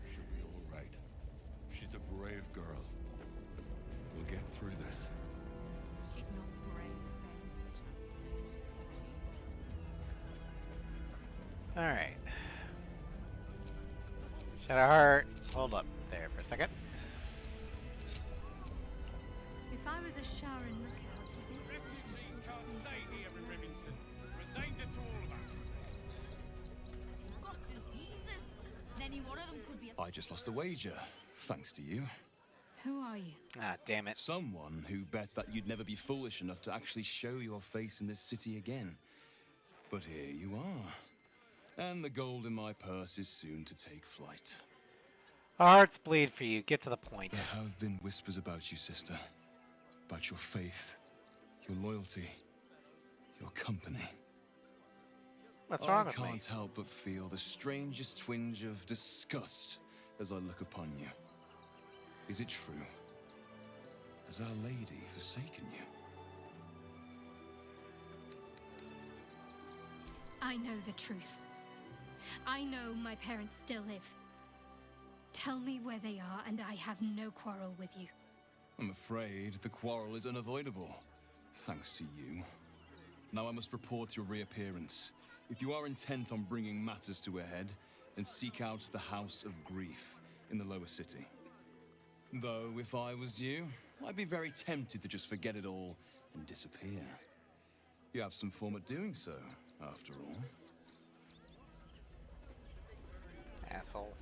She'll be all right. She's a brave girl. We'll get through this. She's not brave, Ben. Alright. Shadowheart, hold up there for a second. If I was a Sharon lookout, this Refugees can't stay here in Remington. We're a danger to all of us. Got diseases. Any one of them could be a... I just lost a wager, thanks to you. Who are you? Ah, damn it. Someone who bets that you'd never be foolish enough to actually show your face in this city again. But here you are. And the gold in my purse is soon to take flight. Our hearts bleed for you. Get to the point. There have been whispers about you, sister. About your faith, your loyalty, your company. What's wrong with I me? can't help but feel the strangest twinge of disgust as I look upon you. Is it true? Has Our Lady forsaken you? I know the truth. I know my parents still live. Tell me where they are, and I have no quarrel with you. I'm afraid the quarrel is unavoidable, thanks to you. Now I must report your reappearance. If you are intent on bringing matters to a head, then seek out the House of Grief in the lower city. Though, if I was you, I'd be very tempted to just forget it all and disappear. You have some form at doing so, after all. Asshole.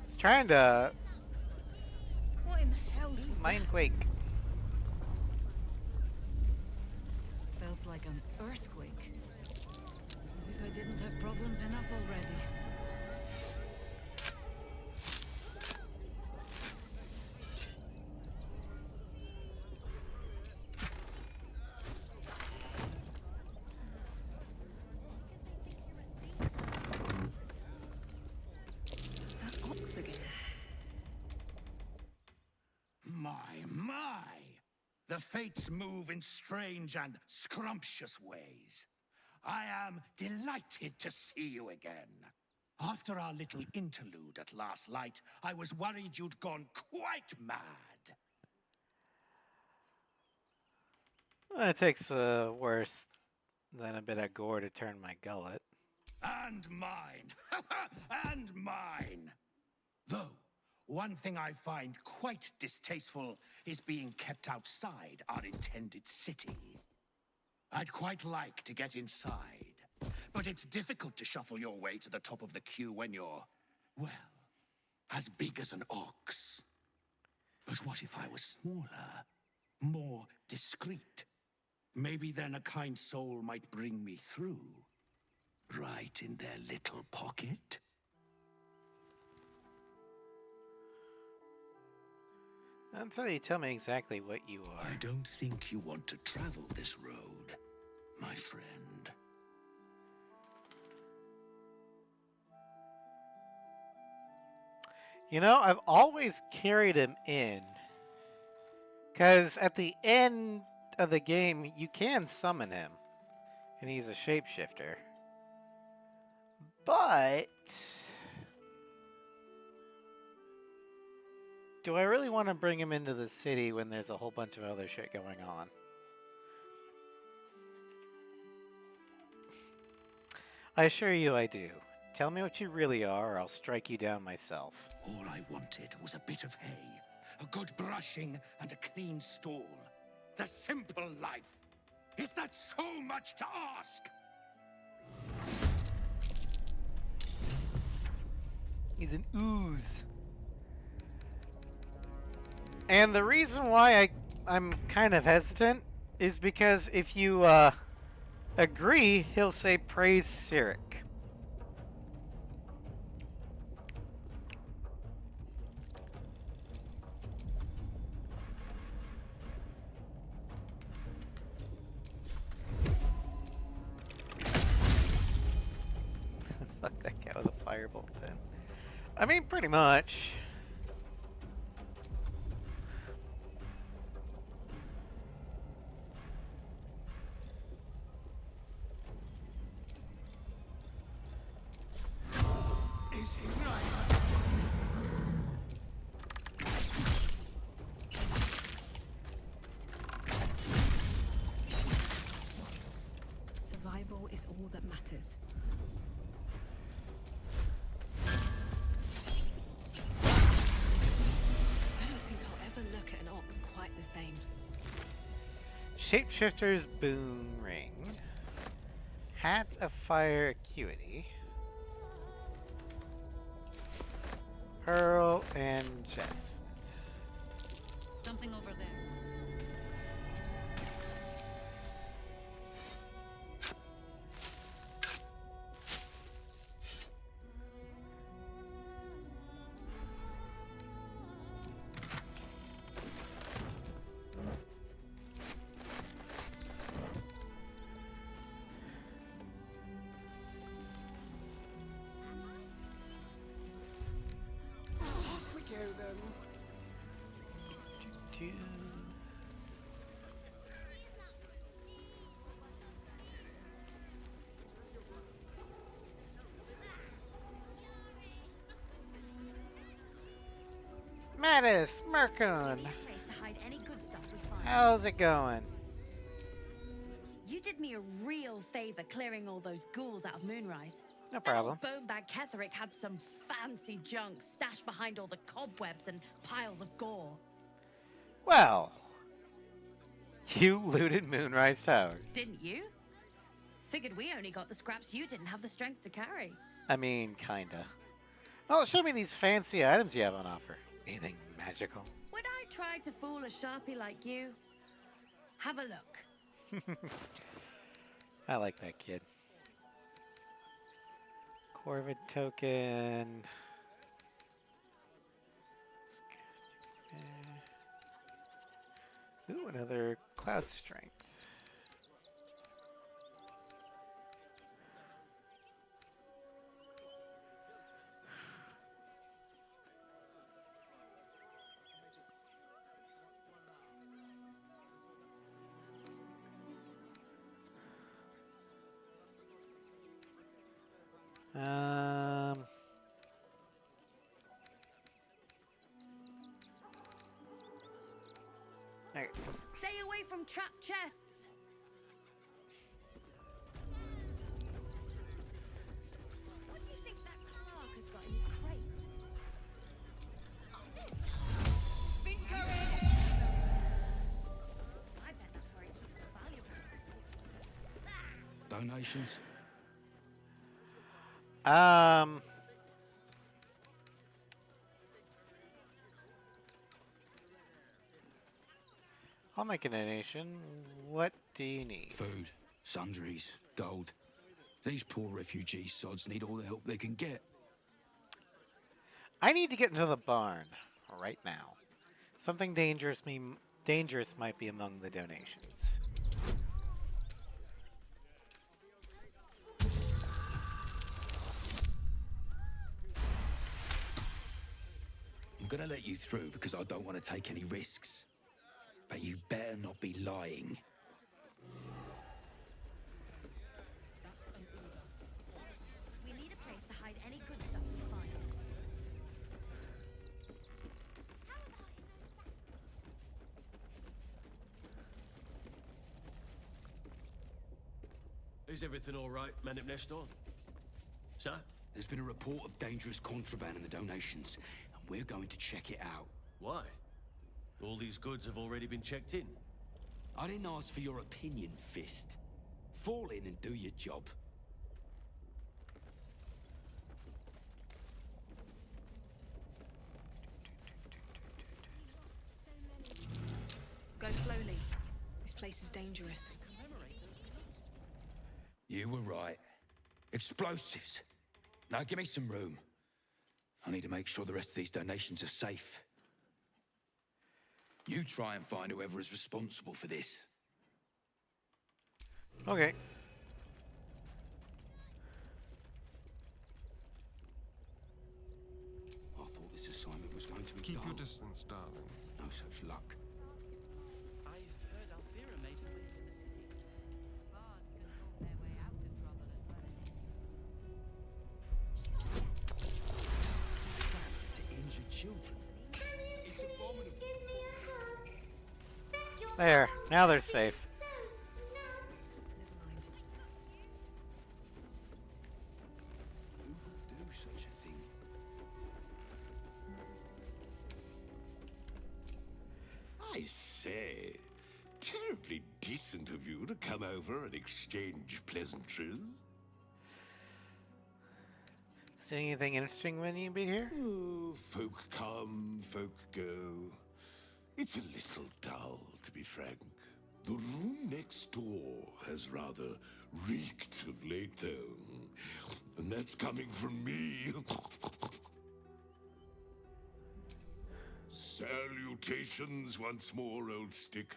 It's trying to What in the hell was Mindquake. Felt like an earthquake. As if I didn't have problems enough already. that ox again? My! The fates move in strange and scrumptious ways. I am delighted to see you again. After our little interlude at last light, I was worried you'd gone quite mad. Well, it takes worse than a bit of gore to turn my gullet. And mine. And mine. Though, one thing I find quite distasteful is being kept outside our intended city. I'd quite like to get inside, but it's difficult to shuffle your way to the top of the queue when you're, well, as big as an ox. But what if I was smaller, more discreet? Maybe then a kind soul might bring me through, right in their little pocket. Until you tell me exactly what you are. I don't think you want to travel this road, my friend. You know, I've always carried him in. Because at the end of the game, you can summon him. And he's a shapeshifter. But do I really want to bring him into the city when there's a whole bunch of other shit going on? I assure you I do. Tell me what you really are, or I'll strike you down myself. All I wanted was a bit of hay, a good brushing, and a clean stall. The simple life. Is that so much to ask? He's an ooze. And the reason why I'm kind of hesitant is because if you agree, he'll say praise Cyric. Fuck that guy with a firebolt then. I mean, pretty much. Is he right? Survival is all that matters. I don't think I'll ever look at an ox quite the same. Shapeshifter's Boon Ring. Hat of Fire Acuity. Pearl and Chest. Something over there. Mattis, Merkun. Place to hide any good stuff we find. How's it going? You did me a real favor clearing all those ghouls out of Moonrise. No problem. That old bonebag Ketherick had some fancy junk stashed behind all the cobwebs and piles of gore. Well, you looted Moonrise Towers. Didn't you? Figured we only got the scraps you didn't have the strength to carry. I mean, kinda. Well, show me these fancy items you have on offer. Anything magical? Would I try to fool a Sharpie like you? Have a look. I like that kid. Corvid token. Ooh, another cloud strength. Okay. Stay away from trapped chests. What do you think that clerk has got in his crate? I bet that's where he keeps the valuables. Donations? I'll make a donation. What do you need? Food, sundries, gold. These poor refugee sods need all the help they can get. I need to get into the barn right now. Something dangerous might be among the donations. I'm gonna let you through because I don't want to take any risks. But you better not be lying. We need a place to hide any good stuff we find. Is everything all right, Manip Nestor? Sir? There's been a report of dangerous contraband in the donations, and we're going to check it out. Why? All these goods have already been checked in. I didn't ask for your opinion, Fist. Fall in and do your job. Go slowly. This place is dangerous. You were right. Explosives. Now give me some room. I need to make sure the rest of these donations are safe. You try and find whoever is responsible for this. Okay. I thought this assignment was going to be Keep dull. your distance, darling. No such luck. I've heard Alfira made her way into the city. Bards can talk their way out of trouble as well as To injure children. It's abominable. There. Now they're safe. Who would do such a thing? I say, terribly decent of you to come over and exchange pleasantries. Is there anything interesting when you be here? Oh, folk come, folk go. It's a little dull, to be frank. The room next door has rather reeked of late, though. And that's coming from me. Salutations once more, old stick.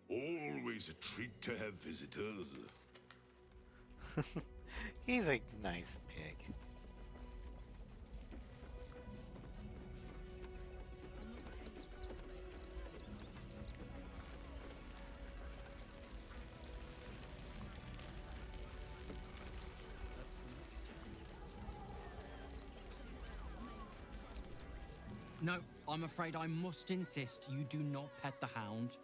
Always a treat to have visitors. He's a nice pig. No, I'm afraid I must insist you do not pet the hound.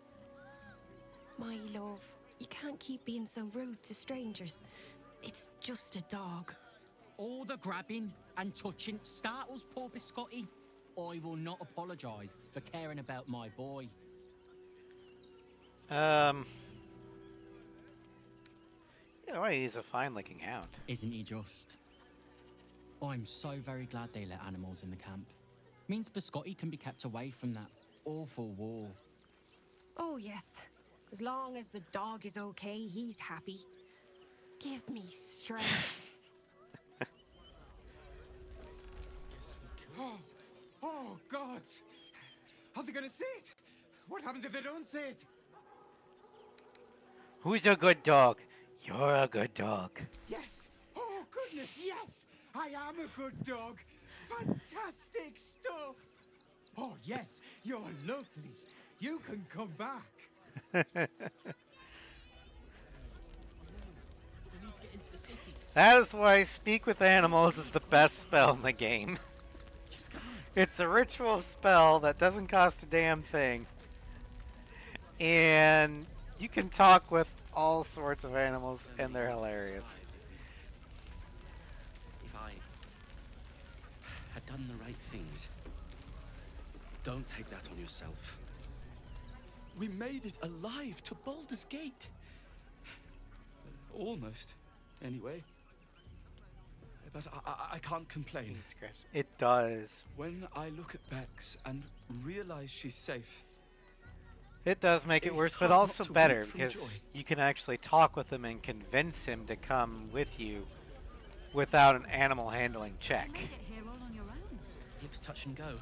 My love, you can't keep being so rude to strangers. It's just a dog. All the grabbing and touching startles poor Biscotti. I will not apologise for caring about my boy. Yeah, well, he's a fine-looking hound. Isn't he just? I'm so very glad they let animals in the camp. Means Biscotti can be kept away from that awful war. Oh, yes. As long as the dog is okay, he's happy. Give me strength. Oh, God! Are they gonna see it? What happens if they don't see it? Who's a good dog? You're a good dog. Yes! Oh, goodness, yes! I am a good dog! Fantastic stuff! Oh, yes, you're lovely. You can come back. That is why Speak with Animals is the best spell in the game. It's a ritual spell that doesn't cost a damn thing. And you can talk with all sorts of animals, and they're hilarious. If I had done the right things, don't take that on yourself. We made it alive to Baldur's Gate. Almost, anyway. But I can't complain. It does. When I look at Bex and realize she's safe, It does make it it's worse, but hard also not to better weep from because joy. you can actually talk with him and convince him to come with you without an animal handling check. Here all on your own. It was touch and go.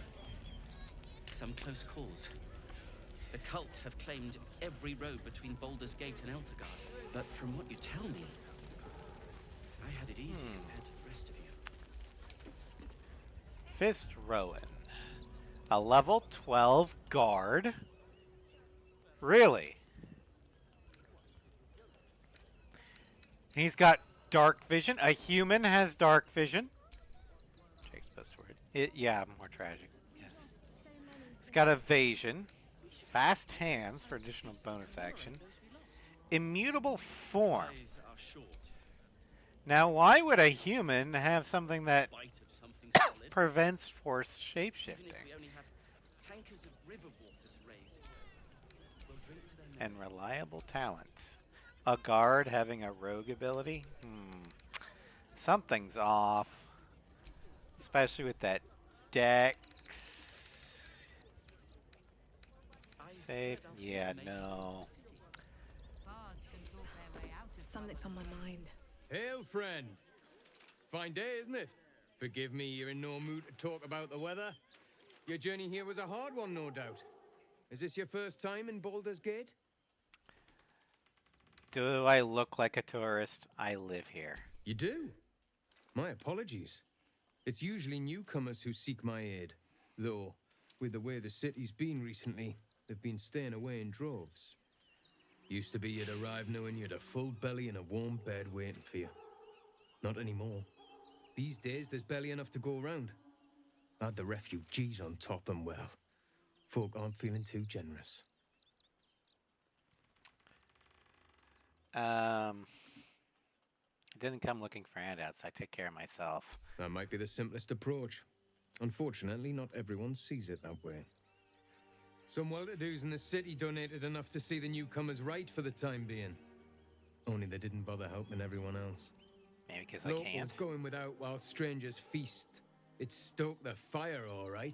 Some close calls. The cult have claimed every road between Baldur's Gate and Eltergard. But from what you tell me, I had it easy compared to the rest of you. Fist Rowan. A level 12 guard. Really? He's got dark vision. A human has dark vision. Check's best word. Yeah, more tragic. Yes. He's got evasion. Fast hands for additional bonus action. Immutable form. Now, why would a human have something that prevents forced shapeshifting? And reliable talent. A guard having a rogue ability? Something's off. Especially with that dex. Save? Yeah, no. Something's on my mind. Hail, friend. Fine day, isn't it? Forgive me, you're in no mood to talk about the weather. Your journey here was a hard one, no doubt. Is this your first time in Baldur's Gate? Do I look like a tourist? I live here. You do? My apologies. It's usually newcomers who seek my aid. Though, with the way the city's been recently, they've been staying away in droves. Used to be you'd arrive knowing you'd a full belly and a warm bed waiting for you. Not anymore. These days, there's barely enough to go around. Add the refugees on top and, well, folk aren't feeling too generous. I didn't come looking for handouts. I take care of myself. That might be the simplest approach. Unfortunately, not everyone sees it that way. Some well-to-dos in the city donated enough to see the newcomers right for the time being. Only they didn't bother helping everyone else. Maybe because I can't. Locals going without while strangers feast. It stoked the fire, all right.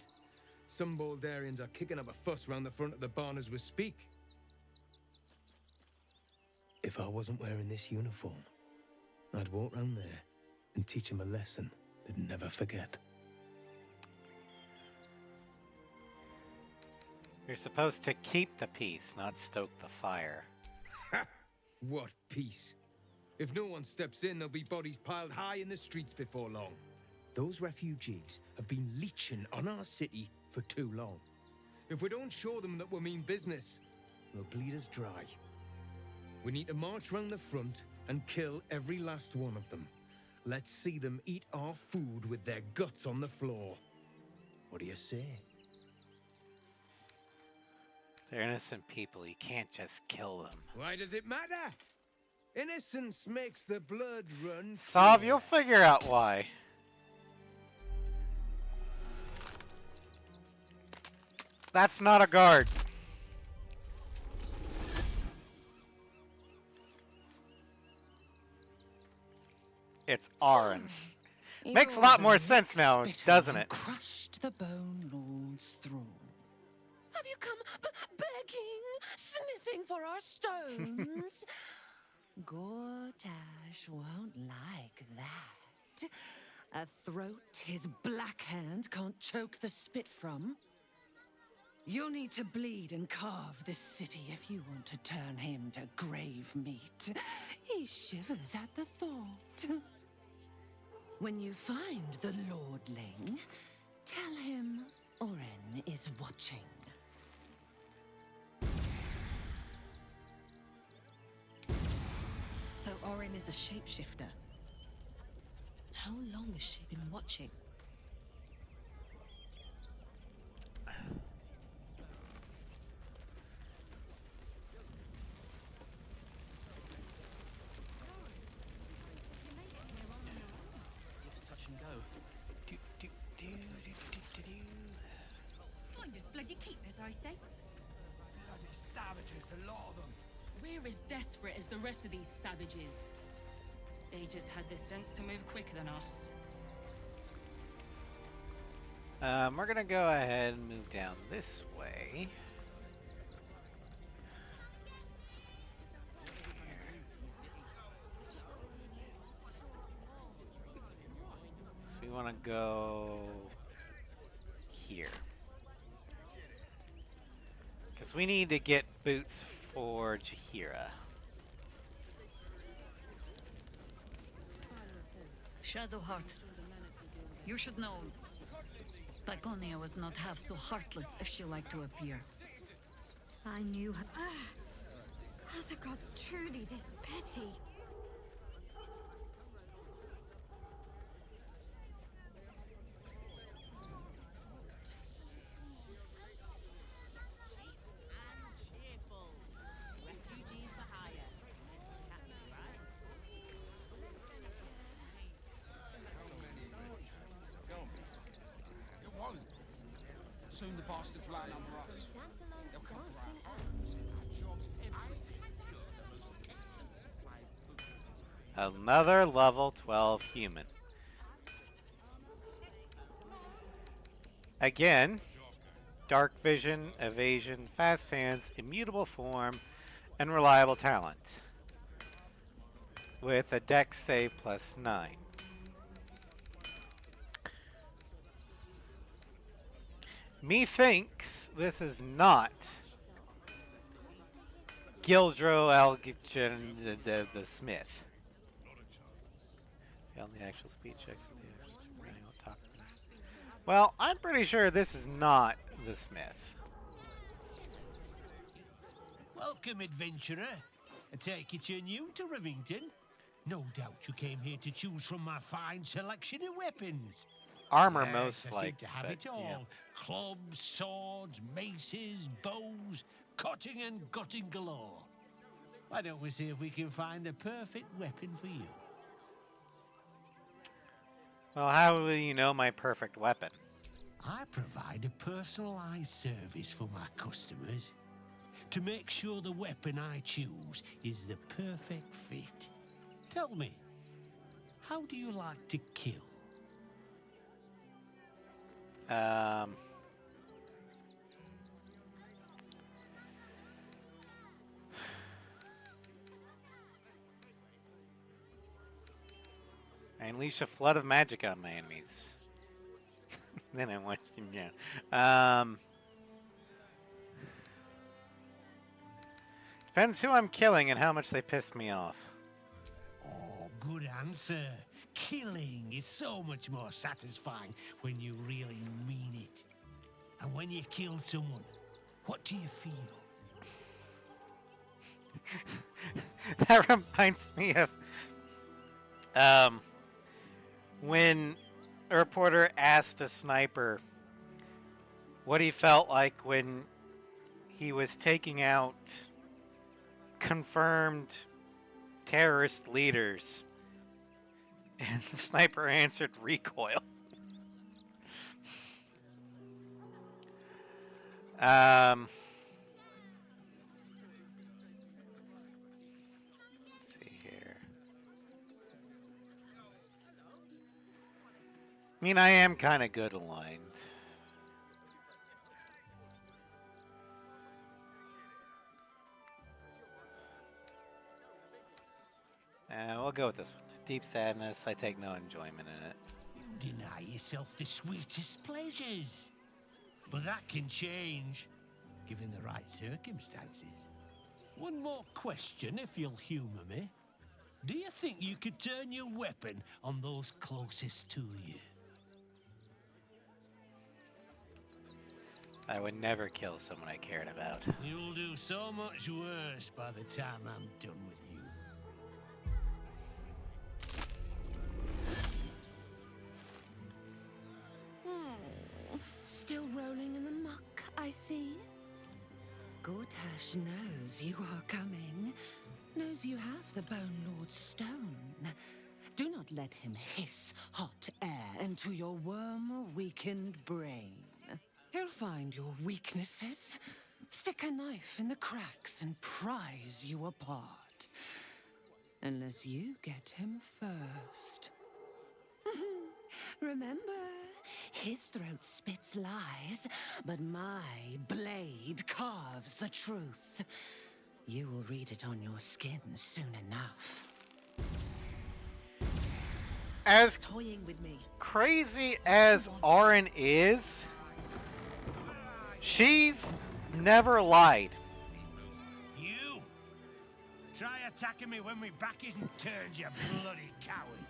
Some Baldurians are kicking up a fuss round the front of the barn as we speak. If I wasn't wearing this uniform, I'd walk round there and teach them a lesson they'd never forget. You're supposed to keep the peace, not stoke the fire. What peace? If no one steps in, there'll be bodies piled high in the streets before long. Those refugees have been leeching on our city for too long. If we don't show them that we mean business, they'll bleed us dry. We need to march round the front and kill every last one of them. Let's see them eat our food with their guts on the floor. What do you say? They're innocent people. You can't just kill them. Why does it matter? Innocence makes the blood run. Sav, you'll figure out why. That's not a guard. It's Aaron. Makes a lot more sense now, doesn't it? Crushed the Bone Lord's throne. Have you come begging, sniffing for our stones? Gortash won't like that. A throat his black hand can't choke the spit from. You'll need to bleed and carve this city if you want to turn him to grave meat. He shivers at the thought. When you find the Lordling, tell him Oren is watching. So Oren is a shapeshifter. How long has she been watching? Touch and go. Find us bloody keepers, I say. Bloody savages, a lot of them. We're as desperate as the rest of these savages. They just had the sense to move quicker than us. We're gonna go ahead and move down this way. So we want to go here. Because we need to get boots for Jaheira. Shadowheart, you should know, Pagonia was not half so heartless as she liked to appear. I knew her. Are the gods truly this petty? It won't. Soon the bastards will outnumber us. They'll come for our homes, our jobs, everything. Another level 12 human. Again, dark vision, evasion, fast hands, immutable form, and reliable talent. With a dex save +9. Methinks this is not Gildro Algigen the Smith. Failed the actual speed check for the Well, I'm pretty sure this is not the Smith. Welcome, adventurer. I take it you're new to Rivington. No doubt you came here to choose from my fine selection of weapons. Armor Yes, most I seem like, to have but, it all. yeah. Clubs, swords, maces, bows, cutting and gutting galore. Why don't we see if we can find the perfect weapon for you? Well, how will you know my perfect weapon? I provide a personalized service for my customers to make sure the weapon I choose is the perfect fit. Tell me, how do you like to kill? I unleash a flood of magic on my enemies. Then I watch them down. Depends who I'm killing and how much they piss me off. Oh, good answer. Killing is so much more satisfying when you really mean it. And when you kill someone, what do you feel? That reminds me of when a reporter asked a sniper what he felt like when he was taking out confirmed terrorist leaders. And the sniper answered recoil. Let's see here. I mean, I am kind of good aligned. We'll go with this one. Deep sadness. I take no enjoyment in it. You deny yourself the sweetest pleasures. But that can change, given the right circumstances. One more question, if you'll humour me. Do you think you could turn your weapon on those closest to you? I would never kill someone I cared about. You'll do so much worse by the time I'm done with you. Still rolling in the muck, I see. Gortash knows you are coming. Knows you have the Bone Lord's stone. Do not let him hiss hot air into your worm-weakened brain. He'll find your weaknesses, stick a knife in the cracks and prise you apart. Unless you get him first. Remember, his throat spits lies, but my blade carves the truth. You will read it on your skin soon enough. As toying with me. Crazy as Auron is, she's never lied. You! Try attacking me when my back isn't turned, you bloody coward.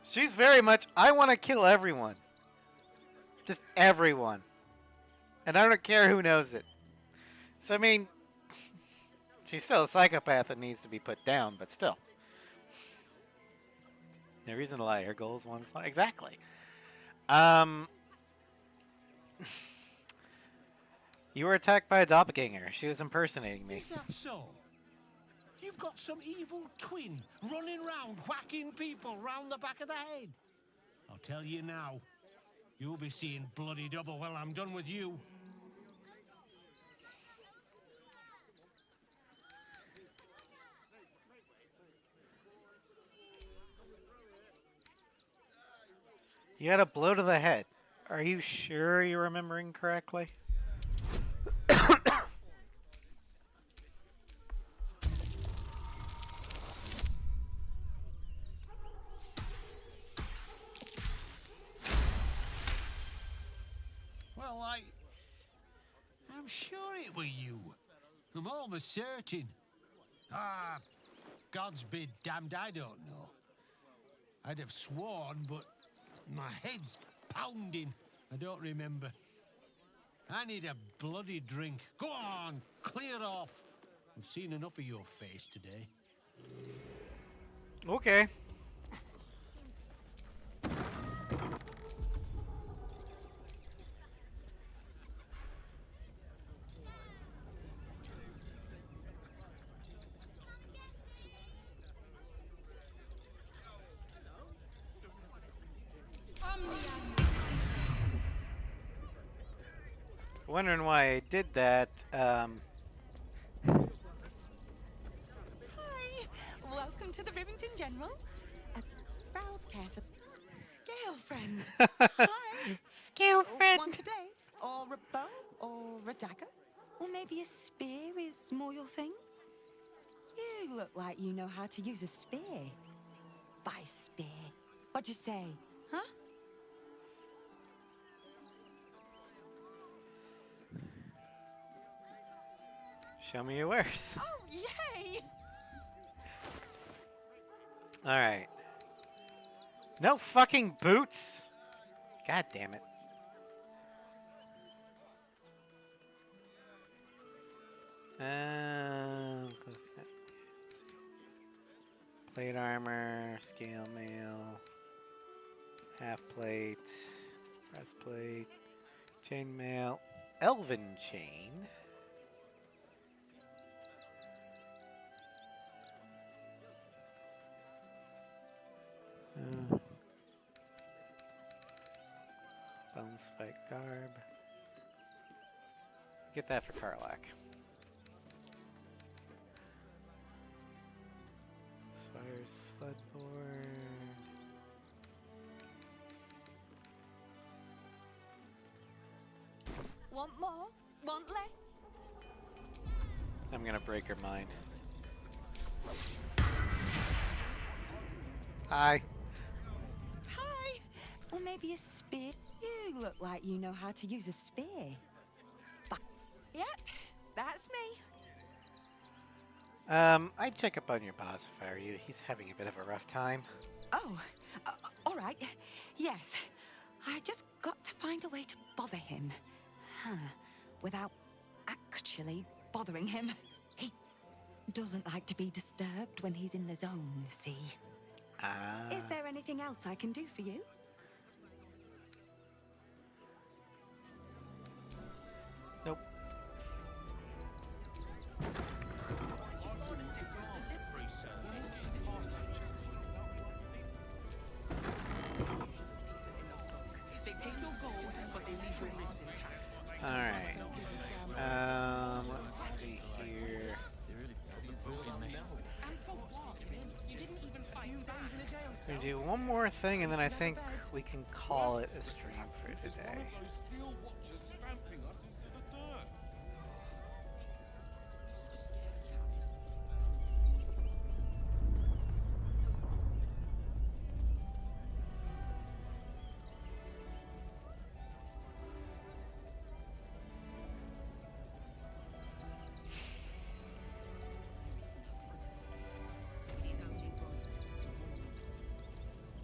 She's very much, I want to kill everyone. Just everyone. And I don't care who knows it. So, I mean, she's still a psychopath that needs to be put down, but still. No reason to lie. Her goal is one to lie. Exactly. You were attacked by a doppelganger. She was impersonating me. Is that so? You've got some evil twin running round whacking people round the back of the head. I'll tell you now, you'll be seeing bloody double when I'm done with you. You had a blow to the head. Are you sure you're remembering correctly? Well, I'm sure it were you. I'm almost certain. Ah, God's be damned, I don't know. I'd have sworn, but my head's pounding. I don't remember. I need a bloody drink. Go on, clear off. I've seen enough of your face today. Okay. Wondering why I did that. Hi! Welcome to the Rivington General. Browse care for scale friend. Hi! Scale friend! Want a blade? Or a bow? Or a dagger? Or maybe a spear is more your thing? You look like you know how to use a spear. By spear. What'd you say? Huh? Show me your wares. Oh, yay! Alright. No fucking boots! God damn it. Plate armor, scale mail, half plate, breastplate, Chainmail, elven chain. Bone spike garb. Get that for Karlak. Swire's Sledboard. Want more? Want less? I'm gonna break her mind. Hi. Hi. Or maybe a spear. You look like you know how to use a spear. Yep, that's me. I'd check up on your boss if I were you. He's having a bit of a rough time. Oh, all right. Yes. I just got to find a way to bother him. Without actually bothering him. He doesn't like to be disturbed when he's in the zone, see? Is there anything else I can do for you? Nope. They take your gold, but they leave your rings intact. Alright. Let's see here. We do one more thing and then I think we can call it a stream for today.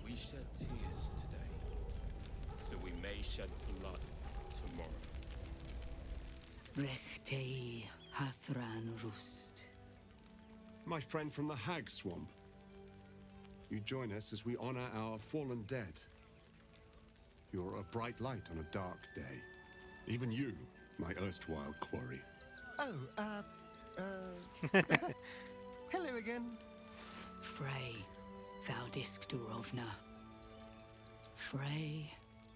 We shed tears today, so we may shed blood tomorrow. Brechtei Hathran Rust. My friend from the Hag Swamp. You join us as we honor our fallen dead. You're a bright light on a dark day. Even you, my erstwhile quarry. Oh, hello again. Frey Valdisk Durovna. Frey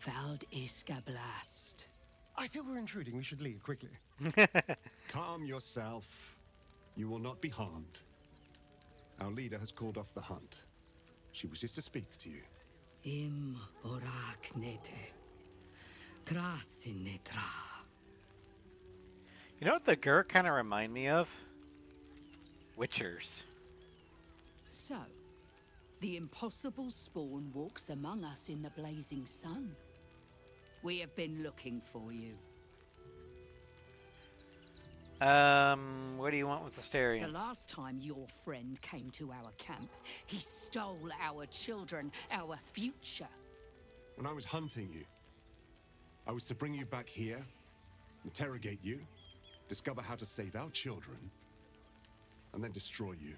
Valdiska Blast. I feel we're intruding. We should leave quickly. Calm yourself. You will not be harmed. Our leader has called off the hunt. She wishes to speak to you. Im orak nete. Trasinetra. You know what the Gur kind of remind me of? Witchers. So, the impossible spawn walks among us in the blazing sun. We have been looking for you. What do you want with the Asterion? The last time your friend came to our camp, he stole our children, our future. When I was hunting you, I was to bring you back here, interrogate you, discover how to save our children, and then destroy you.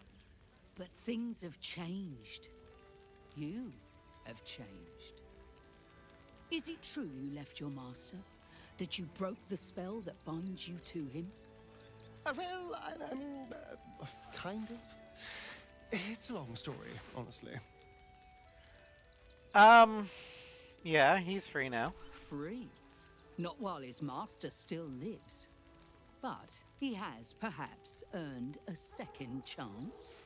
But things have changed. You have changed. Is it true you left your master? That you broke the spell that binds you to him? Well, I mean, kind of. It's a long story, honestly. Yeah, he's free now. Free? Not while his master still lives. But he has perhaps earned a second chance.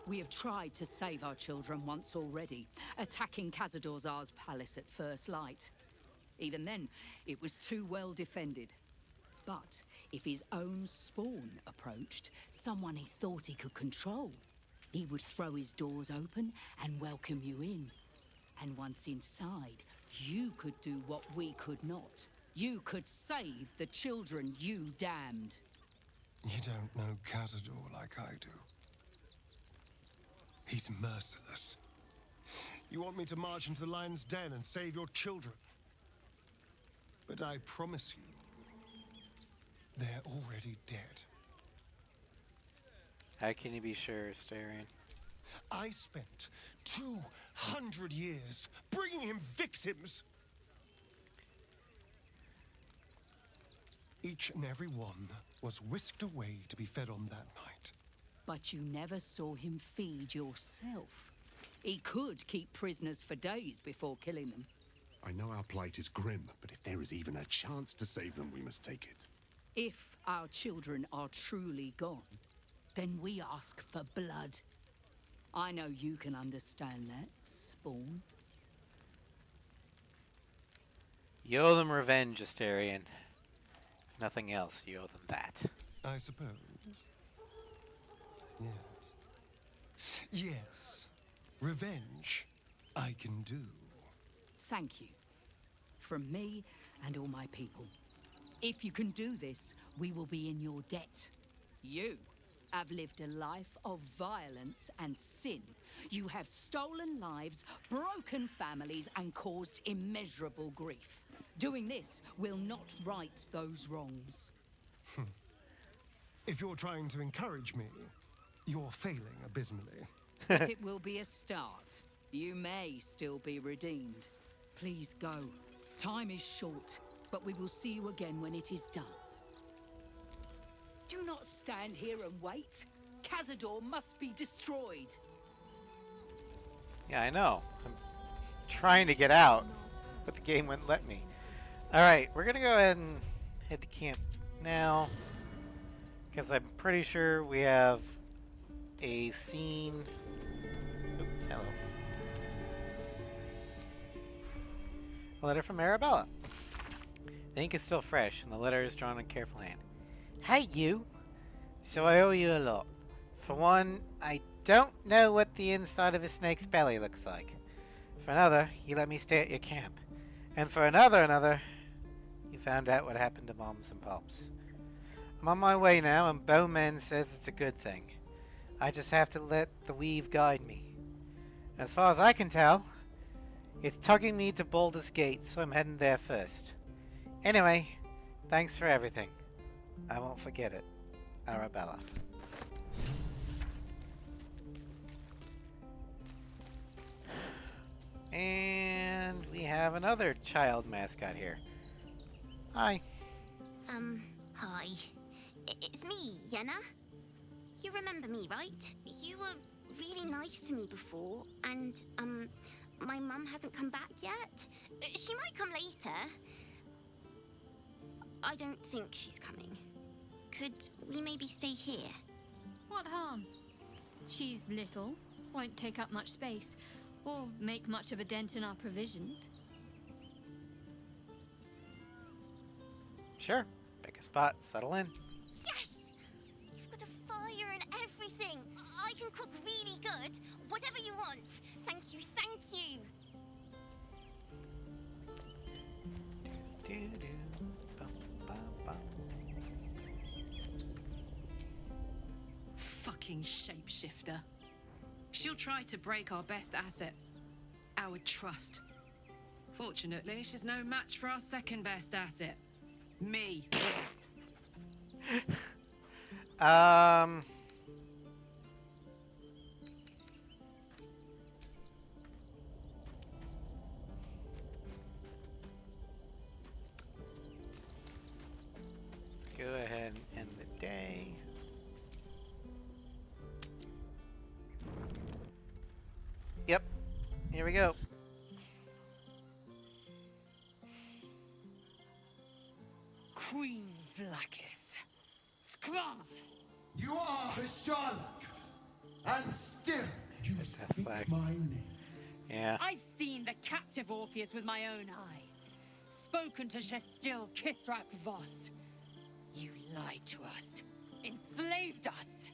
We have tried to save our children once already, attacking Khazad-dûr's palace at first light. Even then, it was too well defended. But if his own spawn approached, someone he thought he could control, he would throw his doors open and welcome you in. And once inside, you could do what we could not. You could save the children you damned. You don't know Khazad-dûr like I do. He's merciless. You want me to march into the lion's den and save your children? But I promise you, they're already dead. How can you be sure, Asterion? I spent 200 years bringing him victims. Each and every one was whisked away to be fed on that night. But you never saw him feed yourself. He could keep prisoners for days before killing them. I know our plight is grim, but if there is even a chance to save them, we must take it. If our children are truly gone, then we ask for blood. I know you can understand that, Spawn. You owe them revenge, Asterion. If nothing else, you owe them that. I suppose. Yes. Yes. Revenge, I can do. Thank you. From me and all my people. If you can do this, we will be in your debt. You have lived a life of violence and sin. You have stolen lives, broken families, and caused immeasurable grief. Doing this will not right those wrongs. If you're trying to encourage me, you're failing abysmally. But it will be a start. You may still be redeemed. Please go. Time is short, but we will see you again when it is done. Do not stand here and wait. Cazador must be destroyed. Yeah, I know. I'm trying to get out, but the game wouldn't let me. Alright, we're gonna go ahead and head to camp now, because I'm pretty sure we have a scene. Oop, hello. A letter from Arabella. The ink is still fresh, and the letter is drawn in careful hand. Hey, you! So I owe you a lot. For one, I don't know what the inside of a snake's belly looks like. For another, you let me stay at your camp. And for another, you found out what happened to Moms and Pops. I'm on my way now, and Bowman says it's a good thing. I just have to let the weave guide me. As far as I can tell, it's tugging me to Baldur's Gate, so I'm heading there first. Anyway, thanks for everything. I won't forget it. Arabella. And we have another child mascot here. Hi. Hi. It's me, Yenna. You remember me, right? You were really nice to me before, and, my mum hasn't come back yet. She might come later. I don't think she's coming. Could we maybe stay here? What harm? She's little, won't take up much space, or make much of a dent in our provisions. Sure. Pick a spot, settle in. Yes! You've got a fire and everything. I can cook really good. Whatever you want. Thank you, thank you. Fucking shapeshifter. She'll try to break our best asset, our trust. Fortunately, she's no match for our second best asset, me. Let's go ahead and end the day. Yep. Here we go. Queen Vlaakith. Skrull! You are Sherlock, and still you speak flag. my name. Yeah. I've seen the captive Orpheus with my own eyes. Spoken to Shestil Kithrak Voss. You lied to us. Enslaved us.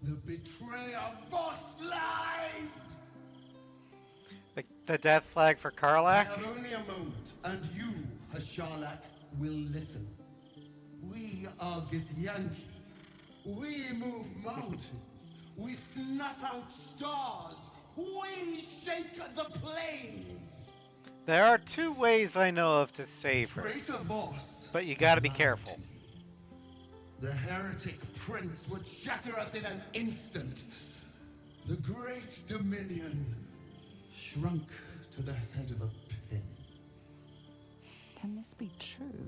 The betrayer Voss lies! The death flag for I Karlach? have only a moment, and you, Hasharlak, will listen. We are Githyanki. We move mountains. We snuff out stars. We shake the plains. There are two ways I know of to save her. Traitor Voss. But you gotta be careful. The heretic prince would shatter us in an instant. The great dominion shrunk to the head of a pin. Can this be true?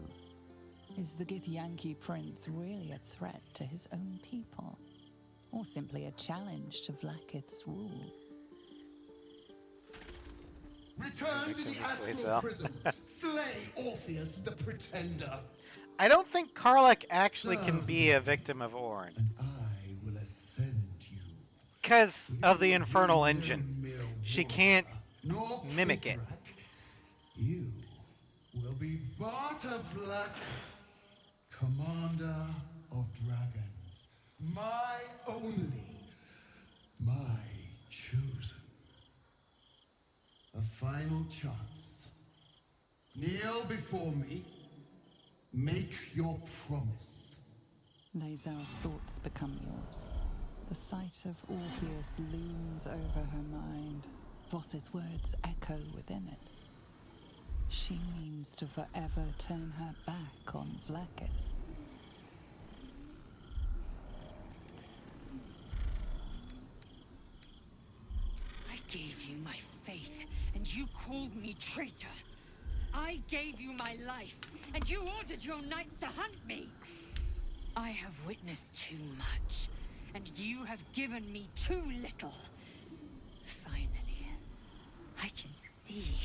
Is the Githyanki prince really a threat to his own people? Or simply a challenge to Vlaakith's rule? Return to the astral prison. Slay Orpheus the Pretender. I don't think Karlach actually can Serve be a victim of Ornn. I will ascend you. Because of the infernal engine. She can't Nor mimic it. You will be Barta Commander of Dragons. My only. My chosen. A final chance. Kneel before me. Make your promise. Lae'zel's thoughts become yours. The sight of Orpheus looms over her mind. Voss's words echo within it. She means to forever turn her back on Vlaakith. I gave you my faith, and you called me traitor. I gave you my life, and you ordered your knights to hunt me. I have witnessed too much, and you have given me too little. Finally, I can see.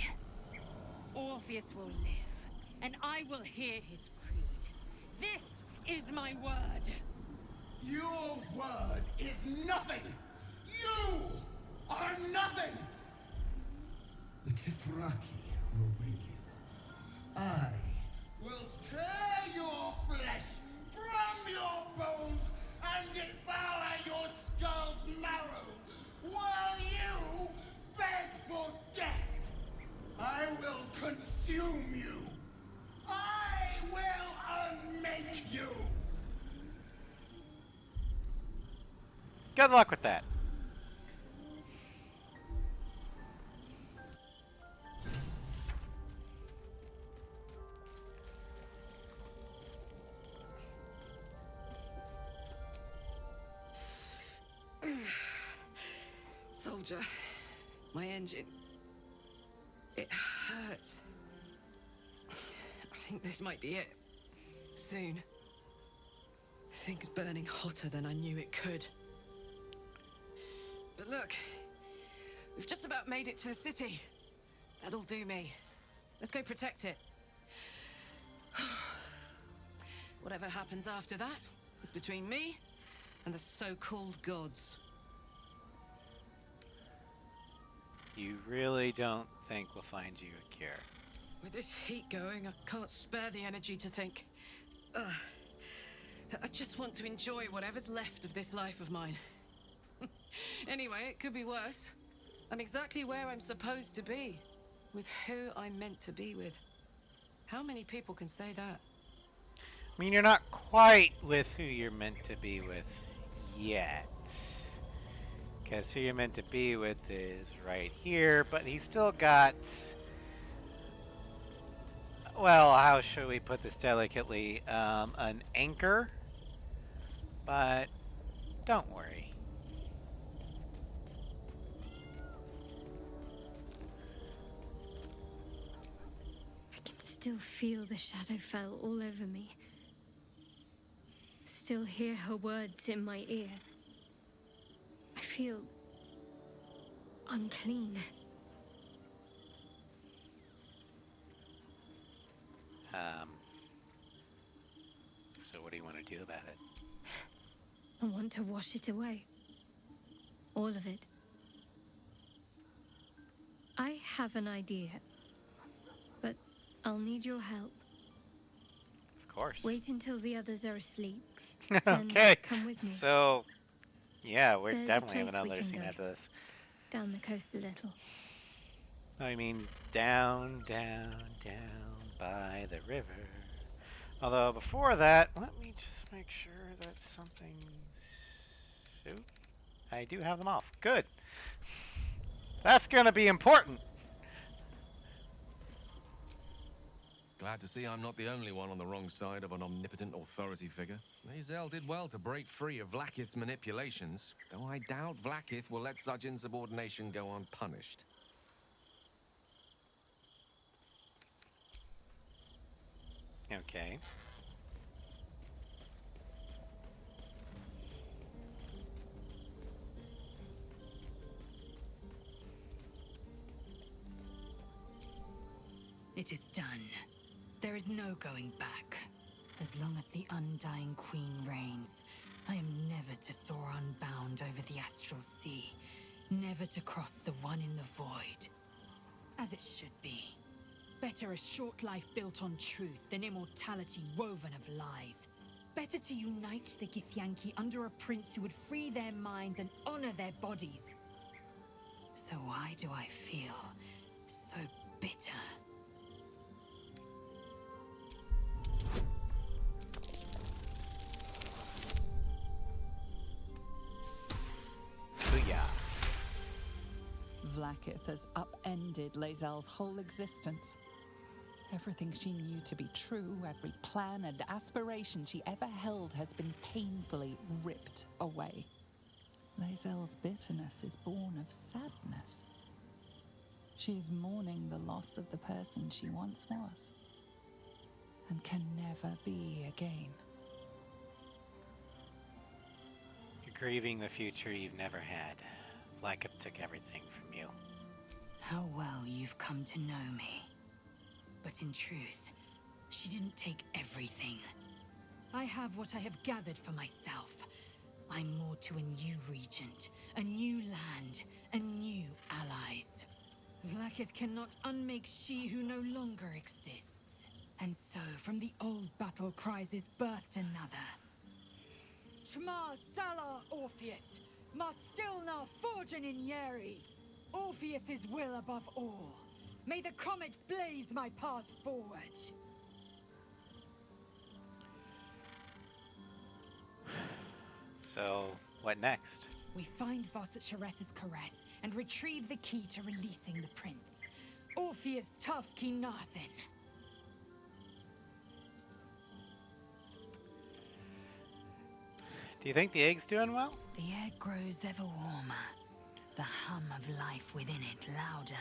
Orpheus will live, and I will hear his creed. This is my word. Your word is nothing! You are nothing! The Kithraki will bring you. I will tear your flesh from your bones and devour your skull's marrow, while you beg for death. I will consume you. I will unmake you. Good luck with that. Soldier, my engine. It hurts. I think this might be it. Soon. Things burning hotter than I knew it could. But look, we've just about made it to the city. That'll do me. Let's go protect it. Whatever happens after that is between me and the so-called gods. You really don't think we'll find you a cure? With this heat going, I can't spare the energy to think. I just want to enjoy whatever's left of this life of mine. Anyway, it could be worse. I'm exactly where I'm supposed to be. With who I'm meant to be with. How many people can say that? I mean, you're not quite with who you're meant to be with yet. Because who you're meant to be with is right here, but he's still got... Well, how should we put this delicately? An anchor? But don't worry. I can still feel the Shadowfell all over me. Still hear her words in my ear. I feel unclean. So what do you want to do about it? I want to wash it away. All of it. I have an idea, but I'll need your help. Of course. Wait until the others are asleep. Okay. Come with me. So, yeah, we're There's a definitely having place we another can scene go. after this. Down the coast a little. I mean, down, down, down by the river. Although, before that, let me just make sure that something's... Shoot. I do have them off. Good. That's going to be important. Glad to see I'm not the only one on the wrong side of an omnipotent authority figure. Lae'zel did well to break free of Vlaakith's manipulations, though I doubt Vlaakith will let such insubordination go unpunished. Okay. It is done. There is no going back. As long as the Undying Queen reigns, I am never to soar unbound over the astral sea, never to cross the one in the void. As it should be. Better a short life built on truth than immortality woven of lies. Better to unite the Githyanki under a prince who would free their minds and honor their bodies. So why do I feel so bitter? Booyah. Vlaakith has upended Lae'zel's whole existence. Everything she knew to be true, every plan and aspiration she ever held has been painfully ripped away. Lae'zel's bitterness is born of sadness. She's mourning the loss of the person she once was, and can never be again. You're grieving the future you've never had. Vlaakith took everything from you. How well you've come to know me. But in truth, she didn't take everything. I have what I have gathered for myself. I'm moored to a new regent, a new land, and new allies. Vlaakith cannot unmake she who no longer exists. And so, from the old battle cries is birthed another. Tmar Salar Orpheus, Mar Stilnar Forgen in Yeri. Orpheus's will above all. May the comet blaze my path forward. So, what next? We find Voss at Sorceress's caress and retrieve the key to releasing the prince. Orpheus Tufki Narsin. Do you think the egg's doing well? The air grows ever warmer. The hum of life within it louder.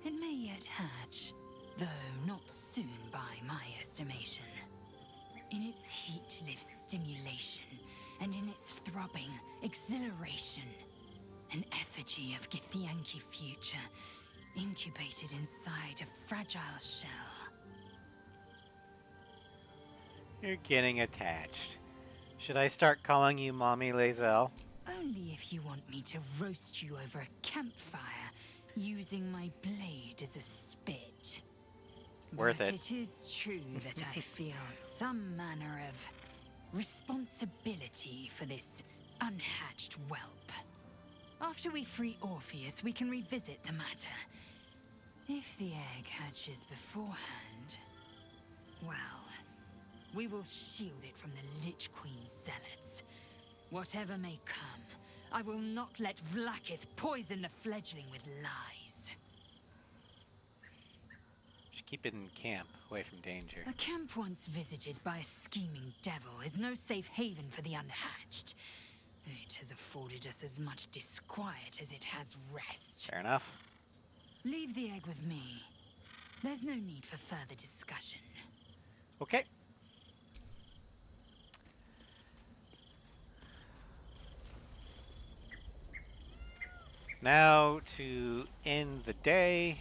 It may yet hatch, though not soon by my estimation. In its heat lives stimulation, and in its throbbing, exhilaration. An effigy of Githyanki future, incubated inside a fragile shell. You're getting attached. Should I start calling you Mommy Lae'zel? Only if you want me to roast you over a campfire, using my blade as a spit. Worth But it. It is true that I feel some manner of responsibility for this unhatched whelp. After we free Orpheus, we can revisit the matter. If the egg hatches beforehand, well, we will shield it from the Lich Queen's zealots. Whatever may come, I will not let Vlaakith poison the fledgling with lies. Should keep it in camp, away from danger. A camp once visited by a scheming devil is no safe haven for the unhatched. It has afforded us as much disquiet as it has rest. Fair enough. Leave the egg with me. There's no need for further discussion. Okay. Now to end the day.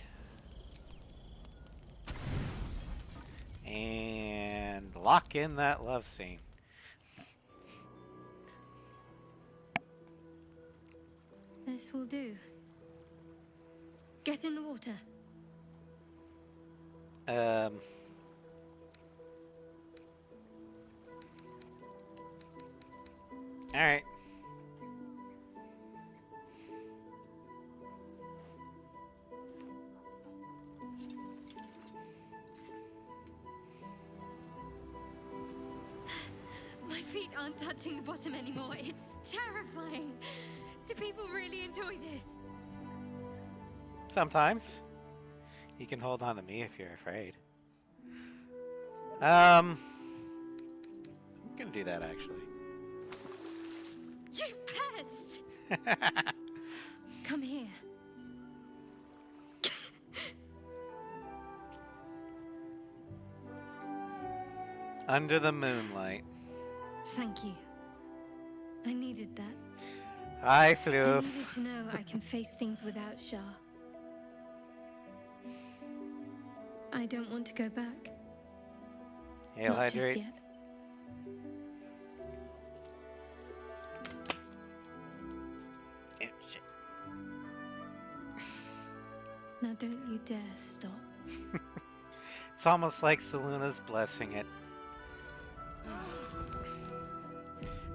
And lock in that love scene. This will do. Get in the water. Alright. My feet aren't touching the bottom anymore. It's terrifying. Do people really enjoy this? Sometimes. You can hold on to me if you're afraid. I'm gonna do that actually. You pest! Come here. Under the moonlight. Thank you. I needed that. Hi, I Floof. needed to know I can face things without Shah. I don't want to go back. Hail Not just hydrate. yet. Yeah, shit. Now don't you dare stop. It's almost like Seluna's blessing it.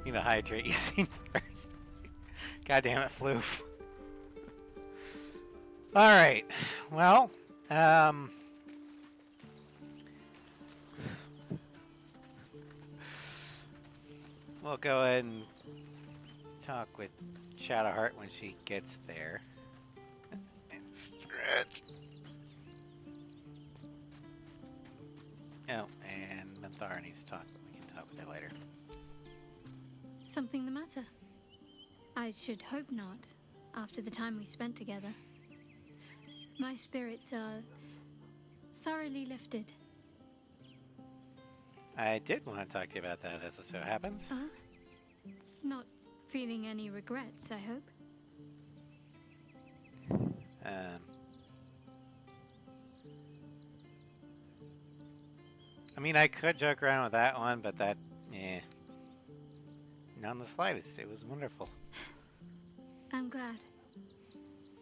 You know, hydrate using thirst. God damn it, Floof. Alright. Well, we'll go ahead and talk with Shadowheart when she gets there. And stretch. Oh, and Minthara needs to talk, but we can talk with her later. Something the matter? I should hope not, after the time we spent together. My spirits are thoroughly lifted. I did want to talk to you about that, as it so happens. Not feeling any regrets, I hope. I mean, I could joke around with that one, but that, eh. Not in the slightest. It was wonderful. I'm glad.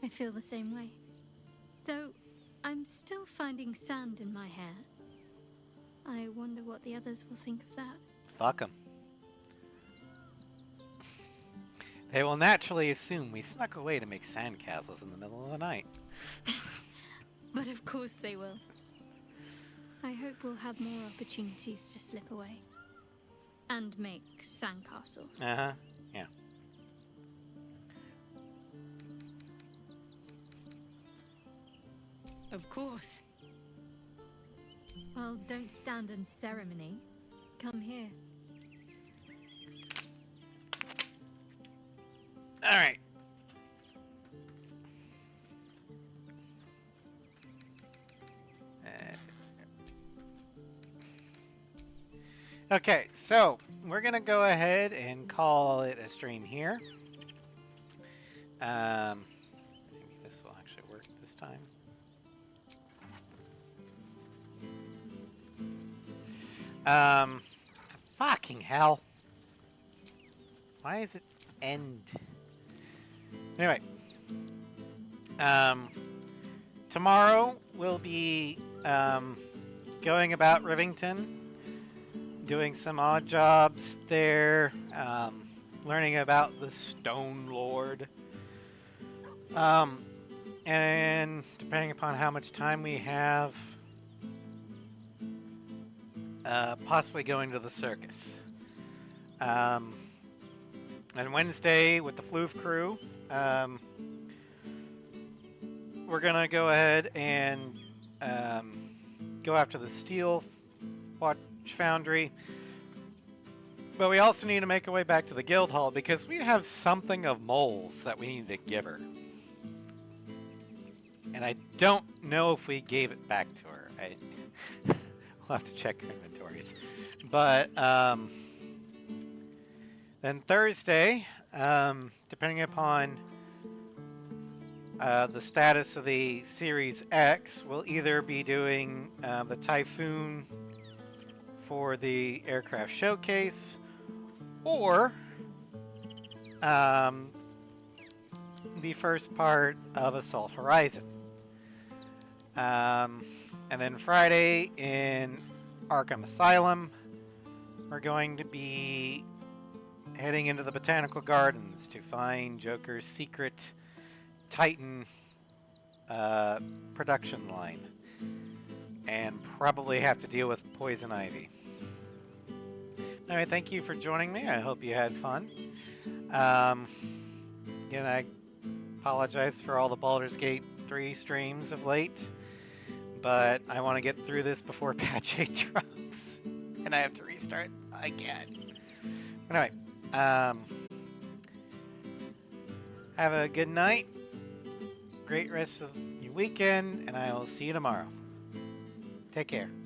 I feel the same way. Though, I'm still finding sand in my hair. I wonder what the others will think of that. Fuck them. They will naturally assume we snuck away to make sandcastles in the middle of the night. But of course they will. I hope we'll have more opportunities to slip away. And make sandcastles. Uh-huh, yeah. Of course. Well, don't stand in ceremony. Come here. Alright. Okay, so we're gonna go ahead and call it a stream here. Maybe this will actually work this time. Fucking hell. Why is it end? Anyway. Tomorrow we'll be, going about Rivington, doing some odd jobs there, learning about the Stone Lord. And depending upon how much time we have, possibly going to the circus. And Wednesday with the Floof crew, we're gonna go ahead and go after the Steel Watch Foundry. But we also need to make our way back to the guild hall because we have something of moles that we need to give her. And I don't know if we gave it back to her. We'll have to check her inventories. But then Thursday, depending upon the status of the Series X, we'll either be doing the Typhoon for the aircraft showcase, or the first part of Assault Horizon. And then Friday in Arkham Asylum, we're going to be heading into the Botanical Gardens to find Joker's secret Titan production line. And probably have to deal with Poison Ivy. Anyway, thank you for joining me. I hope you had fun. Again, I apologize for all the Baldur's Gate 3 streams of late, but I want to get through this before patch 8 drops, and I have to restart again. Anyway, have a good night, great rest of your weekend, and I will see you tomorrow. Take care.